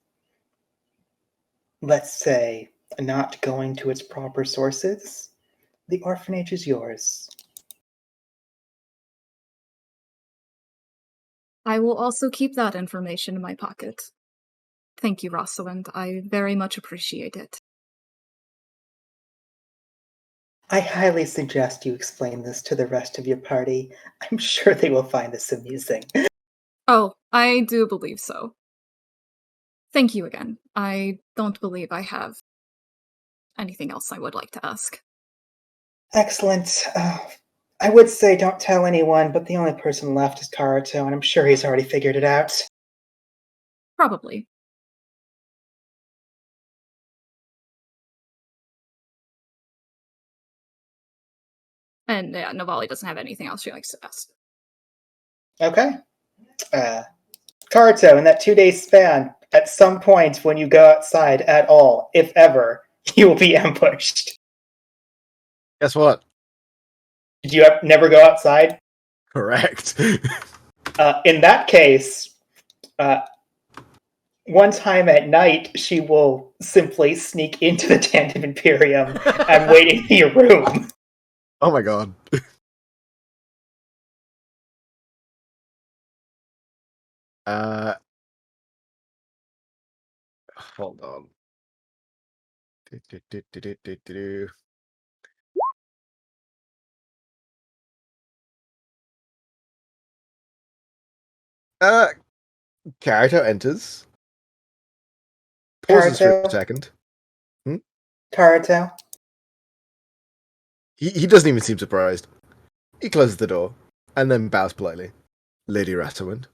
let's say, not going to its proper sources, the orphanage is yours. I will also keep that information in my pocket. Thank you, Rosalind. I very much appreciate it. I highly suggest you explain this to the rest of your party. I'm sure they will find this amusing. Oh, I do believe so. Thank you again. I don't believe I have anything else I would like to ask. Excellent. I would say don't tell anyone, but the only person left is Karito, and I'm sure he's already figured it out. Probably. And yeah, Navali doesn't have anything else she likes to ask. Okay. Karito, in that 2-day span, at some point when you go outside at all, if ever, you will be ambushed. Guess what? Did you never go outside? Correct. In that case, one time at night, she will simply sneak into the Tandem Imperium and wait in your room. Oh my god. Hold on. Karito enters. Pauses for a Karito? second. Karito? He doesn't even seem surprised. He closes the door and then bows politely. Lady Ratterwind.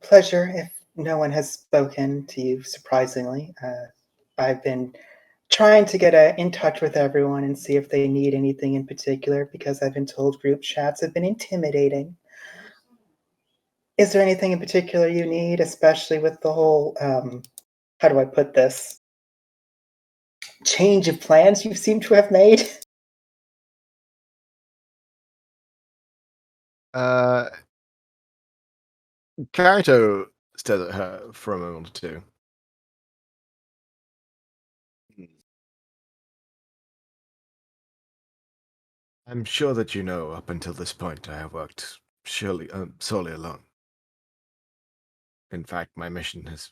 Pleasure, if no one has spoken to you, surprisingly. I've been trying to get in touch with everyone and see if they need anything in particular, because I've been told group chats have been intimidating. Is there anything in particular you need, especially with the whole, how do I put this, change of plans you seem to have made? Karito stares at her for a moment or two. I'm sure that you know, up until this point, I have worked solely alone. In fact, my mission has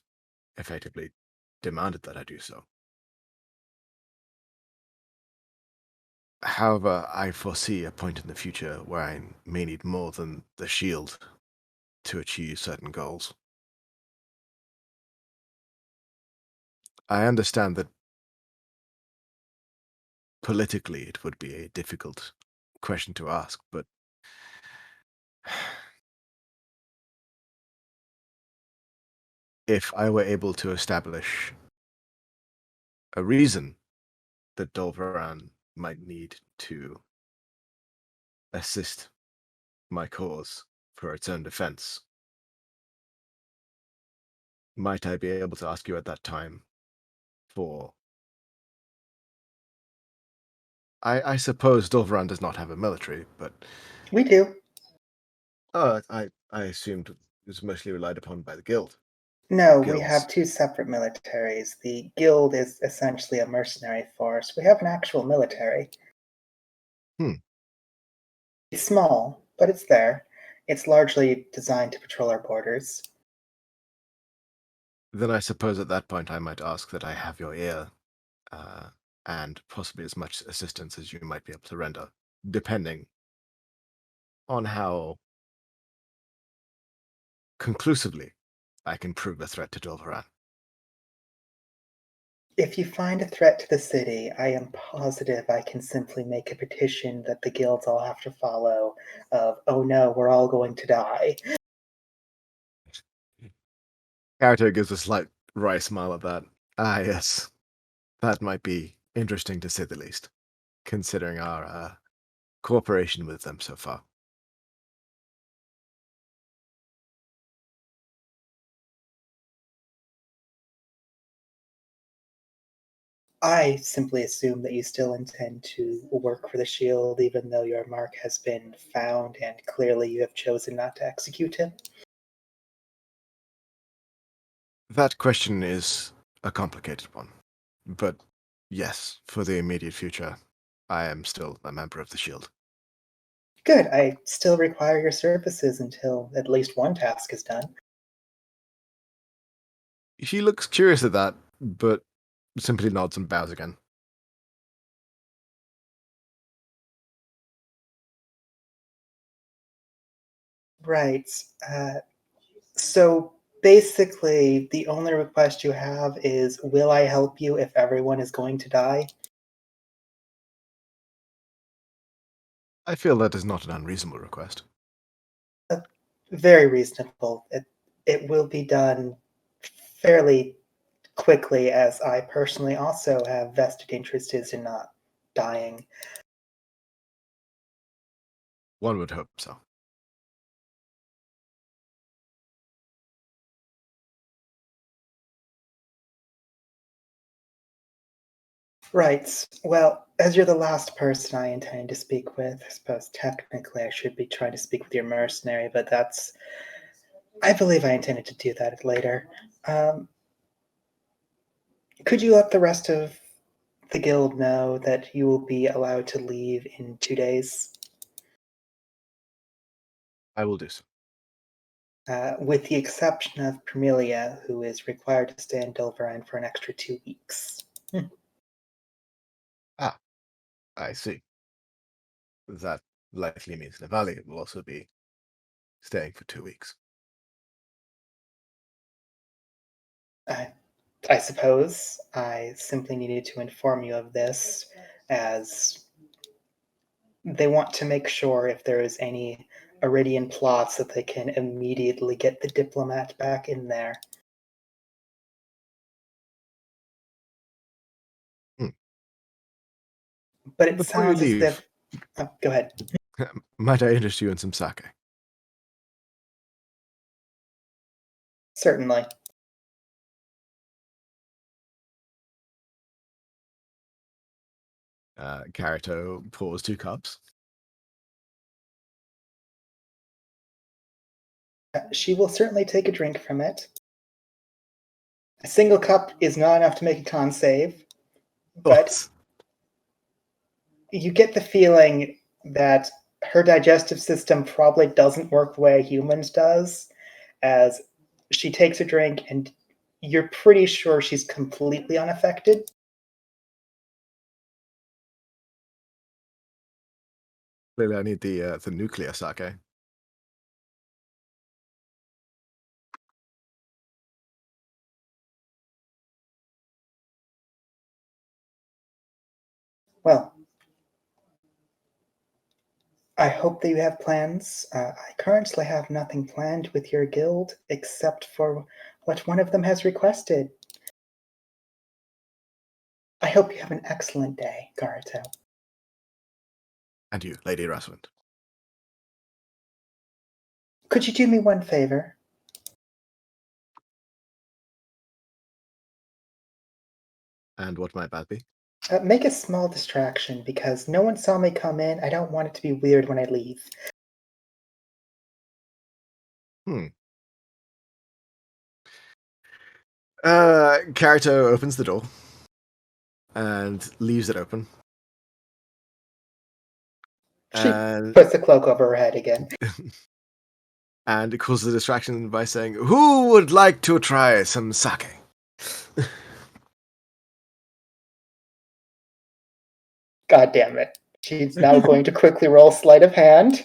effectively demanded that I do so. However, I foresee a point in the future where I may need more than the shield to achieve certain goals. I understand that politically it would be a difficult question to ask, but if I were able to establish a reason that Dolvaran might need to assist my cause for its own defense, might I be able to ask you at that time for... I suppose Dolvaran does not have a military, but... We do. I assumed it was mostly relied upon by the guild. No, we Guilds. have two separate militaries. The guild is essentially a mercenary force. We have an actual military. It's small, but it's there. It's largely designed to patrol our borders. Then I suppose at that point I might ask that I have your ear, and possibly as much assistance as you might be able to render, depending on how conclusively I can prove a threat to Dolvaran. If you find a threat to the city, I am positive I can simply make a petition that the guilds all have to follow of, oh no, we're all going to die. Karito gives a slight wry smile at that. Ah, yes. That might be interesting to say the least, considering our cooperation with them so far. I simply assume that you still intend to work for the shield, even though your mark has been found and clearly you have chosen not to execute him. That question is a complicated one, but yes, for the immediate future, I am still a member of the shield. Good, I still require your services until at least one task is done. She looks curious at that, but simply nods and bows again. Right. So basically, the only request you have is, will I help you if everyone is going to die? I feel that is not an unreasonable request. Very reasonable. It will be done fairly quickly, as I personally also have vested interest in not dying. One would hope so. Right. Well, as you're the last person I intend to speak with, I suppose technically I should be trying to speak with your mercenary, but that's... I believe I intended to do that later. Could you let the rest of the guild know that you will be allowed to leave in 2 days? I will do so. With the exception of Permelia, who is required to stay in Dulverine for an extra 2 weeks. Ah, I see. That likely means Navali will also be staying for 2 weeks. I suppose I simply needed to inform you of this, as they want to make sure if there is any Iridian plots that they can immediately get the diplomat back in there. But it Before you sounds as leave, if... go ahead. might I interest you in some sake? Certainly. Karito pours 2 cups. She will certainly take a drink from it. A single cup is not enough to make a con save, but Thoughts? you get the feeling that her digestive system probably doesn't work the way humans does, as she takes a drink and you're pretty sure she's completely unaffected. Clearly, I need the nuclear sake. Well, I hope that you have plans. I currently have nothing planned with your guild except for what one of them has requested. I hope you have an excellent day, Karito. And you, Lady Raswind. Could you do me one favor? And what might that be? Make a small distraction, because no one saw me come in. I don't want it to be weird when I leave. Karito opens the door and leaves it open. She And puts the cloak over her head again. and it causes a distraction by saying, "Who would like to try some sake?" God damn it. She's now going to quickly roll sleight of hand.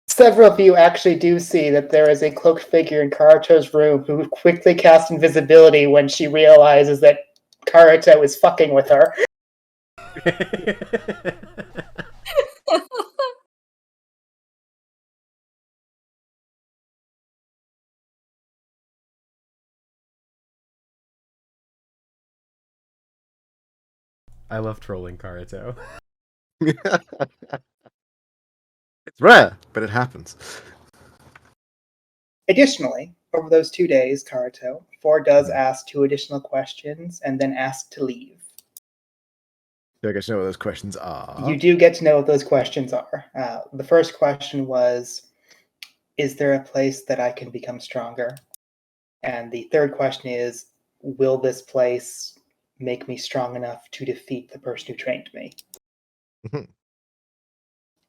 Several of you actually do see that there is a cloaked figure in Karito's room who quickly casts invisibility when she realizes that Karito is fucking with her. I love trolling Karito. It's rare, but it happens. Additionally, over those 2 days, Karito, Folr does ask 2 additional questions and then ask to leave. Do I get to know what those questions are? You do get to know what those questions are. The first question was, is there a place that I can become stronger? And the third question is, will this place make me strong enough to defeat the person who trained me?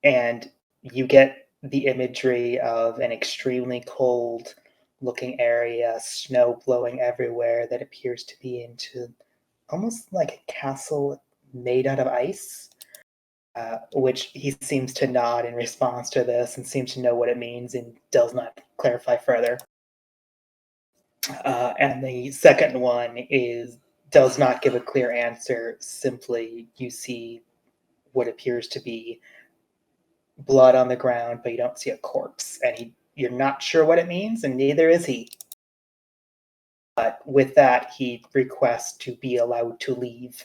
And you get the imagery of an extremely cold looking area, snow blowing everywhere, that appears to be into almost like a castle made out of ice, which he seems to nod in response to this and seems to know what it means and does not clarify further. And the second one does not give a clear answer. Simply, you see what appears to be blood on the ground, but you don't see a corpse, and you're not sure what it means, and neither is he. But with that, he requests to be allowed to leave.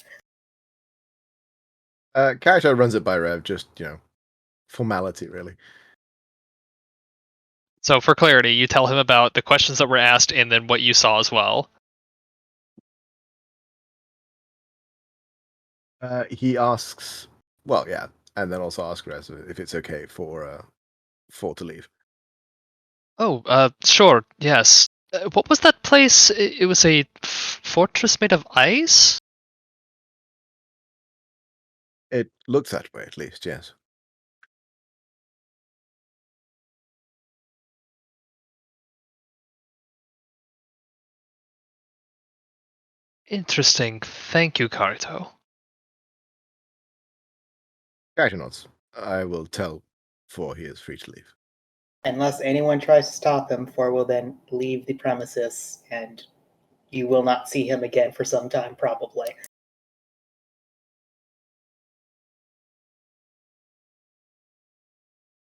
Karito runs it by Rev, just, formality, really. So for clarity, you tell him about the questions that were asked and then what you saw as well. He asks, well, yeah, and then also asks Rev if it's okay for to leave. Oh, sure, yes. What was that place? It was a fortress made of ice? It looks that way, at least, yes. Interesting. Thank you, Karito. Karito nods. I will tell Folr he is free to leave. Unless anyone tries to stop him, Folr will then leave the premises, and you will not see him again for some time, probably.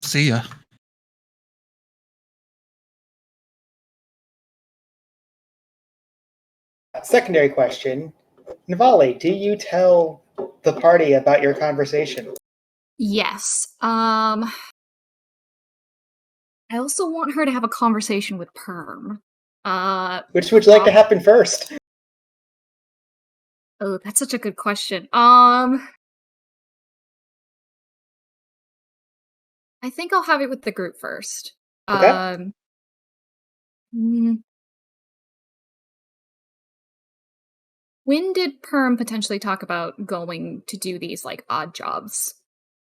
See ya. Secondary question. Navali, do you tell the party about your conversation? Yes. I also want her to have a conversation with Perm. Which would you like to happen first? Oh, that's such a good question. I think I'll have it with the group first. Okay. When did Perm potentially talk about going to do these, like, odd jobs?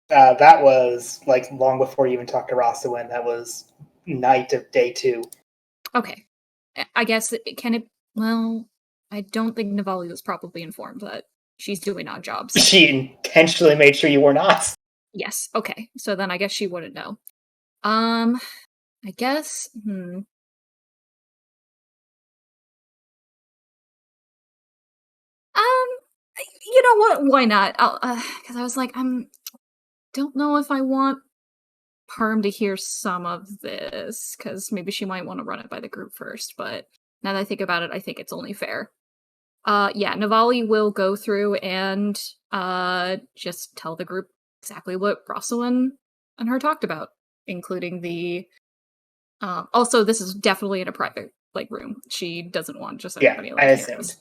That was, like, long before you even talked to Rosawin. That was night of day 2. Okay. I guess, well, I don't think Navali was probably informed that she's doing odd jobs. She intentionally made sure you were not. Yes, okay. So then I guess she wouldn't know. I guess, You know what? Why not? Because I was like, don't know if I want Parm to hear some of this, because maybe she might want to run it by the group first, but now that I think about it, I think it's only fair. Yeah, Navali will go through and just tell the group exactly what Rosalind and her talked about, including the also, this is definitely in a private room. She doesn't want just Yeah, anybody I hearing assumed. this.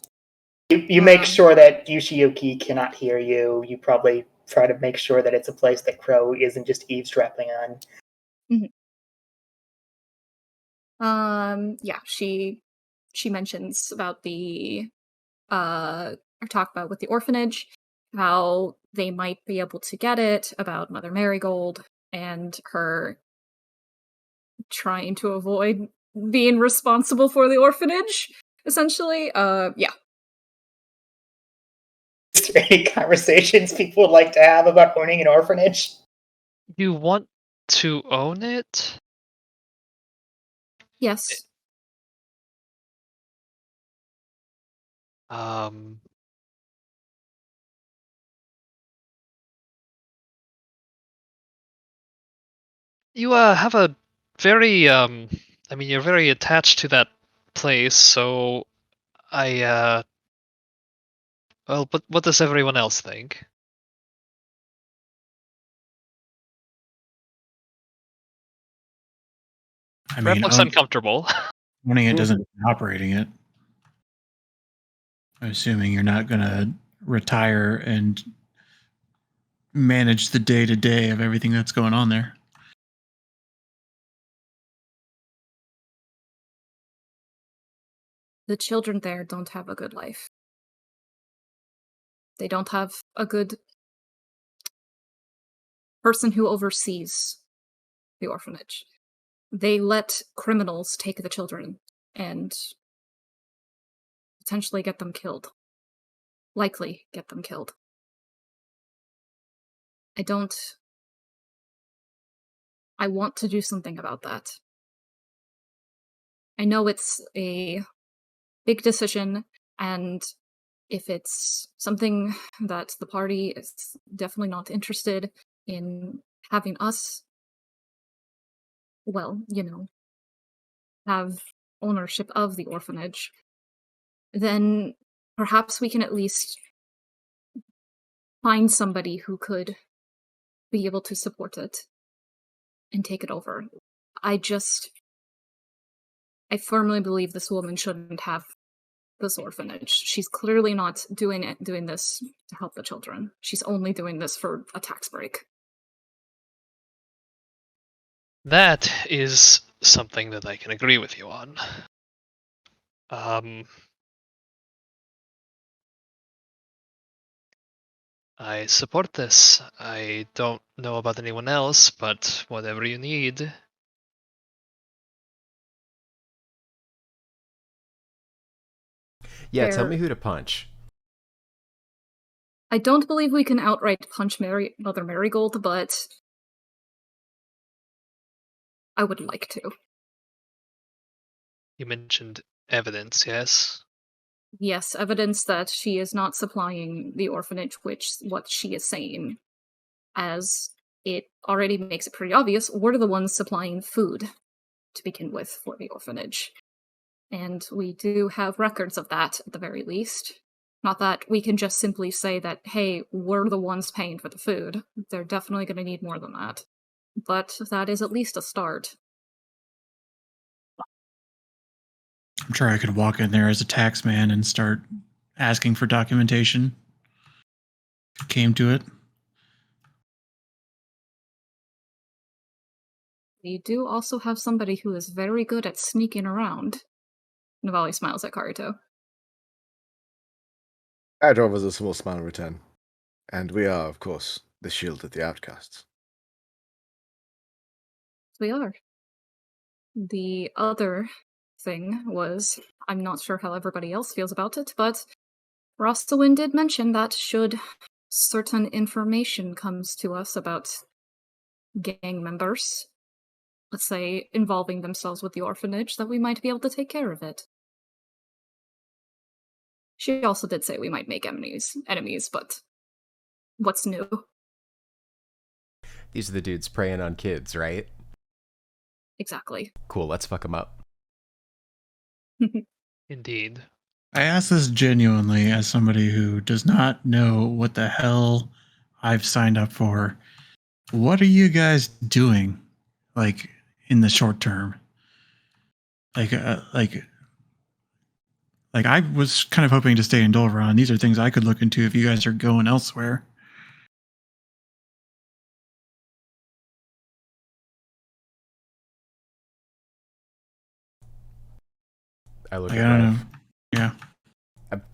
You make sure that Tushiyuki cannot hear you. You probably try to make sure that it's a place that Crow isn't just eavesdropping on. Yeah, she mentions about the or talk about with the orphanage, how they might be able to get it, about Mother Marigold, and her trying to avoid being responsible for the orphanage, essentially. Yeah. Is there any conversations people would like to have about owning an orphanage? You want to own it? Yes. You have a very I mean, you're very attached to that place, so I well, but what does everyone else think? I Brett mean, looks uncomfortable. owning it doesn't mean operating it. I'm assuming you're not going to retire and manage the day-to-day of everything that's going on there. The children there don't have a good life. They don't have a good person who oversees the orphanage. They let criminals take the children and potentially get them killed. Likely get them killed. I want to do something about that. I know it's a big decision, and if it's something that the party is definitely not interested in having us, well, have ownership of the orphanage, then perhaps we can at least find somebody who could be able to support it and take it over. I firmly believe this woman shouldn't have this orphanage. She's clearly not doing this to help the children. She's only doing this for a tax break. That is something that I can agree with you on. I support this. I don't know about anyone else, but whatever you need. Yeah, tell me who to punch. I don't believe we can outright punch Mother Marigold, but I would like to. You mentioned evidence, yes? Yes, evidence that she is not supplying the orphanage, what she is saying, as it already makes it pretty obvious we're the ones supplying food to begin with for the orphanage. And we do have records of that, at the very least. Not that we can just simply say that, hey, we're the ones paying for the food. They're definitely going to need more than that. But that is at least a start. I'm sure I could walk in there as a tax man and start asking for documentation. If it came to it. We do also have somebody who is very good at sneaking around. Navali smiles at Karito. I drove us a small smile in return. And we are, of course, the shield of the outcasts. We are. The other thing was, I'm not sure how everybody else feels about it, but Rosalind did mention that should certain information comes to us about gang members, let's say involving themselves with the orphanage, that we might be able to take care of it. She also did say we might make enemies, but what's new? These are the dudes preying on kids, right? Exactly. Cool, let's fuck them up. Indeed. I ask this genuinely as somebody who does not know what the hell I've signed up for. What are you guys doing, like, in the short term? Like I was kind of hoping to stay in Dolveron. These are things I could look into if you guys are going elsewhere. I look Like, at I don't know. Rev. Yeah.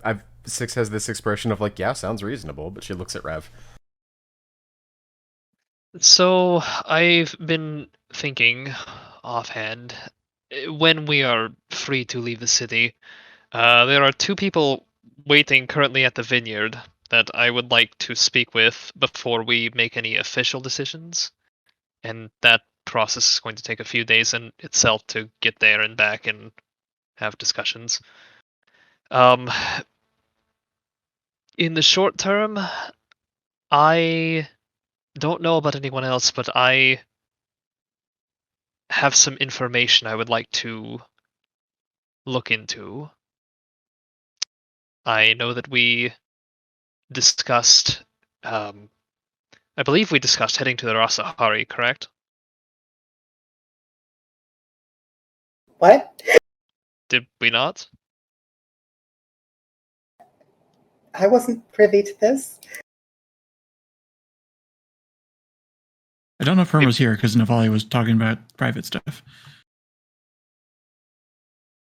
I've Six has this expression of like, yeah, sounds reasonable, but she looks at Rev. So I've been thinking offhand, when we are free to leave the city, there are two people waiting currently at the vineyard that I would like to speak with before we make any official decisions. And that process is going to take a few days in itself to get there and back and have discussions. In the short term, I don't know about anyone else, but I have some information I would like to look into. I know that we discussed, I believe we discussed heading to the Rasahari, correct? What? Did we not? I wasn't privy to this. I don't know if Herm was here because Navali was talking about private stuff.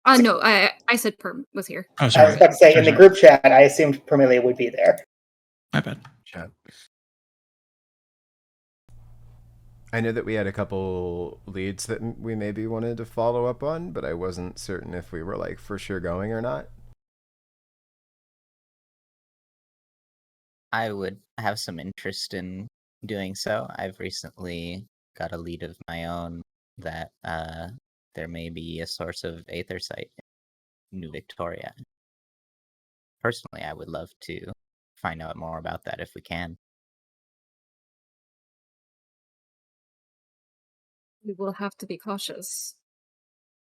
No, I said Perm was here. Oh, I sorry. was about to say, in the Sorry. group chat, I assumed Permelia would be there. My bad. Chat. I know that we had a couple leads that we maybe wanted to follow up on, but I wasn't certain if we were like for sure going or not. I would have some interest in doing so. I've recently got a lead of my own that there may be a source of aethersite in New Victoria. Personally, I would love to find out more about that if we can. We will have to be cautious.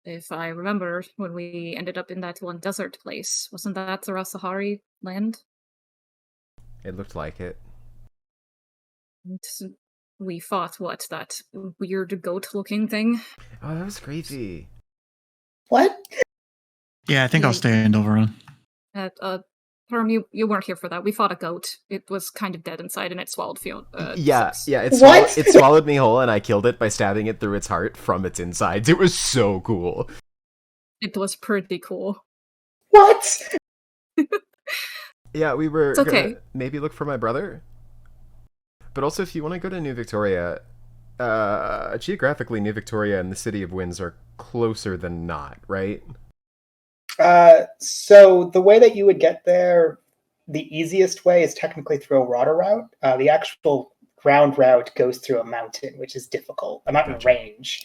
If I remember, when we ended up in that one desert place, wasn't that the Rasahari land? It looked like it. And we fought, what, that weird goat-looking thing? Oh, that was crazy. What? Yeah, I think I'll stay in Dolveron. Perm, you weren't here for that. We fought a goat. It was kind of dead inside, and it swallowed Yeah, Six. yeah. What? It swallowed me whole, and I killed it by stabbing it through its heart from its insides. It was so cool. It was pretty cool. What? Yeah, we were It's okay. gonna maybe look for my brother. But also, if you want to go to New Victoria, geographically, New Victoria and the City of Winds are closer than not, right? So the way that you would get there, the easiest way is technically through a water route. The actual ground route goes through a mountain, which is difficult. A mountain Gotcha. range.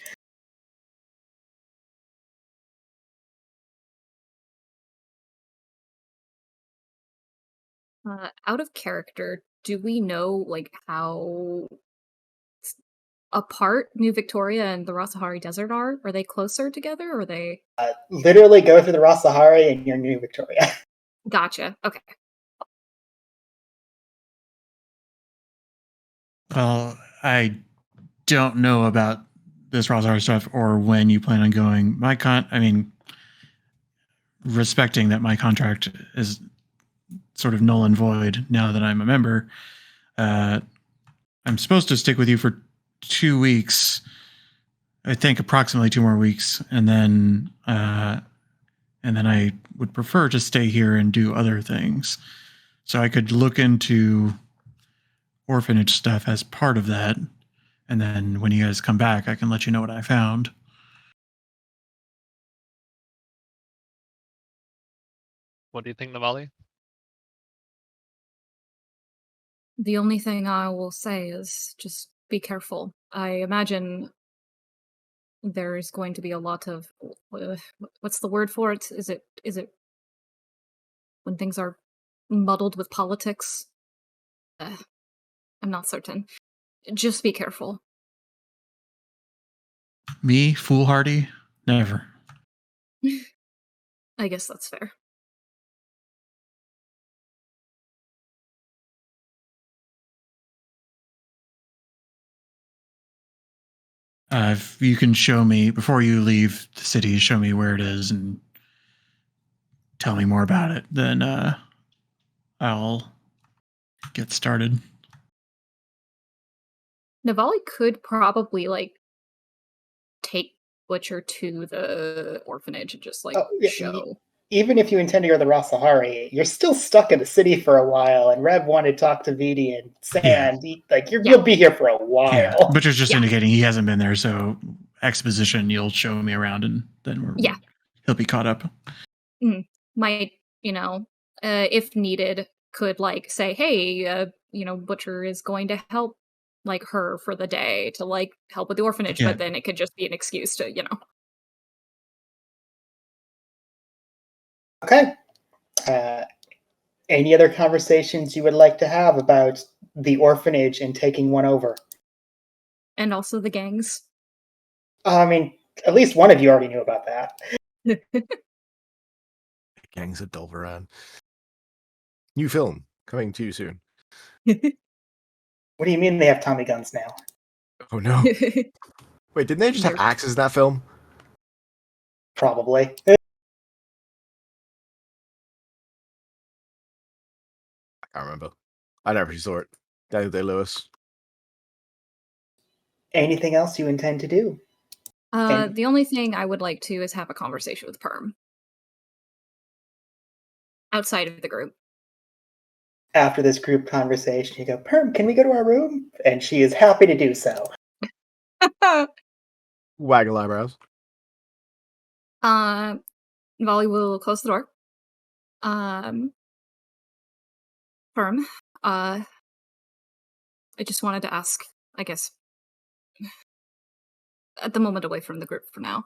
Out of character, do we know, like, how apart New Victoria and the Rasahari Desert are? Are they closer together, or are they... Literally go through the Rasahari and you're New Victoria. Gotcha, okay. Well, I don't know about this Rosar stuff or when you plan on going. Respecting that my contract is sort of null and void now that I'm a member, I'm supposed to stick with you for 2 weeks. I think approximately 2 more weeks, and then I would prefer to stay here and do other things. So I could look into orphanage stuff as part of that, and then when you guys come back, I can let you know what I found. What do you think, Navali? The only thing I will say is just be careful. I imagine there is going to be a lot of... what's the word for it? Is it when things are muddled with politics. I'm not certain. Just be careful. Me, foolhardy? Never. I guess that's fair. If you can show me, before you leave the city, show me where it is and tell me more about it, then I'll get started. Navali could probably, like, take Butcher to the orphanage and just, like, Oh, yeah, show. even if you intend to go to the Rasahari, you're still stuck in the city for a while, and Rev wanted to talk to Vidi and Sand. You'll be here for a while. Yeah, Butcher's just Yeah. indicating he hasn't been there, so exposition, you'll show me around, and then Yeah. he'll be caught up. Might, if needed, could, like, say, hey, Butcher is going to help, like, her for the day to, like, help with the orphanage, Yeah. but then it could just be an excuse to, Okay. Any other conversations you would like to have about the orphanage and taking one over? And also the gangs. I mean, at least one of you already knew about that. Gangs of Dulveran. New film coming to you soon. What do you mean they have Tommy guns now? Oh no. Wait, didn't they just have axes in that film? Probably. I can't remember. I never saw it. Daniel Day-Lewis. Anything else you intend to do? The only thing I would like to is have a conversation with Perm. Outside of the group. After this group conversation, you go, Perm, can we go to our room? And she is happy to do so. Waggle eyebrows. Volley will close the door. Perm, I just wanted to ask, I guess, at the moment away from the group for now.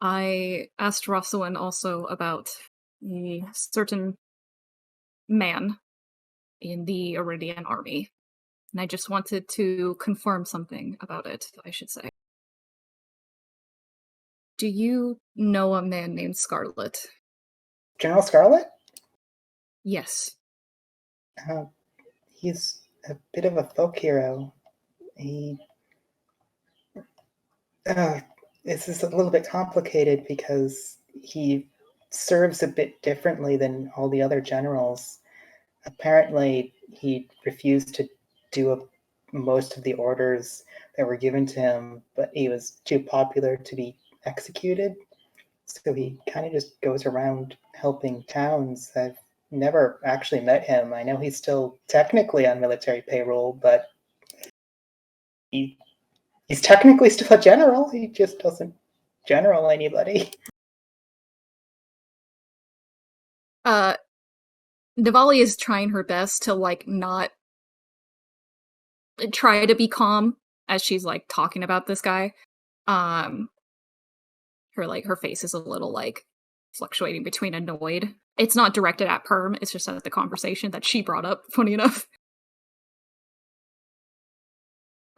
I asked Rosalind also about a certain man in the Iridian army, and I just wanted to confirm something about it, I should say. Do you know a man named Scarlet? General Scarlet? Yes. He's a bit of a folk hero. This is a little bit complicated because he serves a bit differently than all the other generals. Apparently, he refused to do most of the orders that were given to him, but he was too popular to be executed. So he kind of just goes around helping towns. I've never actually met him. I know he's still technically on military payroll, but he's technically still a general. He just doesn't general anybody. Navali is trying her best to, like, not try to be calm as she's, like, talking about this guy. Her face is a little, like, fluctuating between annoyed. It's not directed at Perm, it's just at the conversation that she brought up, funny enough.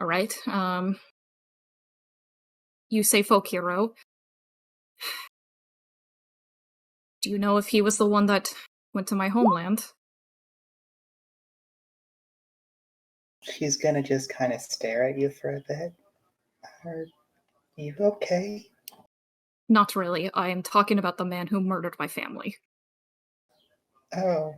Alright, you say folk hero. Do you know if he was the one that went to my homeland? She's gonna just kind of stare at you for a bit. Are you okay? Not really. I am talking about the man who murdered my family. Oh.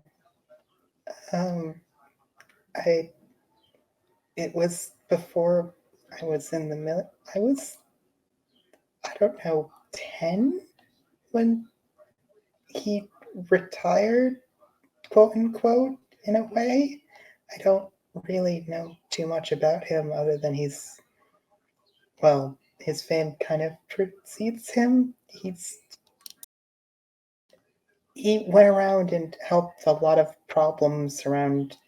It was before I was in the I don't know, 10 when he retired, quote unquote, in a way. I don't really know too much about him other than his fame kind of precedes him. He went around and helped a lot of problems around,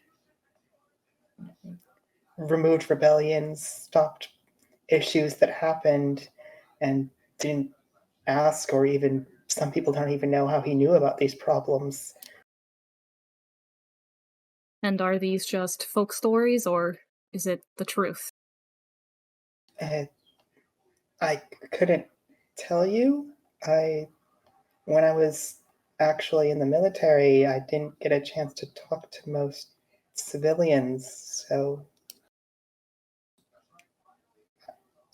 removed rebellions, stopped issues that happened, and didn't ask or even some people don't even know how he knew about these problems. And are these just folk stories, or is it the truth? Uh, I couldn't tell you. When I was actually in the military, I didn't get a chance to talk to most civilians, so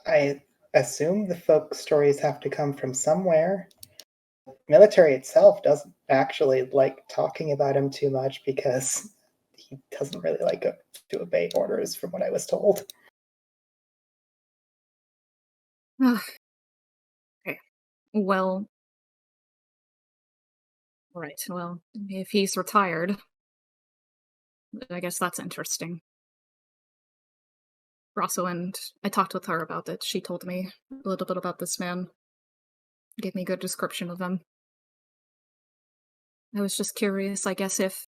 I assume the folk stories have to come from somewhere. Military itself doesn't actually like talking about him too much because he doesn't really like to obey orders, from what I was told. Okay. Well, right. Well, if he's retired, I guess that's interesting. Rosalind, I talked with her about it. She told me a little bit about this man. Gave me a good description of him. I was just curious, I guess, if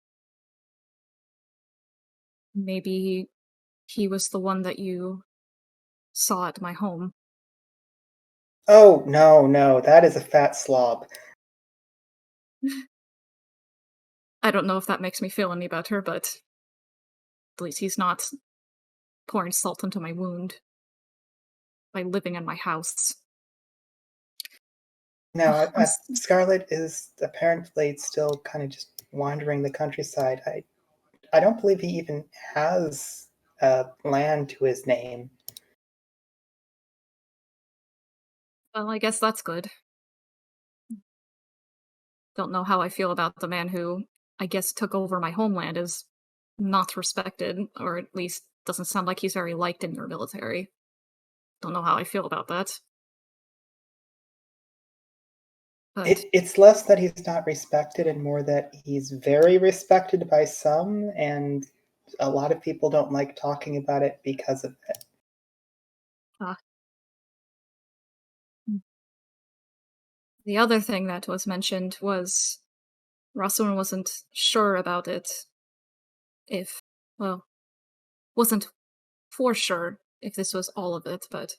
maybe he was the one that you saw at my home. Oh, no, that is a fat slob. I don't know if that makes me feel any better, but at least he's not pouring salt into my wound by living in my house. No, I'm s- Scarlet is apparently still kind of just wandering the countryside. I don't believe he even has land to his name. Well, I guess that's good. Don't know how I feel about the man who, I guess, took over my homeland is not respected, or at least doesn't sound like he's very liked in your military. Don't know how I feel about that. But It's less that he's not respected and more that he's very respected by some, and a lot of people don't like talking about it because of it. uh, the other thing that was mentioned was Rasun wasn't sure about it if, well, wasn't for sure if this was all of it, but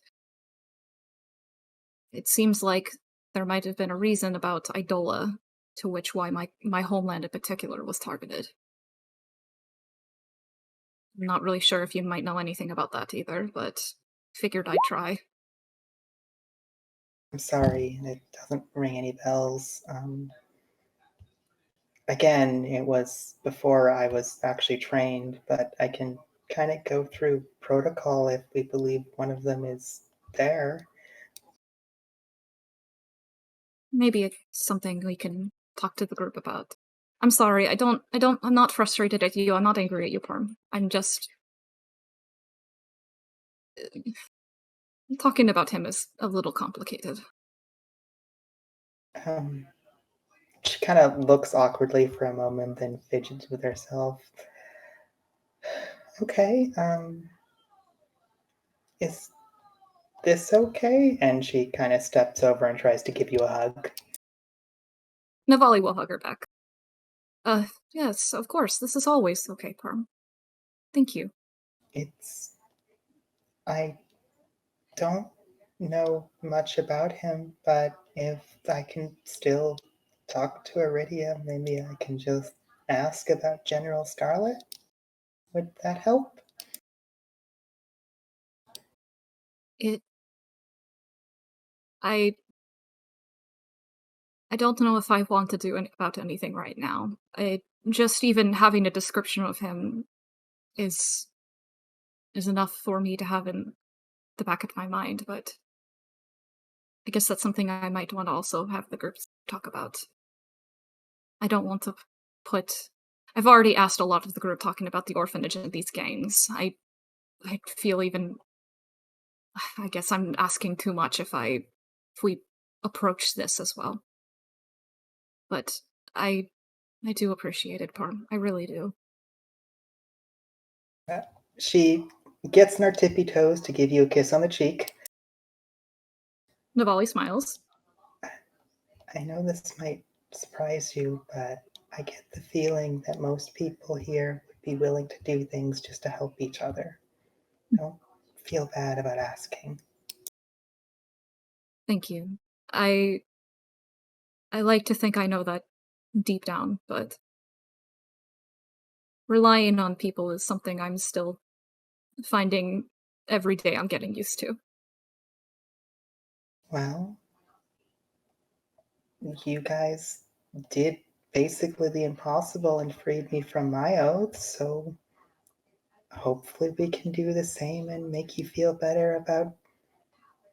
it seems like there might have been a reason about Idola, to which why my homeland in particular was targeted. I'm not really sure if you might know anything about that either, but figured I'd try. I'm sorry, it doesn't ring any bells. Again, it was before I was actually trained, but I can kind of go through protocol if we believe one of them is there. Maybe it's something we can talk to the group about. I'm sorry, I'm not frustrated at you, I'm not angry at you, Parm. I'm just... talking about him is a little complicated. Um, she kind of looks awkwardly for a moment, then fidgets with herself. Okay, is this okay? And she kind of steps over and tries to give you a hug. Navali will hug her back. Yes, of course, this is always okay, Parm. Thank you. I don't know much about him, but if I can still talk to Iridia, maybe I can just ask about General Scarlet? Would that help? It... I don't know if I want to do about anything right now. Just even having a description of him is enough for me to have in the back of my mind, but I guess that's something I might want to also have the group talk about. I don't want to put... I've already asked a lot of the group talking about the orphanage and these gangs. I feel even... I guess I'm asking too much if we approach this as well. But I do appreciate it, Parm. I really do. She gets on her tippy toes to give you a kiss on the cheek. Navali smiles. I know this might surprise you, but I get the feeling that most people here would be willing to do things just to help each other. Don't feel bad about asking. Thank you. I I like to think I know that deep down, but relying on people is something I'm still finding every day I'm getting used to. Well, you guys did basically the impossible and freed me from my oath, so hopefully we can do the same and make you feel better about,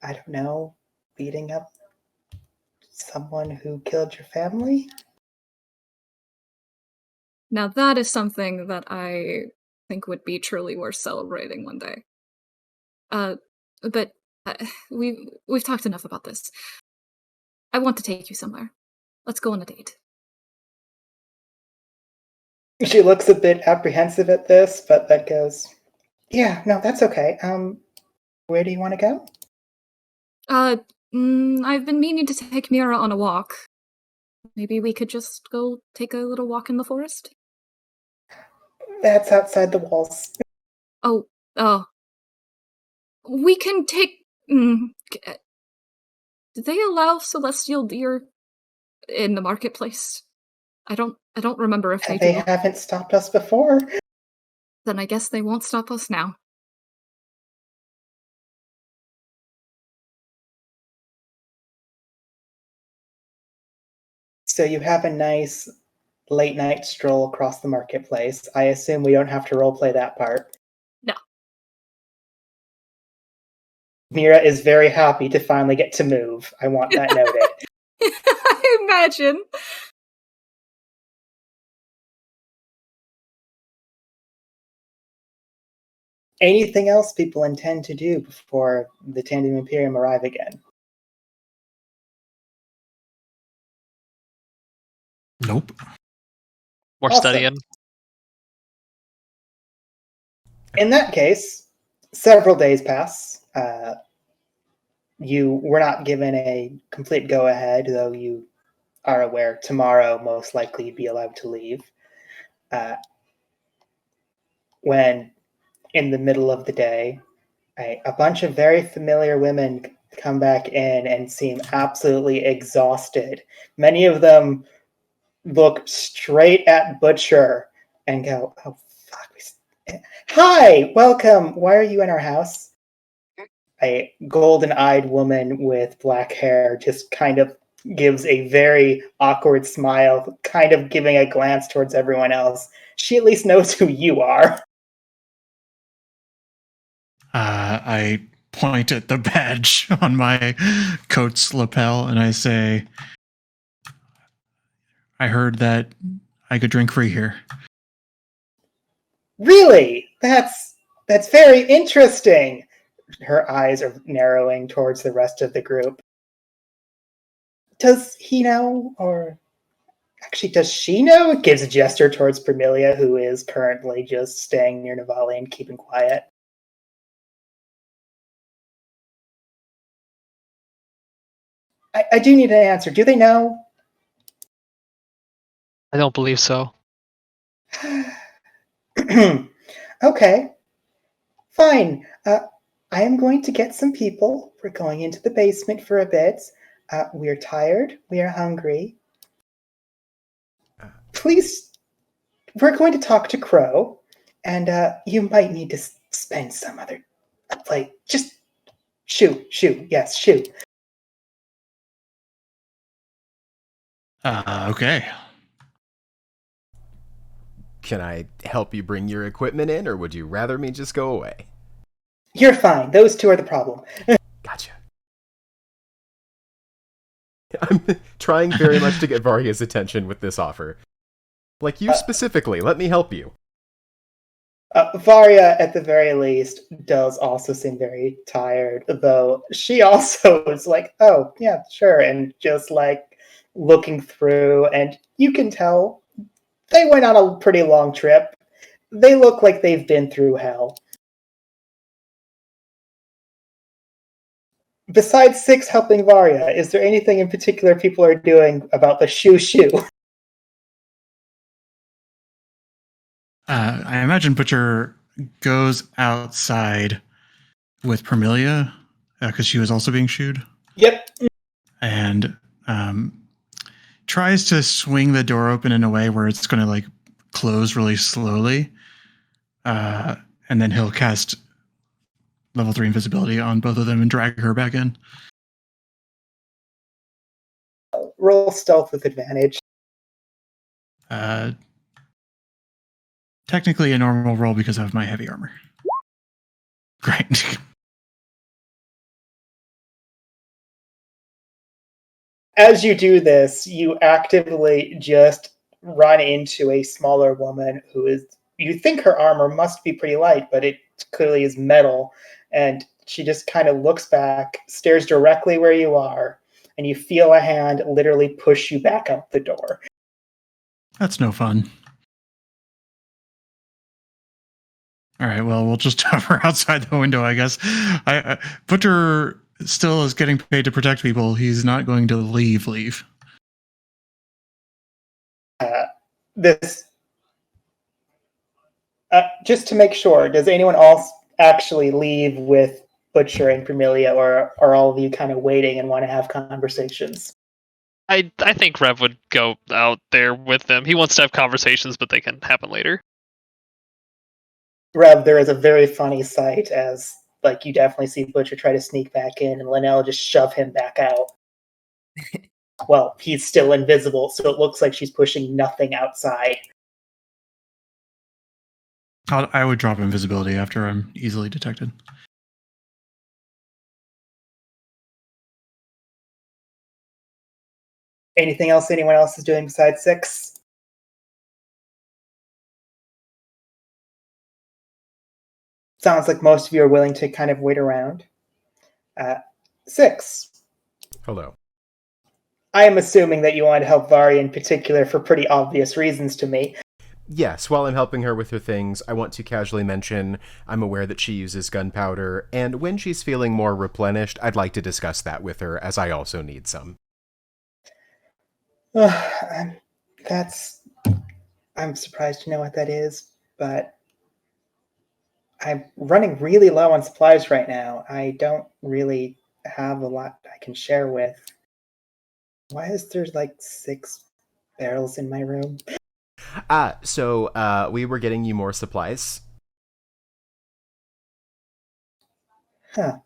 I don't know, beating up someone who killed your family? Now that is something that I think would be truly worth celebrating one day. But we've talked enough about this. I want to take you somewhere. Let's go on a date. She looks a bit apprehensive at this, but then goes, yeah, no, that's okay. Where do you want to go? I've been meaning to take Mira on a walk. Maybe we could just go take a little walk in the forest? That's outside the walls. Oh. We can take... do they allow celestial deer in the marketplace? I don't remember if they They do. haven't stopped us before. Then I guess they won't stop us now. So you have a nice late night stroll across the marketplace. I assume we don't have to roleplay that part. No. Mira is very happy to finally get to move. I want that noted. I imagine. Anything else people intend to do before the Tandem Imperium arrive again? Nope. More Awesome. studying. In that case, several days pass. You were not given a complete go-ahead, though you are aware tomorrow most likely you'd be allowed to leave. When in the middle of the day, a bunch of very familiar women come back in and seem absolutely exhausted. Many of them look straight at Butcher and go, oh, fuck. Hi, welcome. Why are you in our house? A golden-eyed woman with black hair just kind of gives a very awkward smile, kind of giving a glance towards everyone else. She at least knows who you are. I point at the badge on my coat's lapel and I say, I heard that I could drink free here. Really? That's very interesting. Her eyes are narrowing towards the rest of the group. Does he know? Or actually, does she know? It gives a gesture towards Permilia, who is currently just staying near Navali and keeping quiet. I do need an answer. Do they know? I don't believe so. Okay. Fine. I am going to get some people. We're going into the basement for a bit. We're tired. We are hungry. Please, we're going to talk to Crow, and you might need to spend some other like just shoo. Yes, shoo. Okay. Can I help you bring your equipment in, or would you rather me just go away? You're fine. Those two are the problem. Gotcha. I'm trying very much to get Varya's attention with this offer. Like you specifically, let me help you. Varya, at the very least, does also seem very tired, though she also is like, oh, yeah, sure, and just like looking through, and you can tell they went on a pretty long trip. They look like they've been through hell. Besides Six helping Varya, is there anything in particular people are doing about the shoo? I imagine Butcher goes outside with Permilia because she was also being shooed. Yep. And tries to swing the door open in a way where it's going to like close really slowly. And then he'll cast level 3 invisibility on both of them and drag her back in. Roll stealth with advantage. Technically a normal roll because of my heavy armor. Great. As you do this, you actively just run into a smaller woman who is, you think her armor must be pretty light, but it clearly is metal. And she just kind of looks back, stares directly where you are, and you feel a hand literally push you back out the door. That's no fun. All right, well, we'll just hover outside the window, I guess. Butcher still is getting paid to protect people. He's not going to leave. Just to make sure, does anyone else actually leave with Butcher and Vermilia, or are all of you kind of waiting and want to have conversations? I think Rev would go out there with them. He wants to have conversations, but they can happen later. Rev, there is a very funny sight as, like, you definitely see Butcher try to sneak back in, and Linnell just shove him back out. Well, he's still invisible, so it looks like she's pushing nothing outside. I would drop invisibility after I'm easily detected. Anything else anyone else is doing besides 6? Sounds like most of you are willing to kind of wait around. 6. Hello. I am assuming that you want to help Vari in particular for pretty obvious reasons to me. Yes, while I'm helping her with her things, I want to casually mention I'm aware that she uses gunpowder, and when she's feeling more replenished, I'd like to discuss that with her, as I also need some. I'm surprised to know what that is, but I'm running really low on supplies right now. I don't really have a lot I can share with. Why is there like 6 barrels in my room? So we were getting you more supplies. Huh.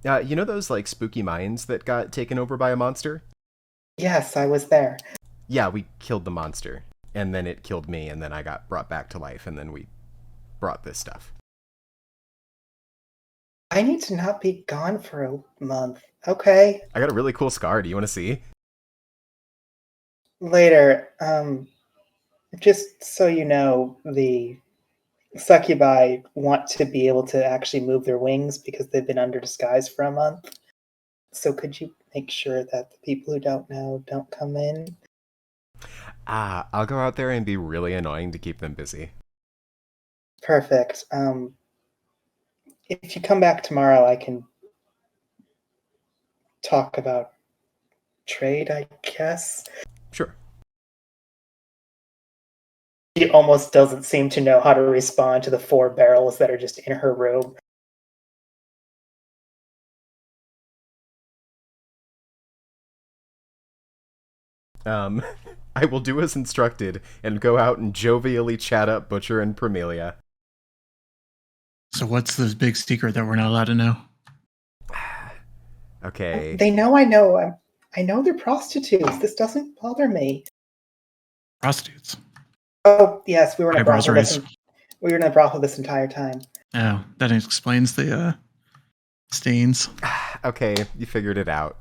You know those, like, spooky mines that got taken over by a monster? Yes, I was there. Yeah, we killed the monster. And then it killed me, and then I got brought back to life, and then we brought this stuff. I need to not be gone for a month. Okay. I got a really cool scar. Do you want to see? Later, just so you know, the succubi want to be able to actually move their wings because they've been under disguise for a month. So could you make sure that the people who don't know don't come in? I'll go out there and be really annoying to keep them busy. Perfect. If you come back tomorrow, I can talk about trade, I guess. Sure. She almost doesn't seem to know how to respond to the 4 barrels that are just in her room. I will do as instructed and go out and jovially chat up Butcher and Permelia. So what's the big secret that we're not allowed to know? Okay. They know I know. I know they're prostitutes. This doesn't bother me. Prostitutes. Oh, yes, we were in a Eyebrows brothel raised. we were in a brothel this entire time. Oh, that explains the stains. Okay, you figured it out.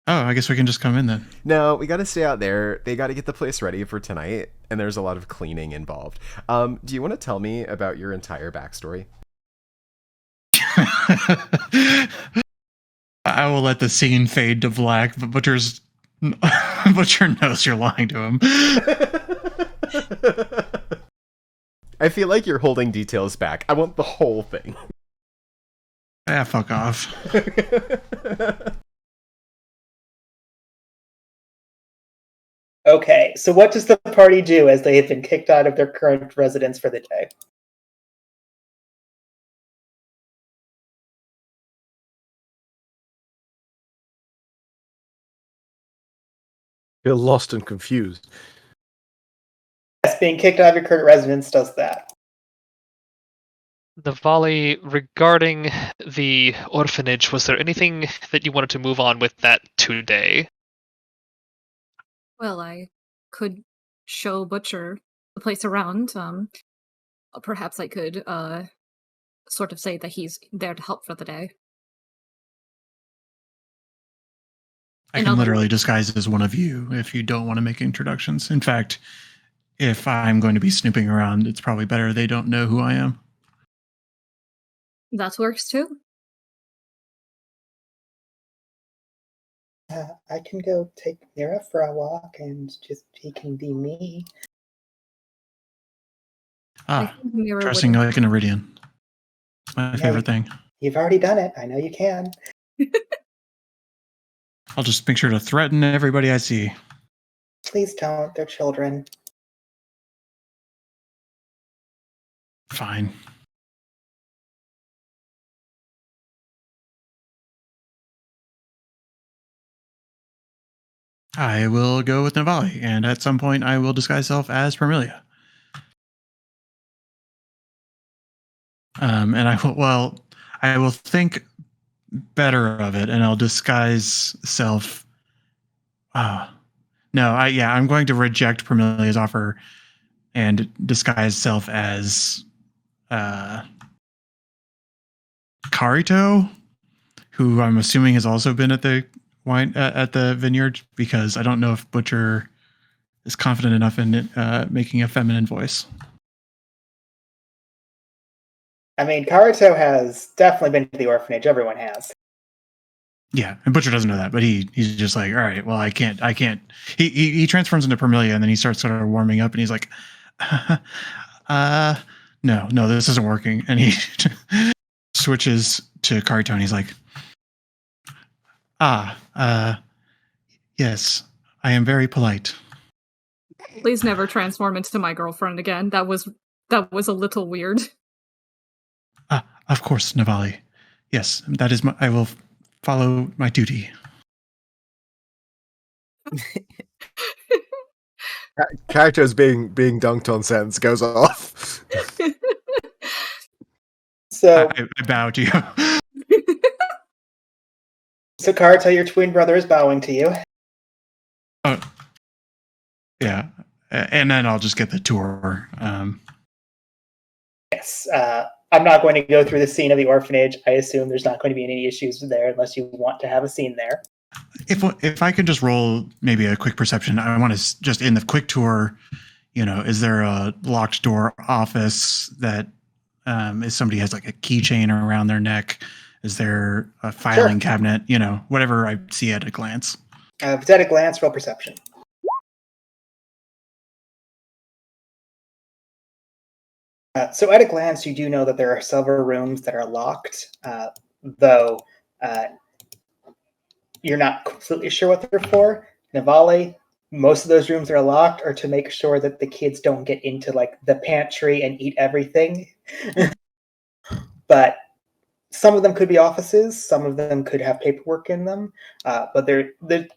Oh, I guess we can just come in then. No, we gotta stay out there. They gotta get the place ready for tonight, and there's a lot of cleaning involved. Do you want to tell me about your entire backstory? I will let the scene fade to black, but Butcher knows you're lying to him. I feel like you're holding details back. I want the whole thing. Ah, fuck off. Okay, so what does the party do as they have been kicked out of their current residence for the day? Feel lost and confused. Yes, being kicked out of your current residence does that. Navali, regarding the orphanage, was there anything that you wanted to move on with that today? Well, I could show Butcher the place around. Perhaps I could sort of say that he's there to help for the day. I In can other literally words- disguise as one of you if you don't want to make introductions. In fact, if I'm going to be snooping around, it's probably better they don't know who I am. That works too. I can go take Mira for a walk, and just he can be me. I Ah, think Mira dressing would. like an Iridian. It's my Yeah, favorite thing. You've already done it. I know you can. I'll just make sure to threaten everybody I see. Please don't. They're children. Fine. I will go with Navali, and at some point I will disguise self as Permilia. And I will think better of it, and I'll disguise self. I'm going to reject Permilia's offer and disguise self as Karito, who I'm assuming has also been at the at the vineyard, because I don't know if Butcher is confident enough in making a feminine voice. I mean, Karito has definitely been to the orphanage. Everyone has. Yeah, and Butcher doesn't know that, but he's just like, all right, well, I can't. He transforms into Permilia, and then he starts sort of warming up, and he's like, no, this isn't working, and he switches to Karito, and he's like, yes, I am very polite. Please never transform into my girlfriend again. That was a little weird. Of course, Navali. Yes, that is I will follow my duty. Characters being dunked on sense goes off. So, I bow to you. so Karito, your twin brother is bowing to you. Oh, yeah, and then I'll just get the tour. Yes. I'm not going to go through the scene of the orphanage. I assume there's not going to be any issues there unless you want to have a scene there. If I can just roll maybe a quick perception, I want to just in the quick tour. Is there a locked door office that is somebody has like a keychain around their neck? Is there a filing cabinet? Whatever I see at a glance. At a glance, roll perception. So at a glance, you do know that there are several rooms that are locked, though you're not completely sure what they're for. Navali, most of those rooms that are locked are to make sure that the kids don't get into like the pantry and eat everything. But some of them could be offices, some of them could have paperwork in them, but the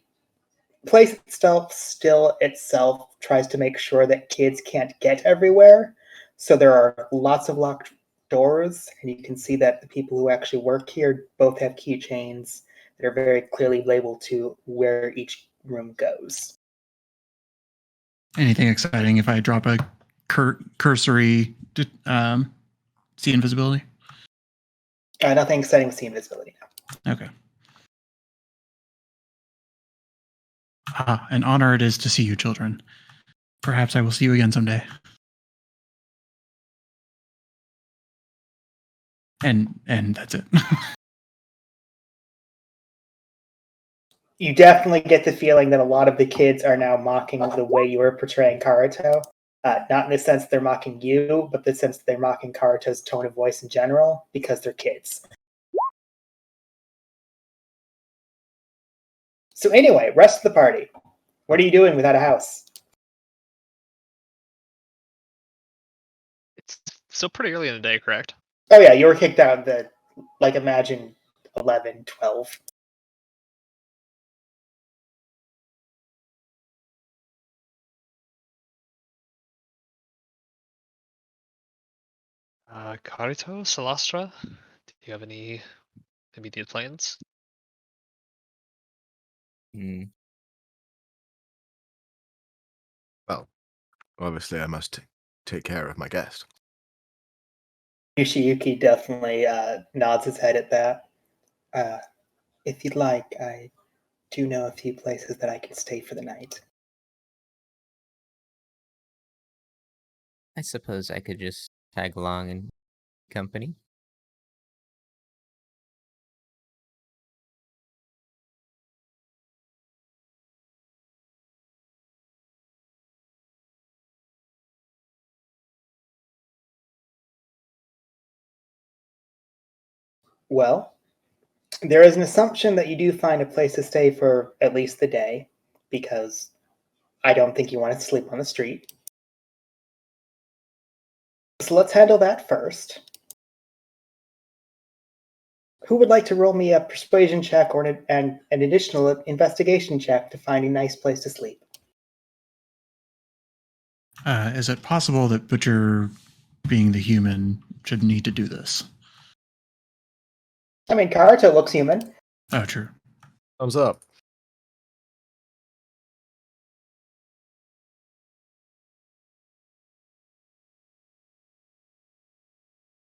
place itself tries to make sure that kids can't get everywhere. So there are lots of locked doors, and you can see that the people who actually work here both have keychains that are very clearly labeled to where each room goes. Anything exciting if I drop a cursory see invisibility? Nothing exciting with see invisibility now. Okay. An honor it is to see you, children. Perhaps I will see you again someday. And that's it. You definitely get the feeling that a lot of the kids are now mocking the way you were portraying Karito. Not in the sense they're mocking you, but the sense that they're mocking Karito's tone of voice in general, because they're kids. So anyway, rest of the party. What are you doing without a house? It's still pretty early in the day, correct? Oh yeah, you were kicked out at imagine 11, 12. Karito, Celastra, do you have any immediate plans? Hmm. Well, obviously I must take care of my guest. Tushiyuki definitely nods his head at that. If you'd like, I do know a few places that I can stay for the night. I suppose I could just tag along in company. Well, there is an assumption that you do find a place to stay for at least the day, because I don't think you want to sleep on the street. So let's handle that first. Who would like to roll me a persuasion check or an additional investigation check to find a nice place to sleep? Is it possible that Butcher, being the human, should need to do this? I mean, Karito looks human. Oh, true. Thumbs up.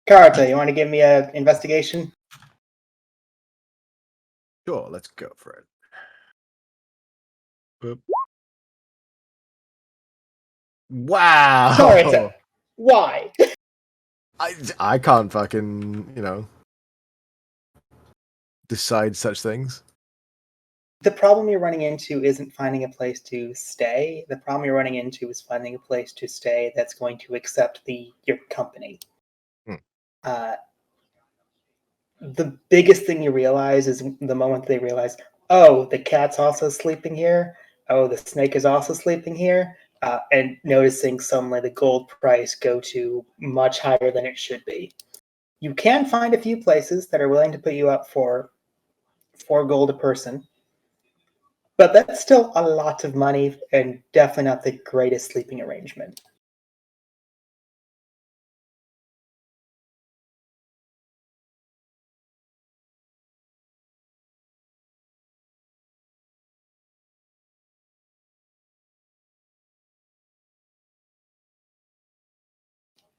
Karito, you want to give me an investigation? Sure, let's go for it. Boop. Wow. Karito, why? I can't fucking, decide such things. The problem you're running into isn't finding a place to stay. The problem you're running into is finding a place to stay that's going to accept your company. The biggest thing you realize is the moment they realize, oh, the cat's also sleeping here. Oh, the snake is also sleeping here. And noticing suddenly the gold price go to much higher than it should be. You can find a few places that are willing to put you up for 4 gold a person, but that's still a lot of money and definitely not the greatest sleeping arrangement.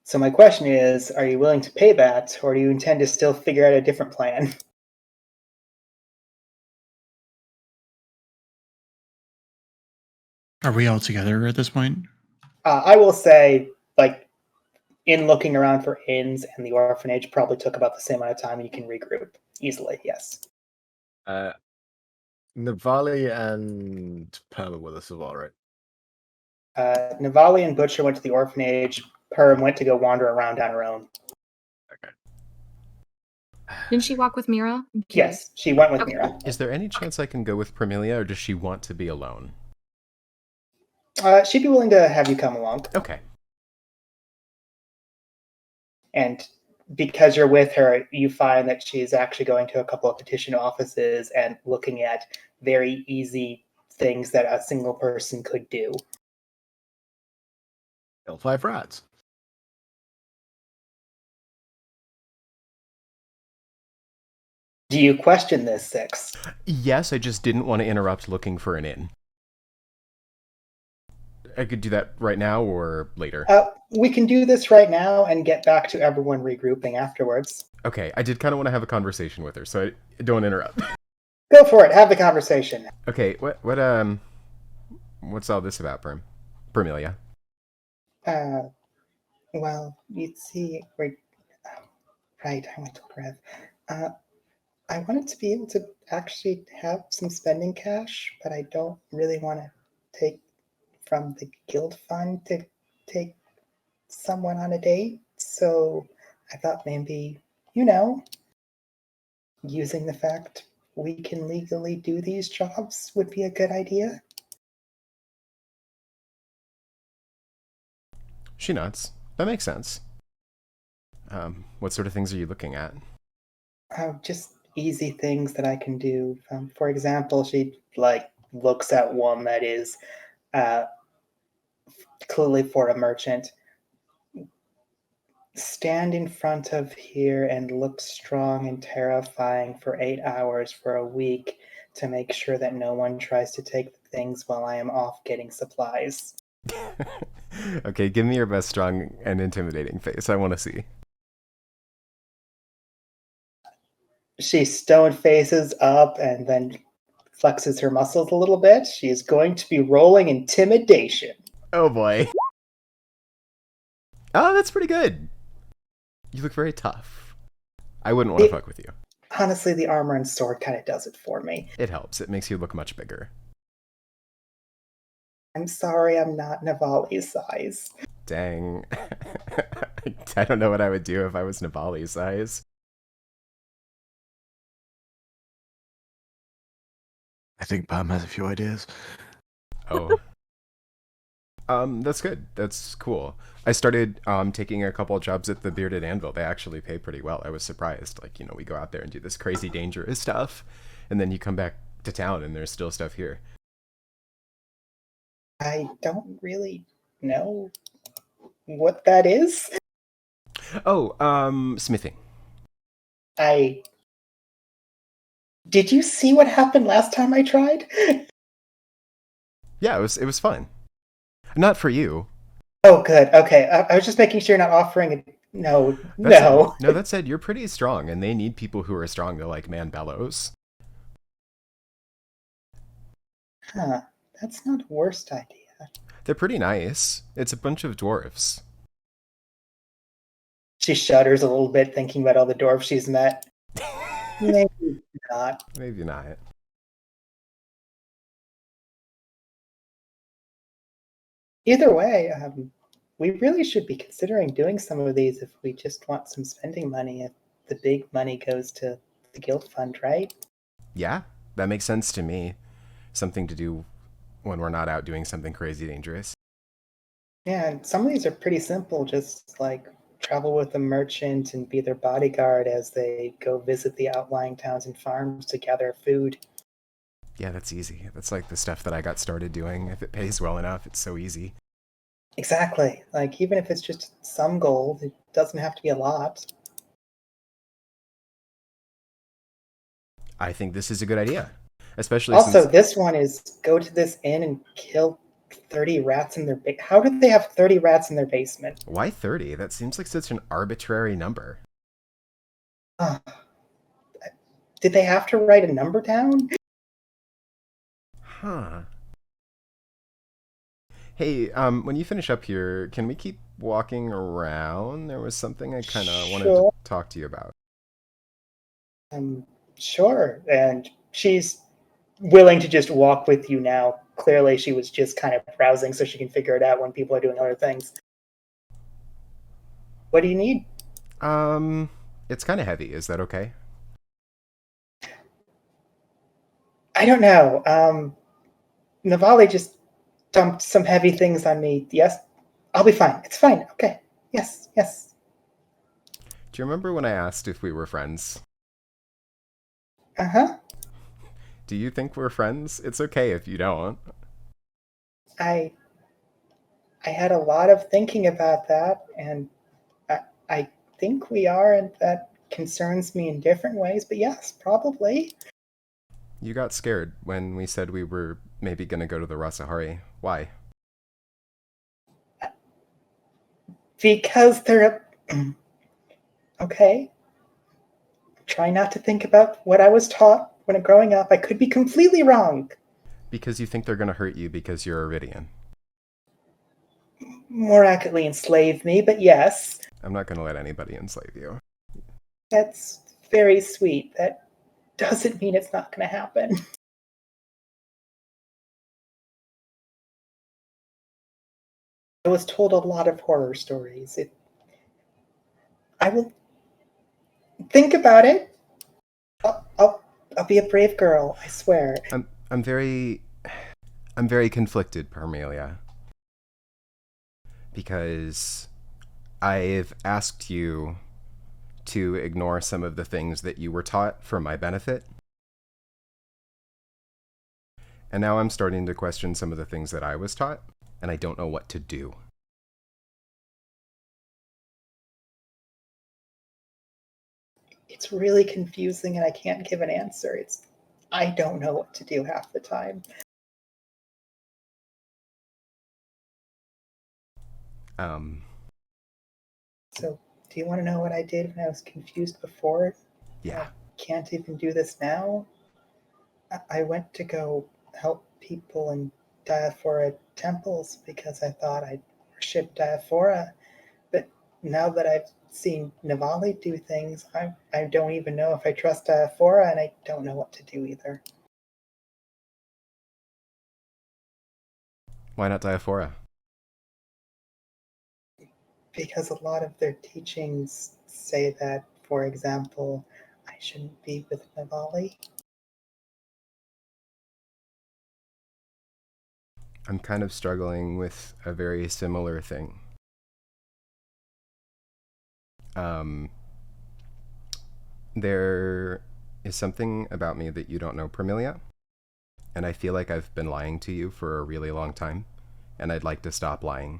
So my question is, are you willing to pay that, or do you intend to still figure out a different plan? Are we all together at this point? I will say, in looking around for inns and the orphanage probably took about the same amount of time, and you can regroup easily, yes. Navali and Perma with us as well, right? Navali and Butcher went to the orphanage. Perm went to go wander around on her own. Okay. Didn't she walk with Mira? I'm curious. Yes, she went with Okay. Mira. Is there any chance I can go with Permelia, or does she want to be alone? She'd be willing to have you come along. Okay. And because you're with her, you find that she's actually going to a couple of petition offices and looking at very easy things that a single person could do. Kill 5 rats. Do you question this, Six? Yes, I just didn't want to interrupt looking for an inn. I could do that right now or later. We can do this right now and get back to everyone regrouping afterwards. Okay, I did kind of want to have a conversation with her, so I don't interrupt. Go for it. Have the conversation. Okay, what's all this about, Permelia? Well, you'd see, right, I went to Rev. I wanted to be able to actually have some spending cash, but I don't really want to take from the guild fund to take someone on a date. So I thought maybe, using the fact we can legally do these jobs would be a good idea. She nods. That makes sense. What sort of things are you looking at? Just easy things that I can do. For example, she looks at one that is clearly for a merchant. stand in front of here and look strong and terrifying for 8 hours for a week to make sure that no one tries to take the things while I am off getting supplies. Okay, give me your best strong and intimidating face. I want to see. She stone faces up and then flexes her muscles a little bit. She is going to be rolling intimidation. Oh boy. Oh, that's pretty good. You look very tough. I wouldn't want to fuck with you. Honestly, the armor and sword kind of does it for me. It helps. It makes you look much bigger. I'm sorry I'm not Navali's size. Dang. I don't know what I would do if I was Navali's size. I think Pam has a few ideas. Oh. That's good. That's cool. I started taking a couple jobs at the Bearded Anvil. They actually pay pretty well. I was surprised. Like, we go out there and do this crazy dangerous stuff, and then you come back to town and there's still stuff here. I don't really know what that is. Oh, smithing. Did you see what happened last time I tried? Yeah, it was fun. Not for you. Oh, good. Okay. I was just making sure you're not offering it. No. No, that said, you're pretty strong, and they need people who are strong to, like, man bellows. Huh. That's not the worst idea. They're pretty nice. It's a bunch of dwarves. She shudders a little bit thinking about all the dwarves she's met. Maybe not. Maybe not. Either way, we really should be considering doing some of these if we just want some spending money. If the big money goes to the guild fund, right? Yeah, that makes sense to me. Something to do when we're not out doing something crazy dangerous. Yeah, and some of these are pretty simple, just like travel with a merchant and be their bodyguard as they go visit the outlying towns and farms to gather food. Yeah, that's easy. That's like the stuff that I got started doing. If it pays well enough, it's so easy. Exactly. Like, even if it's just some gold, it doesn't have to be a lot. I think this is a good idea. Especially Also, since... this one is go to this inn and kill 30 rats in their How did they have 30 rats in their basement? Why 30? That seems like such an arbitrary number. Did they have to write a number down? Huh. Hey, when you finish up here, can we keep walking around? There was something I kind of wanted to talk to you about. Sure. And she's willing to just walk with you now. Clearly, she was just kind of browsing so she can figure it out when people are doing other things. What do you need? It's kind of heavy. Is that okay? I don't know. Navali just dumped some heavy things on me. Yes, I'll be fine. It's fine. Okay. Yes. Do you remember when I asked if we were friends? Uh-huh. Do you think we're friends? It's okay if you don't. I had a lot of thinking about that, and I think we are, and that concerns me in different ways, but yes, probably. You got scared when we said we were maybe going to go to the Rasahari. Why? Because they're... Okay. Try not to think about what I was taught when growing up. I could be completely wrong. Because you think they're going to hurt you because you're Iridian. More accurately, enslave me, but yes. I'm not going to let anybody enslave you. That's very sweet. That doesn't mean it's not going to happen. I was told a lot of horror stories. I will think about it. I'll be a brave girl, I swear. I'm very conflicted, Parmelia. Because I've asked you to ignore some of the things that you were taught for my benefit. And now I'm starting to question some of the things that I was taught, and I don't know what to do. it's really confusing and I can't give an answer. I don't know what to do half the time. So, do you want to know what I did when I was confused before? Yeah. I can't even do this now. I went to go help people in Diaphora temples because I thought I'd worship Diaphora. But now that I've seen Navali do things, I don't even know if I trust Diaphora, and I don't know what to do either. Why not Diaphora? Because a lot of their teachings say that, for example, I shouldn't be with Navali. I'm kind of struggling with a very similar thing. There is something about me that you don't know, Premilia, and I feel like I've been lying to you for a really long time, and I'd like to stop lying.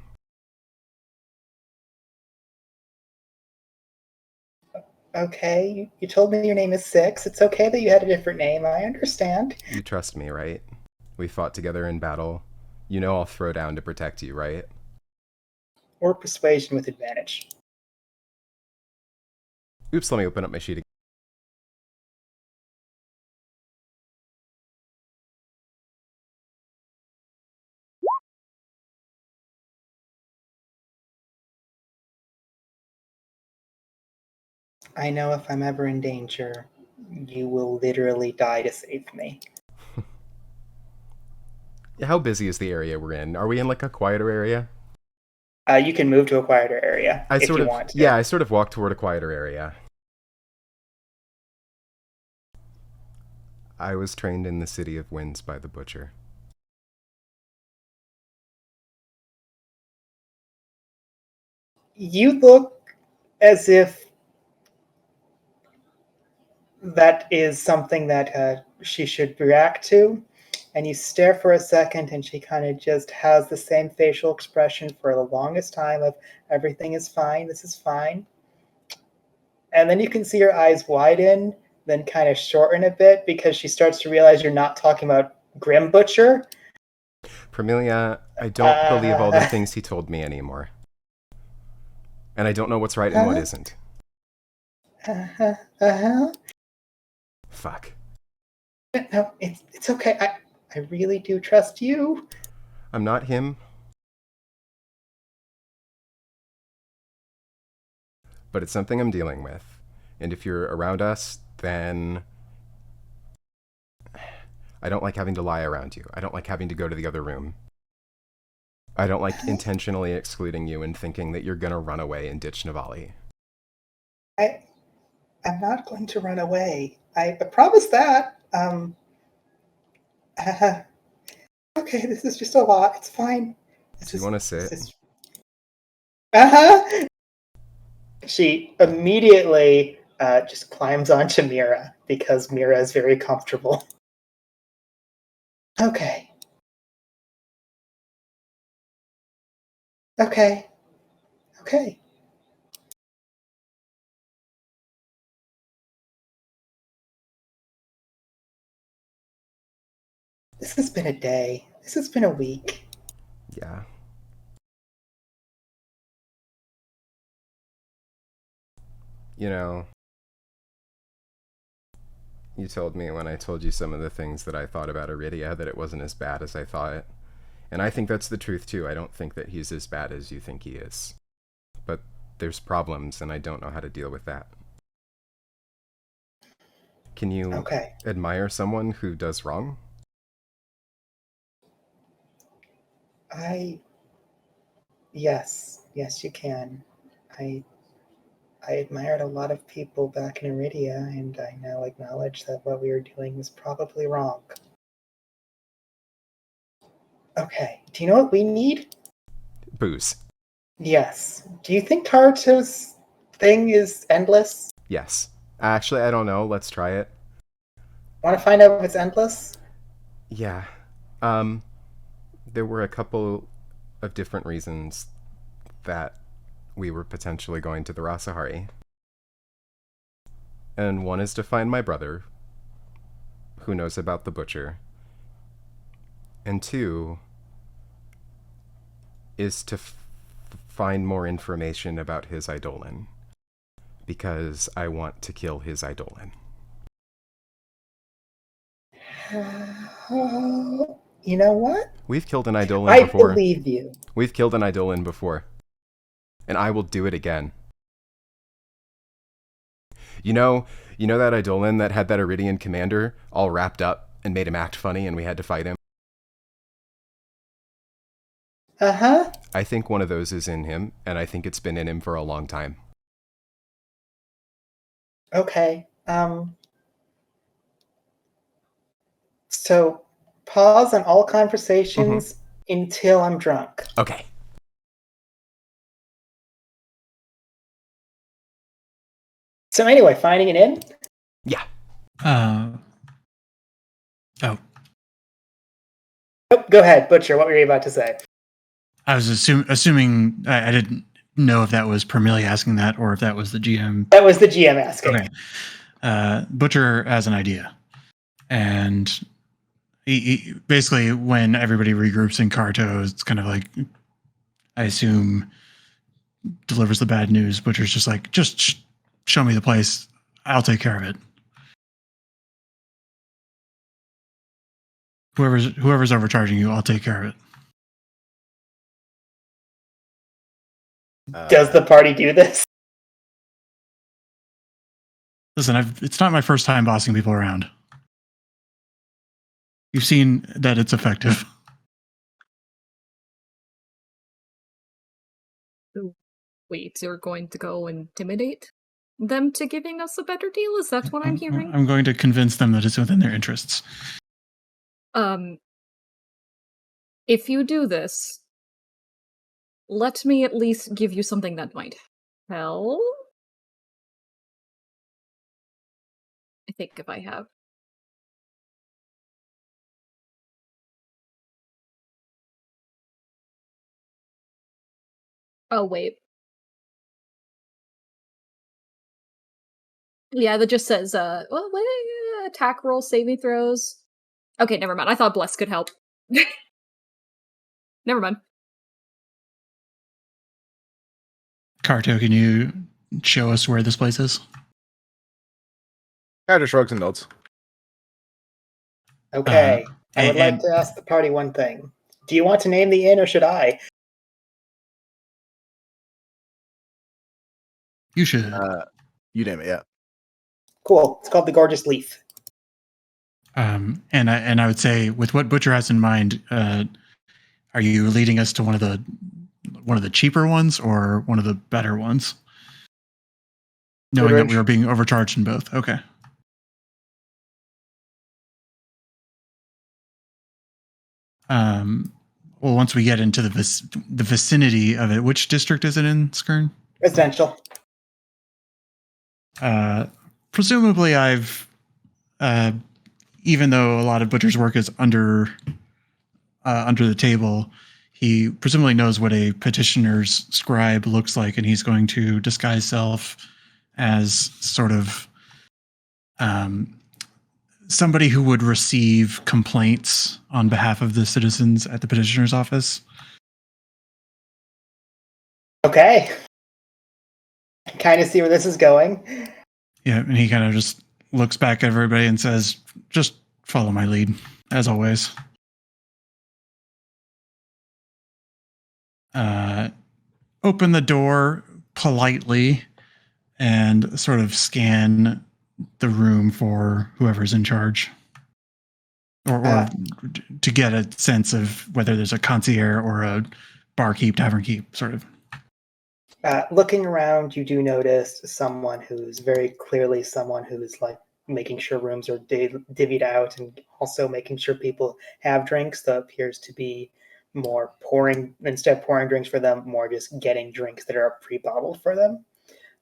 Okay, you told me your name is Six. It's okay that you had a different name. I understand. You trust me, right? We fought together in battle. You know I'll throw down to protect you, right? Or persuasion with advantage. Oops, let me open up my sheet again. I know if I'm ever in danger, you will literally die to save me. How busy is the area we're in? Are we in like a quieter area? You can move to a quieter area if you want to. Yeah, I sort of walk toward a quieter area. I was trained in the City of Winds by the Butcher. You look as if that is something that she should react to, and you stare for a second and she kind of just has the same facial expression for the longest time of everything is fine, this is fine. And then you can see her eyes widen, then kind of shorten a bit because she starts to realize you're not talking about Grim Butcher. Premilia, I don't believe all the things he told me anymore. And I don't know what's right and what isn't. Fuck. No, it's okay. I really do trust you. I'm not him. But it's something I'm dealing with. And if you're around us, then I don't like having to lie around you. I don't like having to go to the other room. I don't like intentionally excluding you and thinking that you're going to run away and ditch Navali. I'm not going to run away. I promise that. Okay, this is just a lot. It's fine. Do you want to sit? She immediately just climbs onto Mira because Mira is very comfortable. Okay. Okay. This has been a day. This has been a week. Yeah. You know, you told me when I told you some of the things that I thought about Iridia that it wasn't as bad as I thought. And I think that's the truth too. I don't think that he's as bad as you think he is. But there's problems and I don't know how to deal with that. Can you admire someone who does wrong? Yes, you can. I admired a lot of people back in Iridia, and I now acknowledge that what we were doing was probably wrong. Okay, do you know what we need? Booze. Yes. Do you think Karito's thing is endless? Yes. Actually, I don't know. Let's try it. Want to find out if it's endless? Yeah. There were a couple of different reasons that we were potentially going to the Rasahari. And one is to find my brother, who knows about the butcher. And 2 is to find more information about his Eidolon. Because I want to kill his Eidolon. You know what? We've killed an Eidolon I before. believe you. We've killed an Eidolon before. And I will do it again. You know that Eidolon that had that Iridian commander all wrapped up and made him act funny and we had to fight him? Uh-huh. I think one of those is in him, and I think it's been in him for a long time. Okay. So pause on all conversations until I'm drunk. Okay. So anyway, finding an inn? Yeah. Oh, Oh, go ahead, Butcher. What were you about to say? I was assuming I didn't know if that was Permilly asking that or if that was the GM. That was the GM asking. Okay. Butcher has an idea. And he basically, when everybody regroups in Karito, it's kind of like, I assume, delivers the bad news. Butcher's just like, just show me the place. I'll take care of it. Whoever's overcharging you, I'll take care of it. Does the party do this? Listen, it's not my first time bossing people around. You've seen that it's effective. Wait, you're going to go intimidate them to giving us a better deal? Is that what I'm hearing? I'm going to convince them that it's within their interests. If you do this, let me at least give you something that might help. I think if I have. Oh, wait. Yeah, that just says, attack roll, saving throws. Okay, never mind. I thought Bless could help. Never mind. Karito, can you show us where this place is? Karito shrugs and nods. Okay. I would like to ask the party one thing. Do you want to name the inn or should I? You should. You name it, yeah. Cool. It's called the Gorgeous Leaf. And I would say, with what Butcher has in mind, are you leading us to one of the cheaper ones or one of the better ones? Knowing that we were being overcharged in both. Okay. Well, once we get into the vicinity of it, which district is it in, Skern? Residential. Presumably, I've, even though a lot of Butcher's work is under the table, he presumably knows what a petitioner's scribe looks like, and he's going to disguise self as sort of somebody who would receive complaints on behalf of the citizens at the petitioner's office. Okay. I kind of see where this is going. Yeah, and he kind of just looks back at everybody and says, just follow my lead, as always. Open the door politely and sort of scan the room for whoever's in charge. Or to get a sense of whether there's a concierge or a barkeep, tavern keep, sort of. Looking around, you do notice someone who's very clearly someone who's like making sure rooms are divvied out and also making sure people have drinks. That appears to be more pouring, instead of pouring drinks for them, more just getting drinks that are pre-bottled for them.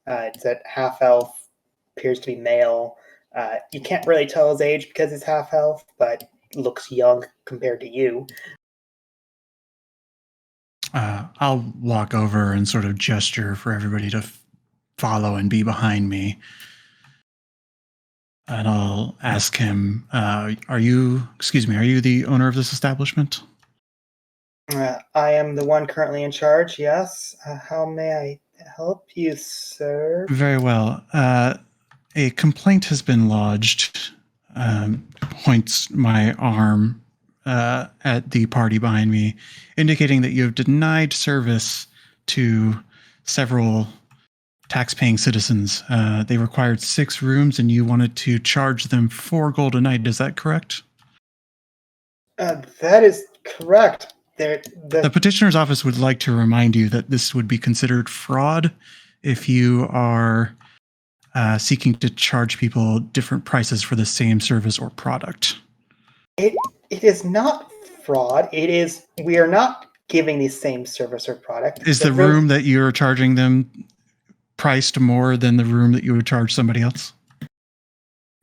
It's a half-elf, appears to be male. You can't really tell his age because he's half-elf, but looks young compared to you. I'll walk over and sort of gesture for everybody to follow and be behind me. And I'll ask him, are you the owner of this establishment? I am the one currently in charge, yes. How may I help you, sir? Very well. A complaint has been lodged, points my arm at the party behind me, indicating that you have denied service to several tax-paying citizens. They required 6 rooms, and you wanted to charge them 4 gold a night. Is that correct? That is correct. The petitioner's office would like to remind you that this would be considered fraud if you are seeking to charge people different prices for the same service or product. It is not fraud. It is, we are not giving the same service or product. Is the room that you're charging them priced more than the room that you would charge somebody else?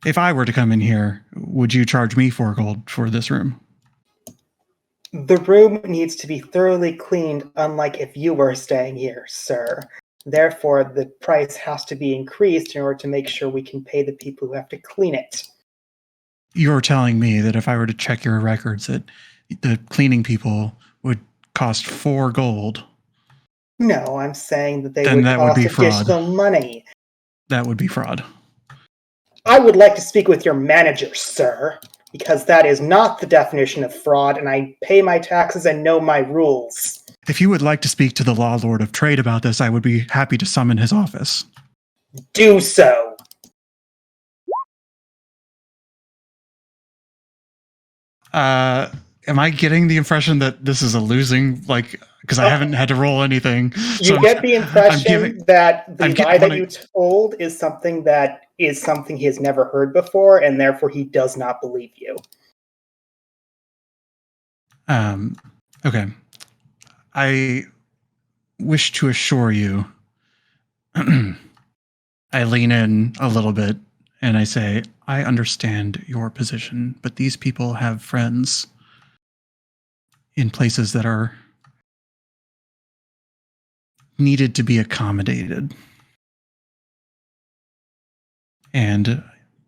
If I were to come in here, would you charge me 4 gold for this room? The room needs to be thoroughly cleaned, unlike if you were staying here, sir. Therefore, the price has to be increased in order to make sure we can pay the people who have to clean it. You're telling me that if I were to check your records, that the cleaning people would cost 4 gold? No, I'm saying that they Then would that cost would be fraud. additional money. That would be fraud. I would like to speak with your manager, sir, because that is not the definition of fraud, and I pay my taxes and know my rules. If you would like to speak to the Law Lord of Trade about this, I would be happy to summon his office. Do so. Am I getting the impression that this is a losing, because I haven't had to roll anything? You get the impression that the lie that you told is something he has never heard before, and therefore he does not believe you. Okay. I wish to assure you, I lean in a little bit and I say, I understand your position, but these people have friends in places that are needed to be accommodated. And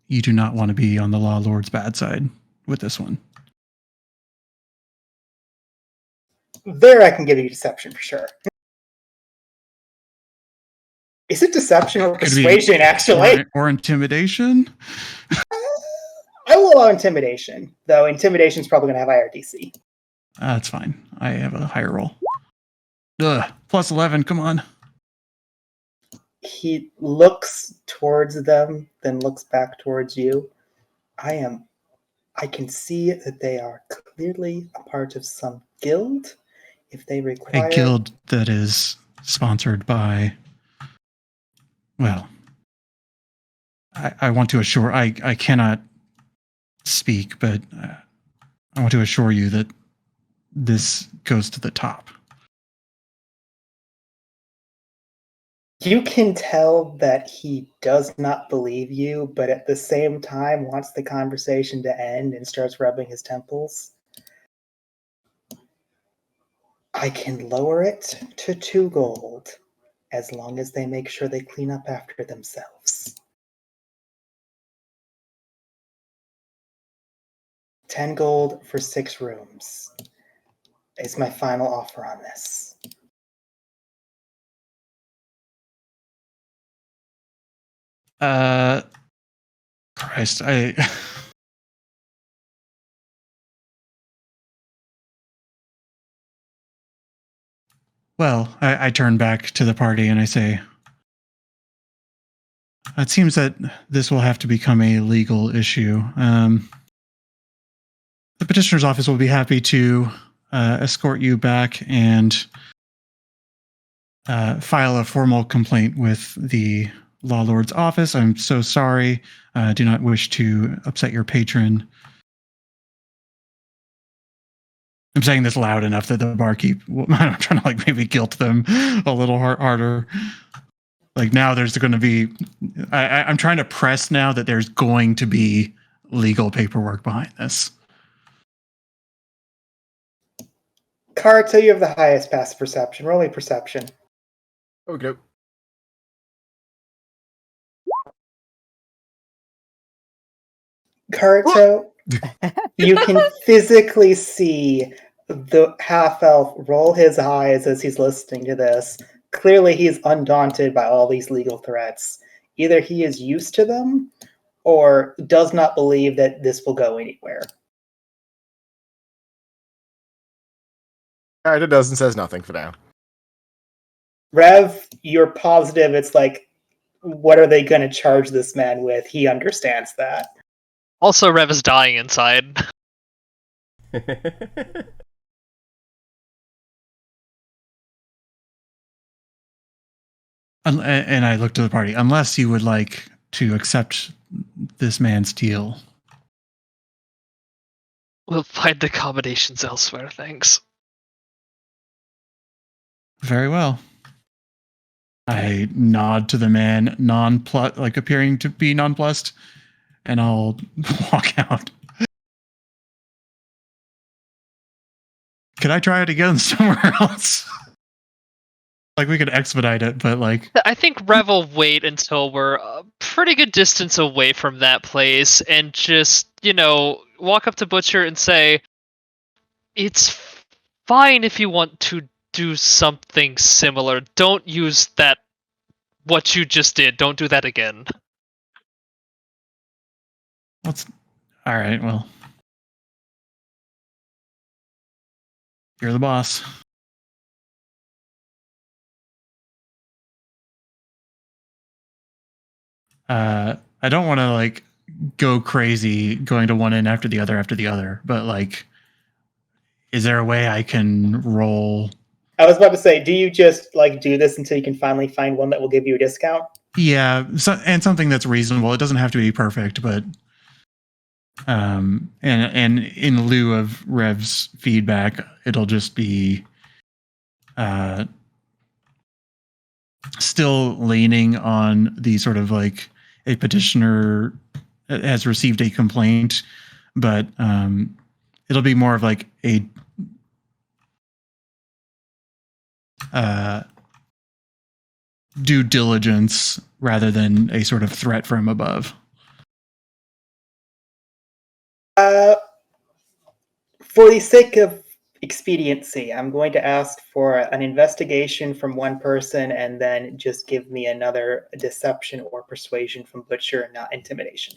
you do not want to be on the Law Lord's bad side with this one. There I can give you deception for sure. Is it deception or persuasion, actually? Or intimidation? I will allow intimidation, though intimidation is probably going to have higher DC. That's fine. I have a higher roll. Plus 11, come on. He looks towards them, then looks back towards you. I can see that they are clearly a part of some guild. If they require... A guild that is sponsored by... Well, I want to assure... I cannot speak, but I want to assure you that this goes to the top. You can tell that he does not believe you, but at the same time wants the conversation to end and starts rubbing his temples. I can lower it to 2 gold, as long as they make sure they clean up after themselves. 10 gold for 6 rooms is my final offer on this. Christ, Well, I turn back to the party and I say, it seems that this will have to become a legal issue. The petitioner's office will be happy to escort you back and file a formal complaint with the Law Lord's office. I'm so sorry. Do not wish to upset your patron. I'm saying this loud enough that the barkeep... I'm trying to maybe guilt them a little harder. Now there's going to be... I'm trying to press now that there's going to be legal paperwork behind this. Karito, you have the highest passive perception. Roll me perception. Okay. Karito, you can physically see the half-elf roll his eyes as he's listening to this. Clearly, he's undaunted by all these legal threats. Either he is used to them, or does not believe that this will go anywhere. Alright, it does and says nothing for now. Rev, you're positive it's like, what are they going to charge this man with? He understands that. Also, Rev is dying inside. And I look to the party. Unless you would like to accept this man's deal. We'll find accommodations elsewhere, thanks. Very well. I nod to the man, appearing to be nonplussed, and I'll walk out. Could I try it again somewhere else? Like, we could expedite it, but like... I think Rev will wait until we're a pretty good distance away from that place and just, walk up to Butcher and say, it's fine if you want to do something similar. Don't use that, what you just did. Don't do that again. Alright, well. You're the boss. I don't want to go crazy going to one end after the other, but is there a way I can roll? I was about to say, do you just do this until you can finally find one that will give you a discount? Yeah, and something that's reasonable. It doesn't have to be perfect, but and in lieu of Rev's feedback, it'll just be still leaning on the sort of a petitioner has received a complaint, but it'll be more of a due diligence rather than a sort of threat from above. For the sake of expediency, I'm going to ask for an investigation from one person and then just give me another deception or persuasion from Butcher, not intimidation.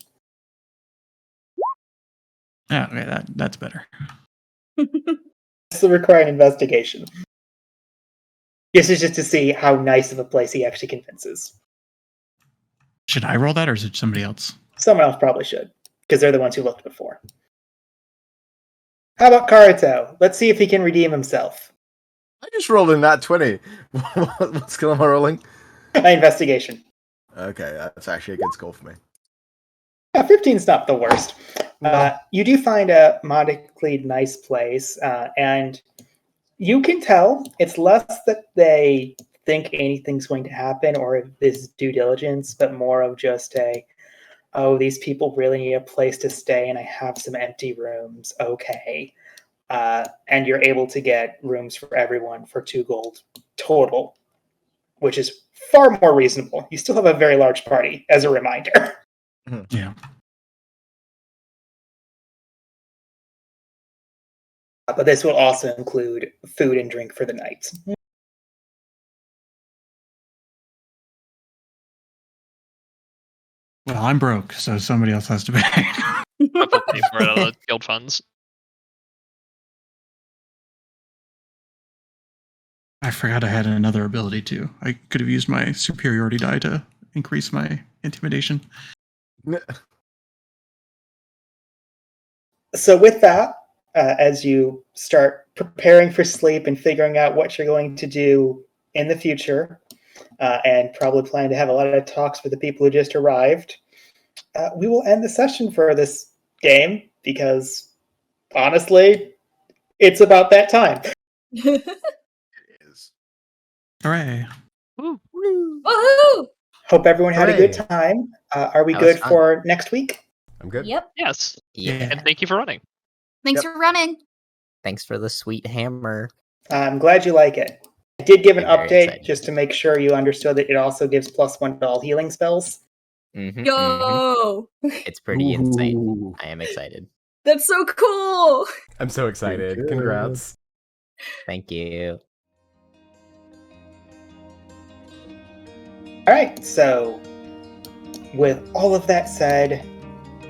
Yeah, okay, that's better. This will require an investigation. This is just to see how nice of a place he actually convinces. Should I roll that, or is it somebody else? Someone else probably should, because they're the ones who looked before. How about Karito? Let's see if he can redeem himself. I just rolled in that 20. What skill am I rolling? Investigation. Okay, that's actually a good score for me. Yeah, 15's not the worst. You do find a modically nice place, and you can tell it's less that they think anything's going to happen or if this is due diligence, but more of just these people really need a place to stay and I have some empty rooms. Okay. And you're able to get rooms for everyone for 2 gold total, which is far more reasonable. You still have a very large party, as a reminder. Yeah. But this will also include food and drink for the night. Well, I'm broke, so somebody else has to pay. I'll pay for it out of guild funds. I forgot I had another ability too. I could have used my superiority die to increase my intimidation. So with that, as you start preparing for sleep and figuring out what you're going to do in the future, and probably plan to have a lot of talks with the people who just arrived, we will end the session for this game because, honestly, it's about that time. It is. Hooray. Woohoo! Hope everyone had a good Hooray. time. Are we That was good fun. for next week? I'm good. Yep. Yes. Yeah. And thank you for running. Thanks Yep. for running. Thanks for the sweet hammer. I'm glad you like it. I did give an I'm very update excited. just to make sure you understood that it also gives +1 to all healing spells. Mm-hmm, Yo! It's pretty insane. Ooh. I am excited. That's so cool! I'm so excited. good. Congrats. Thank you. All right, so with all of that said,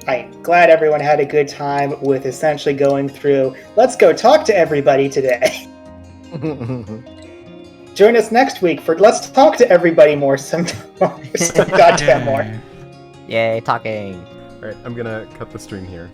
I'm glad everyone had a good time with essentially going through, let's go talk to everybody today. Join us next week for Let's Talk to Everybody more some goddamn more. Yay. Yay, talking. All right, I'm gonna cut the stream here.